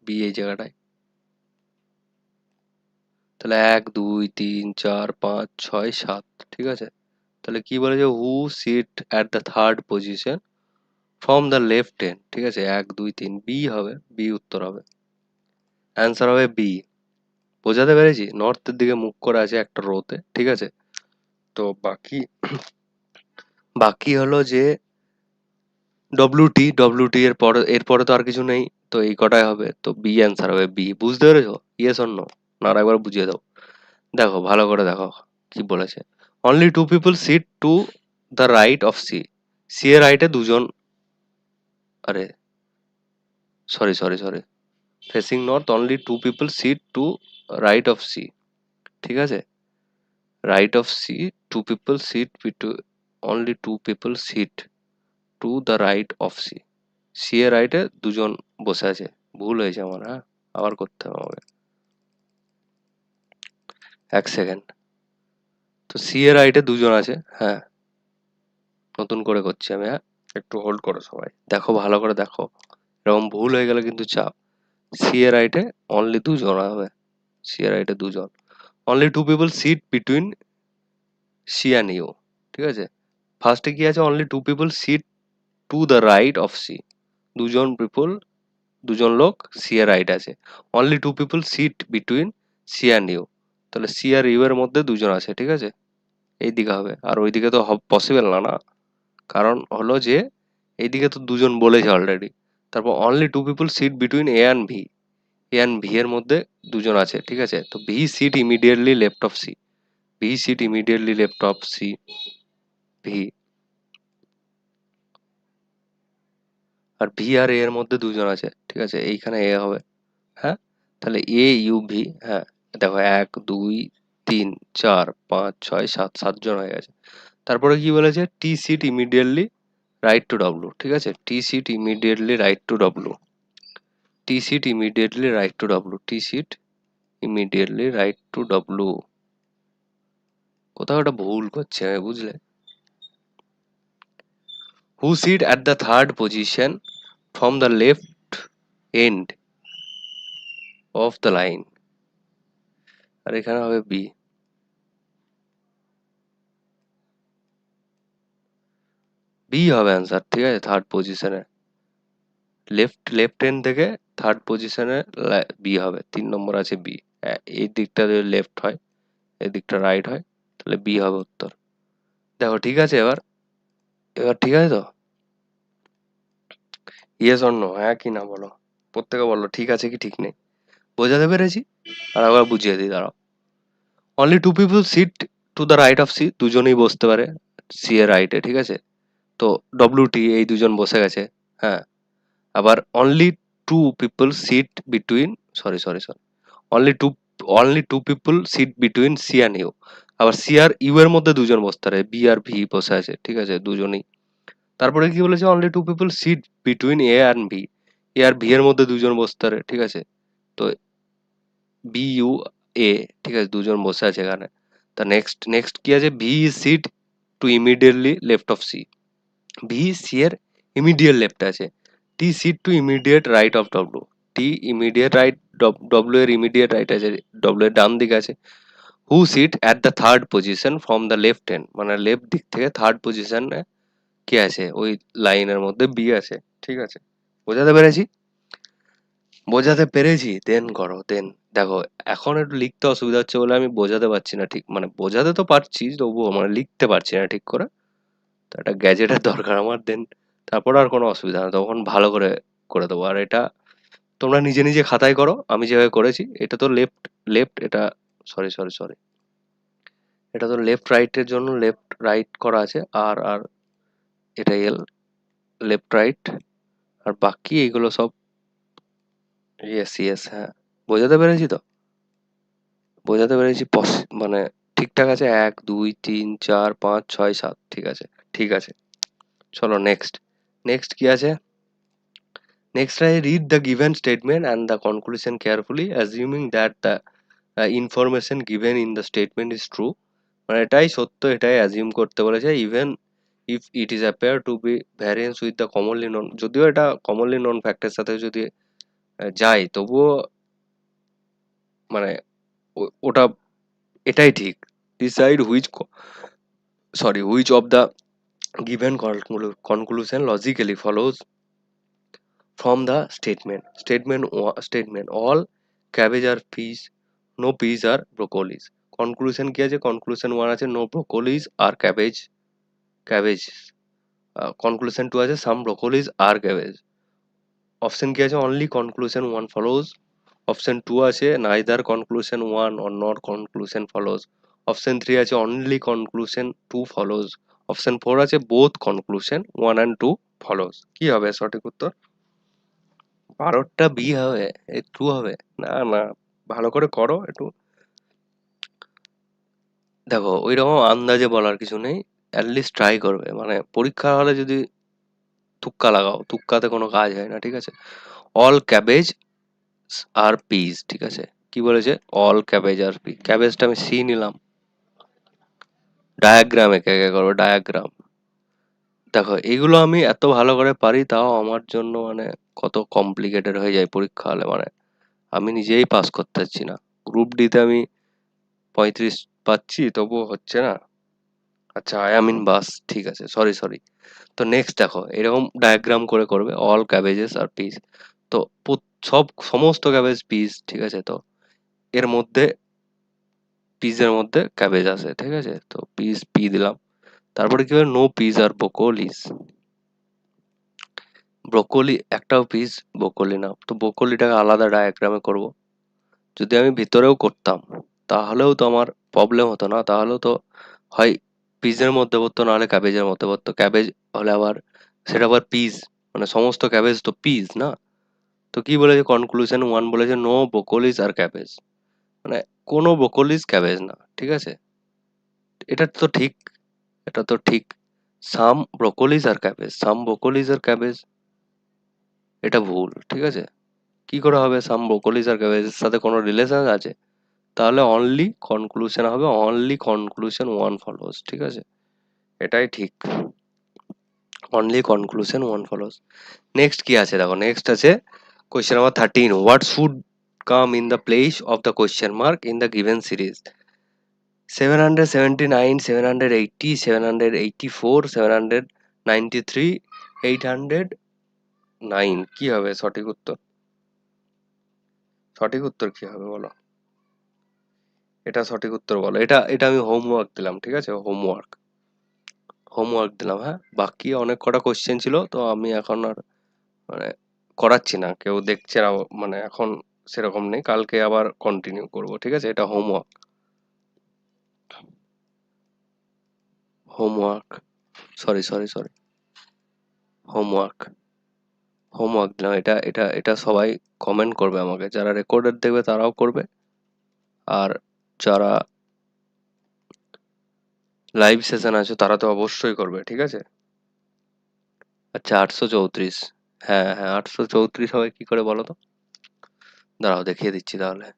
বি এই জায়গাটায়, তাহলে 1 2 3 4 5 6 7, ঠিক আছে। তাহলে কি বলেছে, who sit at the third position from the left hand, ঠিক আছে। 1 2 3 বি হবে, বি উত্তর হবে, অ্যান্সার হবে বি। বোঝাতে পেরেছি? নর্থের দিকে মুখ করে আছে একটা রোতে, ঠিক আছে। তো বাকি বাকি হলো যে ডব্লিউটি এরপরে তো আর কিছু নেই, তো এই কটাই হবে, তো বি অ্যান্সার হবে বি। বুঝতে পেরেছো? Yes or no? না আর একবার বুঝিয়ে দাও। দেখো ভালো করে দেখো কি বলেছে। Only two people sit to the right of C. C এর রাইটে দুজন, আরে sorry sorry sorry, facing north, only two people sit to right of C, ঠিক আছে। Right of C, two people sit only two people sit to the right of C. C এর রাইটে দুজন বসে আছে। ভুল হয়েছে আমার, হ্যাঁ, আবার করতে হবে আমাকে, এক সেকেন্ড। তো সি এর রাইটে দুজন আছে, হ্যাঁ, নতুন করে করছি আমি, হ্যাঁ, একটু হোল্ড করো সবাই, দেখো ভালো করে দেখো, এরকম ভুল হয়ে গেলে কিন্তু চাপ। সি এর রাইটে অনলি দুজন হবে, সি এর রাইটে দুজন, only two people sit between C and U, ঠিক আছে। ফার্স্টে কি আছে, only two people sit to the right of C, দুজন লোক সি এর রাইট আছে। Only two people sit between C and U, তাহলে সি আর ইউ এর মধ্যে দুজন আছে, ঠিক আছে। এই দিকে হবে, আর ওইদিকে তো পসিবল না, না, কারণ হলো যে এইদিকে তো দুজন বলেছে অলরেডি। তারপর only two people sit between A and V, A and V এর মধ্যে দুজন আছে, ঠিক আছে। তো V sit immediately left of C, V sit immediately left of C, V, আর ভি আর এ এর মধ্যে দুজন আছে, ঠিক আছে, এইখানে এ হবে, হ্যাঁ। তাহলে এ ইউ ভি, হ্যাঁ, দেখো 1 2 3 4 5 6 7, 7জন হয়ে গেছে। তারপরে কি বলেছে, T sit immediately right to W, ঠিক আছে, T sit immediately right to W, T sit immediately right to W, T sit immediately right to W. কোথাও একটা ভুল করছে আমি, বুঝলে। Who sit at the third position from the left end of the line, আর এখানে হবে B. B হবে অ্যান্সার, ঠিক আছে, থার্ড পজিশনে, লেফট হ্যান্ড থেকে থার্ড পজিশনে বি হবে, 3 নম্বর আছে বি। এই দিকটা যদি লেফট হয়, এই দিকটা রাইট হয়, তাহলে বি হবে উত্তর। দেখো ঠিক আছে, এবার এবার ঠিক আছে তো? ইয়েস অর নো, হ্যাঁ কি না বলো, প্রত্যেকে বলো ঠিক আছে কি ঠিক নেই। বোঝাতে পেরেছি? আর আবার বুঝিয়ে দিই, দাঁড়াও। Only two people sit to the right of C, দুজনেই বসতে পারে সি এর রাইটে, ঠিক আছে। তো ডব্লিউটি এই দুজন বসে গেছে, হ্যাঁ। আবার only two people sit between, sorry sorry sorry, only two only two people sit between C and U, আবার সি আর ইউ এর মধ্যে দুজন বসতে পারে, বি আর ভি বসে আছে, ঠিক আছে, দুজনেই। তারপরে কি বলেছে, only two people sit between A and V, A আর ভি এর মধ্যে দুজন বসতে পারে, ঠিক আছে। তো বি ইউ এ, ঠিক আছে, দুজন বসে আছে এখানে। তা নেক্সট নেক্সট কি আছে, V sit to immediately left of C, V C এর ইমিডিয়েট লেফটে আছে। T sit to immediate right of W, T immediate right, W এর ইমিডিয়েট রাইট আছে, ডব্লু এর ডান দিকে আছে। Who sit at the third position from the left hand, মানে লেফট দিক থেকে থার্ড পজিশনে কি আছে, ওই লাইনের মধ্যে বি আছে, ঠিক আছে। বোঝাতে পেরেছি? বোঝাতে পেরেছি, দেন করো দেন। দেখো এখন একটু লিখতে অসুবিধা হচ্ছে বলে আমি বোঝাতে পারছি না ঠিক, মানে বোঝাতে তো পারছি তবুও মানে লিখতে পারছি না ঠিক করে। তো একটা গ্যাজেটের দরকার আমার, দেন তারপর আর কোনো অসুবিধা না, তখন ভালো করে করে দেবো। আর এটা তোমরা নিজে নিজে খাতায় করো, আমি যেভাবে করেছি। এটা তো লেফট লেফট, এটা সরি সরি সরি, এটা তো লেফট রাইটের জন্য লেফট রাইট করা আছে, আর আর এটা এল, লেফট রাইট, আর বাকি এইগুলো সব ইয়েস ইয়েস, হ্যাঁ। বোঝাতে পেরেছি তো? বোঝাতে পেরেছি, মানে ঠিকঠাক আছে, 1 2 3 4 5 6 7, ঠিক আছে, ঠিক আছে। চলো নেক্সট, নেক্সট কি আছে, next I read the given statement and the conclusion carefully, assuming that the information given in the statement is true. মানে এটাই সত্য, এটাই অ্যাজিউম করতে বলেছে, even if it is appear to be variance with the commonly known, যদিও এটা commonly নন ফ্যাক্টের সাথে যদি যায়, তবুও মানে ওটা এটাই ঠিক। Decide which of the given conclusion logically follows from the statement all cabbage are peas, no peas are broccolis. Conclusion কি আছে? Conclusion 1 আছে no broccolis are cabbage. Conclusion 2 আছে some broccolis are cabbage. Option কি আছে? Only conclusion 1 follows. Option 2 আছে neither conclusion 1 or not conclusion follows. Option 3 আছে only conclusion 2 follows. Option 4 আছে both conclusion 1 and 2 follows. কি হবে সঠিক উত্তর? 12টা বি হবে, এই 2 হবে? না না, ভালো করে করো একটু। দেখো ওইরকম আন্দাজে বলার কিছু নেই, অ্যাটলিস্ট ট্রাই করবে। মানে পরীক্ষা হলে যদি তুক্কা লাগাও, তুক্কাতে কোনো কাজ হয় না, ঠিক আছে? অল ক্যাবেজ আর পিস, ঠিক আছে? কি বলেছে? অল ক্যাবেজ আর পি। ক্যাবেজটা আমি সি নিলাম, ডায়াগ্রাম এঁকে এঁকে করবো, ডায়াগ্রাম। দেখো এগুলো আমি এত ভালো করে পারি, তাও আমার জন্য মানে কত কমপ্লিকেটেড হয়ে যায় পরীক্ষা হলে। মানে আমি নিজেই পাস করতে পারছি না। গ্রুপ ডিতে আমি 35 পাচ্ছি, তবুও হচ্ছে না। আচ্ছা, আই এম ইন বাস, ঠিক আছে, সরি। তো নেক্সট দেখো, এরকম ডায়াগ্রাম করে করবে অল ক্যাবেজেস আর পিস। তো সমস্ত ক্যাবেজ পিস, ঠিক আছে? তো এর মধ্যে পিসের মধ্যে ক্যাবেজ আছে, ঠিক আছে? তো পিস পি দিলাম। তারপরে কি হবে? নো পিস আর ব্রোকলিস। ব্রোকলি একটাও পিস ব্রোকলি না, তো ব্রোকলিটাকে আলাদা ডায়াগ্রামে করব। যদি আমি ভিতরেও করতাম তাহলেও তো আমার প্রবলেম হতো না, তাহলেও তো হয় পিসের মধ্যে পড়তো, নাহলে ক্যাবেজের মধ্যে পড়তো। ক্যাবেজ হলে আবার সেটা আবার পিস, মানে সমস্ত ক্যাবেজ তো পিস না। তো কি বলেছে? কনক্লুশন 1 বলেছে নো ব্রোকলিস আর ক্যাবেজ, মানে কোনো ব্রোকলিস ক্যাবেজ না, ঠিক আছে? এটা তো ঠিক, এটা তো ঠিক। সাম ব্রোকলিস আর ক্যাবেজ, সাম ব্রোকলিস আর ক্যাবেজ, এটা ভুল, ঠিক আছে? কি করে হবে? সাম ব্রোকলিস আর ক্যাবেজের সাথে কোনো রিলেশন আছে? তাহলে অনলি কনক্লুশন হবে অনলি কনক্লুশন 1 ফলোস, ঠিক আছে? এটাই ঠিক, অনলি কনক্লুশন 1 ফলোস। নেক্সট কি আছে দেখো, নেক্সট আছে question number 13, what should come in the place of the question mark in the given series? 779, 780, 784, 793, 809, কি হবে সঠিক উত্তর? সঠিক উত্তর কি হবে বলো? এটা সঠিক উত্তর বলো। এটা এটা আমি হোমওয়ার্ক দিলাম, ঠিক আছে? হোমওয়ার্ক দিলাম, হ্যাঁ। বাকি অনেক কটা কোশ্চেন ছিল, তো আমি এখন আর মানে করাচ্ছি না, কেউ দেখছে না, মানে এখন সেরকম নেই। কালকে আবার কন্টিনিউ করব, ঠিক আছে? এটা homework, homework, sorry, homework, homework দিলাম। এটা সবাই কমেন্ট করবে আমাকে, যারা রেকর্ডেড দেখবে তারাও করবে, আর যারা লাইভ সেশন আছে তারা তো অবশ্যই করবে, ঠিক আছে? আচ্ছা, 834। হ্যাঁ, 834 হবে কি করে বলো তো? দাঁড়াও দেখিয়ে দিচ্ছি তাহলে।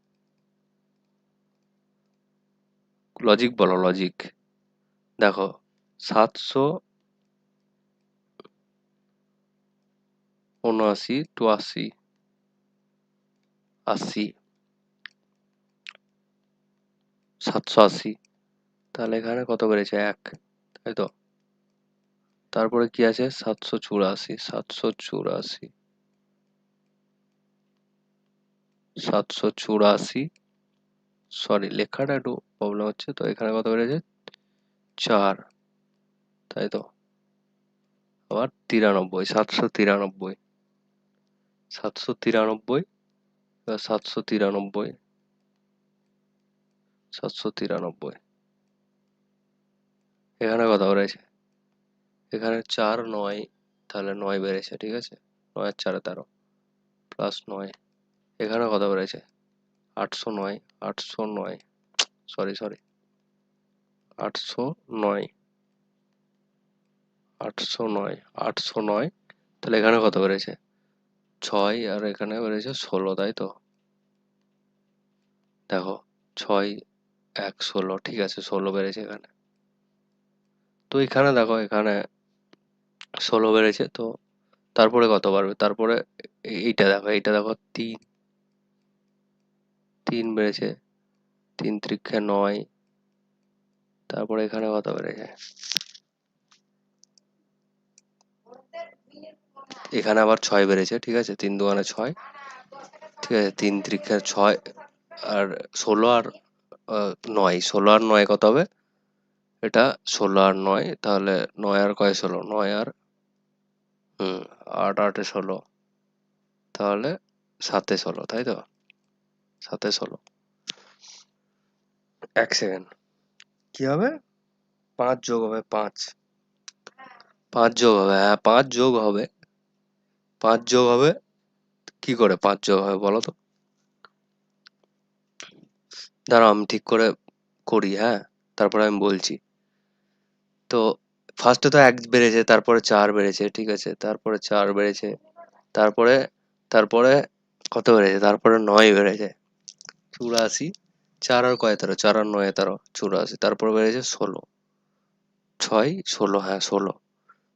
লজিক বলো, লজিক। দেখো, 779 টু 80, 80, 780, তাহলে এখানে কত বেড়েছে? 1, তাই তো? তারপরে কি আছে? 784, 784, 784, সরি লেখাটা একটু প্রবলেম হচ্ছে। তো এখানে কত বেড়েছে? 4, তাই তো? আবার 93, 793, 793, 793, 793, এখানে কত বেড়েছে? এখানে 4, 9, তাহলে 9 বেড়েছে, ঠিক আছে? 9 আর 4 13, প্লাস 9। এখানে কত বেড়েছে? 809, 809, সরি, 809, 809, 809, তাহলে এখানে কত বেড়েছে? 6, আর এখানে বেড়েছে 16, তাই তো? দেখো, 6, 1, 16, ঠিক আছে, 16 বেড়েছে এখানে। তো এখানে দেখো, এখানে 16 বেড়েছে, তো তারপরে কত বাড়বে? তারপরে এইটা দেখো, 3, 3 বেড়েছে, 3 3 9, তারপরে এখানে কত বেড়েছে, এখানে আবার 6 বেড়েছে, ঠিক আছে, 3 2 6, ঠিক আছে, 3 3 6 আর 16 আর 9, 16 আর 9 কত হবে, এটা 16 আর 9, তাহলে 9 আর কয় 16, 9 আর 8 8 16, তাহলে 7 16, তাই তো, 7 16, 1 সেকেন্ড, কি হবে, 5 যোগ হবে, 5 যোগ হবে, হ্যাঁ 5 যোগ হবে, 5 যোগ হবে, কি করে 5 যোগ হবে বলো তো, দাঁড়াও আমি ঠিক করে করি, হ্যাঁ, তারপরে আমি বলছি। তো ফার্স্টে তো 1 বেড়েছে, তারপরে 4 বেড়েছে, ঠিক আছে, তারপরে 4 বেড়েছে, তারপরে তারপরে কত বেড়েছে, তারপরে 9 বেড়েছে, 84, 4 আর কয় 13, 4 আর 9 13, 84, তারপর বেড়েছে 16, 6 16, হ্যাঁ 16,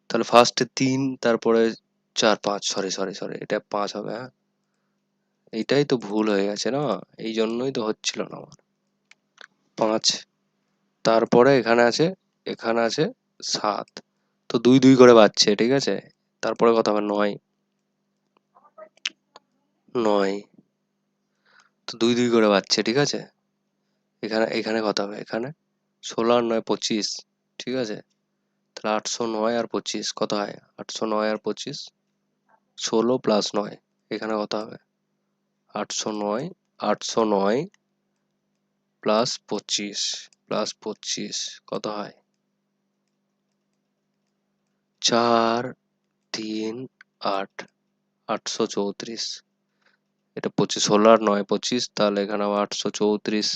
তাহলে ফার্স্টে 3, তারপরে 4 5, সরি সরি সরি, এটা 5 হবে, হ্যাঁ, এইটাই তো ভুল হয়ে গেছে না, এই জন্যই তো হচ্ছিল না আমার, 5, তারপরে এখানে আছে 7, তো 2 2 করে বাড়ছে, ঠিক আছে, তারপরে কত হবে 9, 9, তো 2 2 করে বাড়ছে, ঠিক আছে, এখানে কত হবে, এখানে 16 আর 9 25, ঠিক আছে, তাহলে 809 আর 25 কত হয়, 809 আর 25, 16 প্লাস 9, এখানে কত হবে, 809, 809 প্লাস 25 কত হয়, 4 3 8, 834, এটা 25, 16 আর 9 25, তাহলে এখানে আবার 834,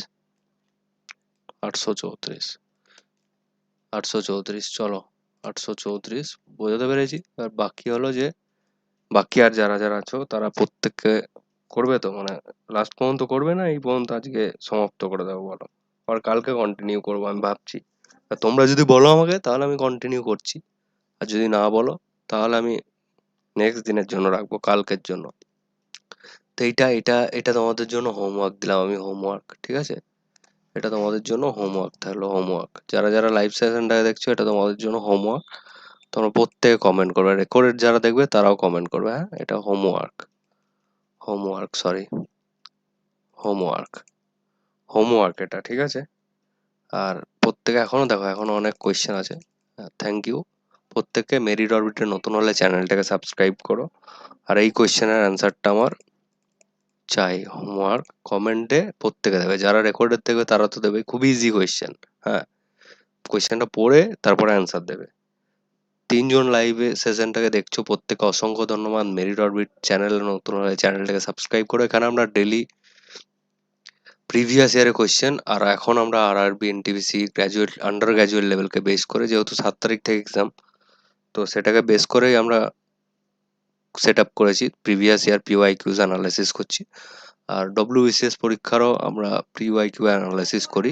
834, 834, চলো 834 বোঝাতে পেরেছি। আর বাকি হলো যে, বাকি আর যারা যারা আছো তারা প্রত্যেককে করবে তো, মানে লাস্ট পর্যন্ত করবে, না এই পর্যন্ত আজকে সমাপ্ত করে দেবো বলো, আর কালকে কন্টিনিউ করবো আমি ভাবছি, আর তোমরা যদি বলো আমাকে তাহলে আমি কন্টিনিউ করছি, আর যদি না বলো তাহলে আমি নেক্সট দিনের জন্য রাখবো, কালকের জন্য। তো এটা তোমাদের জন্য হোমওয়ার্ক দিলাম আমি, হোমওয়ার্ক, ঠিক আছে, এটা তোমাদের জন্য হোমওয়ার্ক থাকলো, হোমওয়ার্ক, যারা যারা লাইভ সেশনটাকে দেখছো এটা তোমাদের জন্য হোমওয়ার্ক, তোমরা প্রত্যেকে কমেন্ট করবে, রেকর্ডেড যারা দেখবে তারাও কমেন্ট করবে, হ্যাঁ, এটা homework, homework sorry, homework, homework এটা, ঠিক আছে, আর প্রত্যেকে এখনো দেখো, এখনো অনেক কোয়েশ্চেন আছে, থ্যাংক ইউ প্রত্যেককে, মেরিট অরবিটের নতুন হলে চ্যানেলটাকে সাবস্ক্রাইব করো, আর এই কোয়েশ্চেনের অ্যান্সারটা আমার চাই, হোমওয়ার্ক কমেন্টে প্রত্যেকে দেবে, যারা রেকর্ডেড দেখবে তারা তো দেবে, খুব ইজি কোয়েশ্চেন, হ্যাঁ, কোয়েশ্চেনটা পড়ে তারপরে অ্যান্সার দেবে। 3 জন লাইভে সেশনটাকে দেখছো, প্রত্যেকে অসংখ্য ধন্যবাদ, মেরিট অরবিট চ্যানেল নতুন হলে চ্যানেলটাকে সাবস্ক্রাইব করো, এখানে আমরা ডেলি প্রিভিয়াস ইয়ারের কোয়েশ্চেন, আর এখন আমরা RRB NTPC graduate under graduate লেভেলকে বেস করে, যেহেতু 7 তারিখ থেকে এক্সাম, তো সেটাকে বেস করেই আমরা সেট আপ করেছি, প্রিভিয়াস ইয়ার পিওয়াইকিউজ অ্যানালাইসিস করছি, আর ডব্লিউবিসিএস পরীক্ষারও আমরা পিওয়াইকিউ অ্যানালাইসিস করি।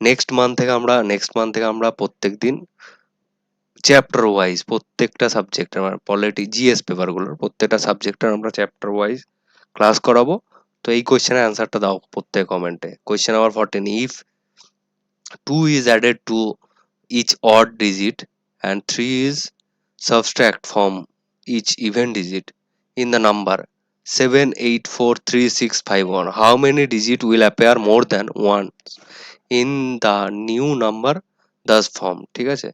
নেক্সট মান্থ থেকে আমরা প্রত্যেক দিন চ্যাপ্টার ওয়াইজ প্রত্যেকটা সাবজেক্টের, মানে পলিটি জিএস পেপারগুলোর প্রত্যেকটা সাবজেক্টের আমরা চ্যাপ্টার ওয়াইজ ক্লাস করাবো। তো এই কোয়েশ্চেনের অ্যান্সারটা দাও প্রত্যেক কমেন্টে। Question number 14, if 2 is added to each odd digit and 3 is subtract from each even digit in the number 7843651, how many digit will appear more than one in the new number thus formed, ঠিক আছে,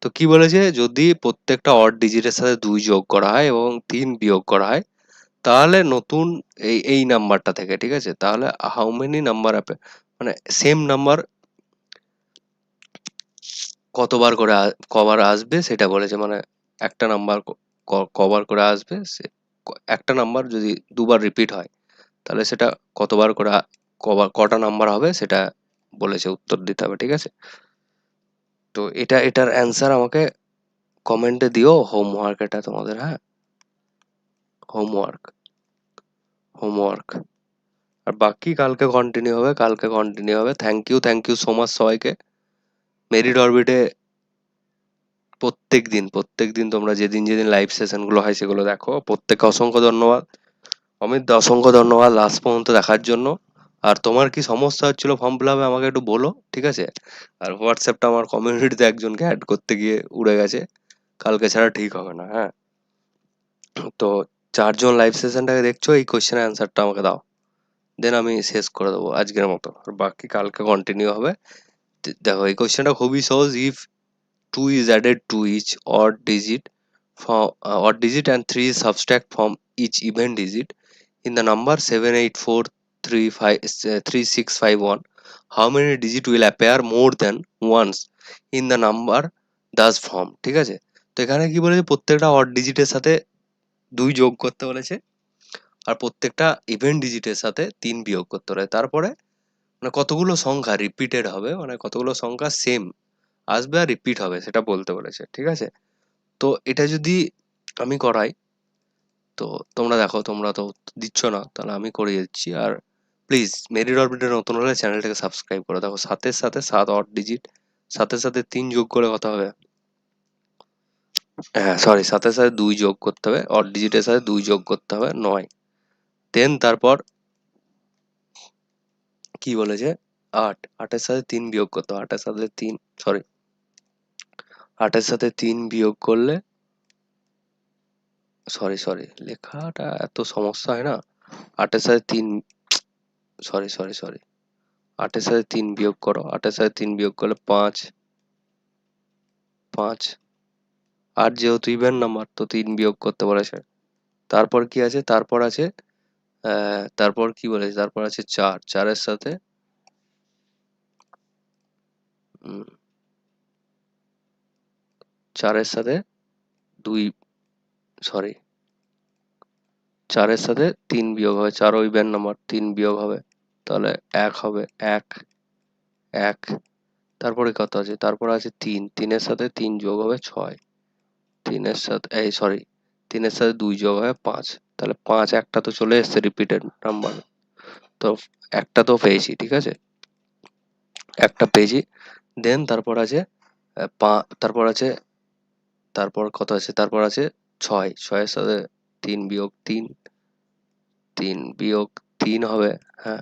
তো কি বলেছে, যদি প্রত্যেকটা odd ডিজিটের সাথে 2 যোগ করা হয় এবং 3 বিয়োগ করা হয়, তাহলে নতুন এই নাম্বারটা থেকে, ঠিক আছে, তাহলে হাউ মেনি নাম্বার মানে সেম নাম্বার কবার আসবে সেটা বলেছে, মানে একটা নাম্বার কবার করে আসবে, একটা নাম্বার যদি দুবার রিপিট হয় তাহলে সেটা কতবার করে কটা নাম্বার হবে সেটা বলেছে, উত্তর দিতে হবে, ঠিক আছে। তো এটার অ্যান্সার আমাকে কমেন্টে দিও, হোমওয়ার্ক এটা তোমাদের, হ্যাঁ, হোমওয়ার্ক, হোমওয়ার্ক, আর বাকি কালকে কন্টিনিউ হবে। থ্যাংক ইউ সো মাচ সবাইকে। মেরিট অরবিটে প্রত্যেক দিন তোমরা যেদিন লাইভ সেশন গুলো হয় সেগুলো দেখো, প্রত্যেককে অসংখ্য ধন্যবাদ। অমিত দা অসংখ্য ধন্যবাদ লাস্ট পর্যন্ত দেখার জন্য। আর তোমার কি সমস্যা হচ্ছিল ফর্ম ফিল আপে আমাকে একটু বলো, ঠিক আছে? আর হোয়াটসঅ্যাপটা আমার কমিউনিটিতে একজনকে অ্যাড করতে গিয়ে উড়ে গেছে, কালকে ছাড়া ঠিক হবে না, হ্যাঁ? তো 4 জন লাইভ সেশনটাকে দেখছো, এই কোয়েশ্চেনের অ্যান্সারটা আমাকে দাও, দেন আমি শেষ করে দেবো আজকের মতো, আর বাকি কালকে কন্টিনিউ হবে। দেখো এই কোয়েশ্চেনটা খুবই সহজ। If 2 is added to each odd digit and 3 is subtract from each even digit in the number 784353651, how many digit will appear more than once in the number thus formed? ঠিক আছে? তো এখানে কি বলেছে, প্রত্যেকটা অড ডিজিটের সাথে 2 যোগ করতে বলেছে, আর প্রত্যেকটা ইভেন ডিজিটের সাথে 3 বিয়োগ করতে বলেছে। তারপরে মানে কতগুলো সংখ্যা রিপিটেড হবে, মানে কতগুলো সংখ্যা সেম আসবে আর রিপিট হবে সেটা বলতে বলেছে, ঠিক আছে? তো এটা যদি আমি করাই, তো তোমরা দেখো, তোমরা তো দিচ্ছ না, তাহলে আমি করিয়ে দিচ্ছি। আর প্লিজ মেরিট অরবিটে নতুন হলে চ্যানেলটাকে সাবস্ক্রাইব করো। দেখো 7-এর সাথে 7 অড ডিজিট, 7-এর সাথে 3 যোগ করে কত হবে? হ্যাঁ সরি, 7-এর সাথে 2 যোগ করতে হবে, অড ডিজিটের সাথে 2 যোগ করতে হবে, 9। দেন তারপর কি বলেছে, 8, 8-এর সাথে 3 বিয়োগ করতে হবে, 8-এর সাথে 3, সরি, 8-এর সাথে 3 বিয়োগ করলে, সরি লেখাটা এত সমস্যা হয় না। 8-এর সাথে 3, সরি 8-এর সাথে 3 বিয়োগ করো, 8-এর সাথে 3 বিয়োগ করলে 5, 5, 8 যেহেতু ইভেন নাম্বার তো 3 বিয়োগ করতে বলেছে। তারপর কি আছে, তারপর আছে তারপর কি বলেছে, তারপর আছে 4, 4-এর সাথে 4-এর সাথে 2, সরি, 4-এর সাথে 3 বিয়োগ হবে, 4ও ইভেন নাম্বার, 3 বিয়োগ হবে, তাহলে 1 হবে, 1, 1। তারপরে কত আছে, তারপর আছে 3, 3-এর সাথে 3 যোগ হবে 6, 3-এর সাথে এই সরি 3-এর সাথে 2 যোগ হবে 5, তাহলে 5, একটা তো চলে এসছে রিপিটেড নাম্বার, তো একটা তো পেয়েছি, ঠিক আছে, একটা পেয়েছি। দেন তারপর আছে তারপর আছে, তারপর কত আছে, তারপর আছে 6, 6-এর সাথে 3 বিয়োগ 3, 3 বিয়োগ 3 হবে, হ্যাঁ।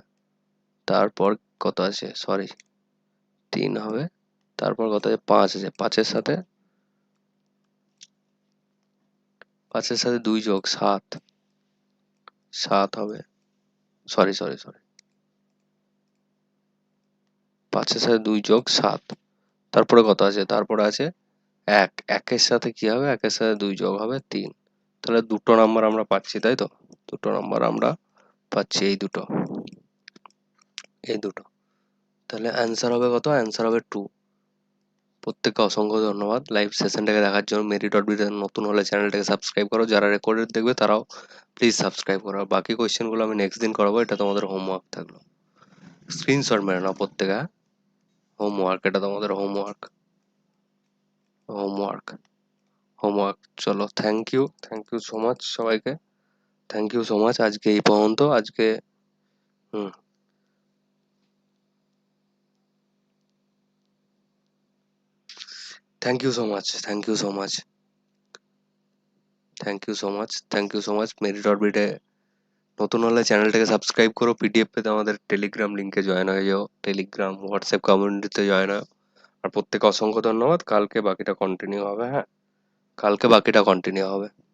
তারপর কত আছে, সরি 3 হবে, তারপর কত আছে, 5 আছে, 5-এর সাথে 2 যোগ 7, 7 হবে, সরি 5-এর সাথে 2 যোগ 7। তারপরে কত আছে, তারপরে আছে 1, 1-এর সাথে কি হবে, 1-এর সাথে 2 যোগ হবে 3। তাহলে দুটো নাম্বার আমরা পাচ্ছি, তাই তো? দুটো নাম্বার আমরা পাচ্ছি, এই দুটো। তাহলে অ্যান্সার হবে কত, অ্যান্সার হবে 2। প্রত্যেককে অসংখ্য ধন্যবাদ লাইভ সেশনটাকে দেখার জন্য। মেরি ডট বিতে নতুন হলে চ্যানেলটাকে সাবস্ক্রাইব করো, যারা রেকর্ডেড দেখবে তারাও প্লিজ সাবস্ক্রাইব করো। আর বাকি কোয়েশ্চেনগুলো আমি নেক্সট দিন করাবো, এটা তোমাদের হোমওয়ার্ক থাকলো। স্ক্রিনশট মেরে নাও প্রত্যেকে, হোমওয়ার্ক, এটা তোমাদের হোমওয়ার্ক, হোমওয়ার্ক, হোমওয়ার্ক। চলো, থ্যাংক ইউ সো মাচ সবাইকে, থ্যাংক ইউ সো মাচ। আজকে এই পর্যন্ত, আজকে হুম, থ্যাংক ইউ সো মাচ। মেরি ডট বিটে নতুন হলে চ্যানেলটাকে সাবস্ক্রাইব করো, পিডিএফ পেতে আমাদের টেলিগ্রাম লিঙ্কে জয়েন হয়ে যাও, টেলিগ্রাম হোয়াটসঅ্যাপ কমিউনিটিতে জয়েন হও। আর প্রত্যেকে অসংখ্য ধন্যবাদ। কালকে বাকিটা কন্টিনিউ হবে, হ্যাঁ, কালকে বাকিটা কন্টিনিউ হবে।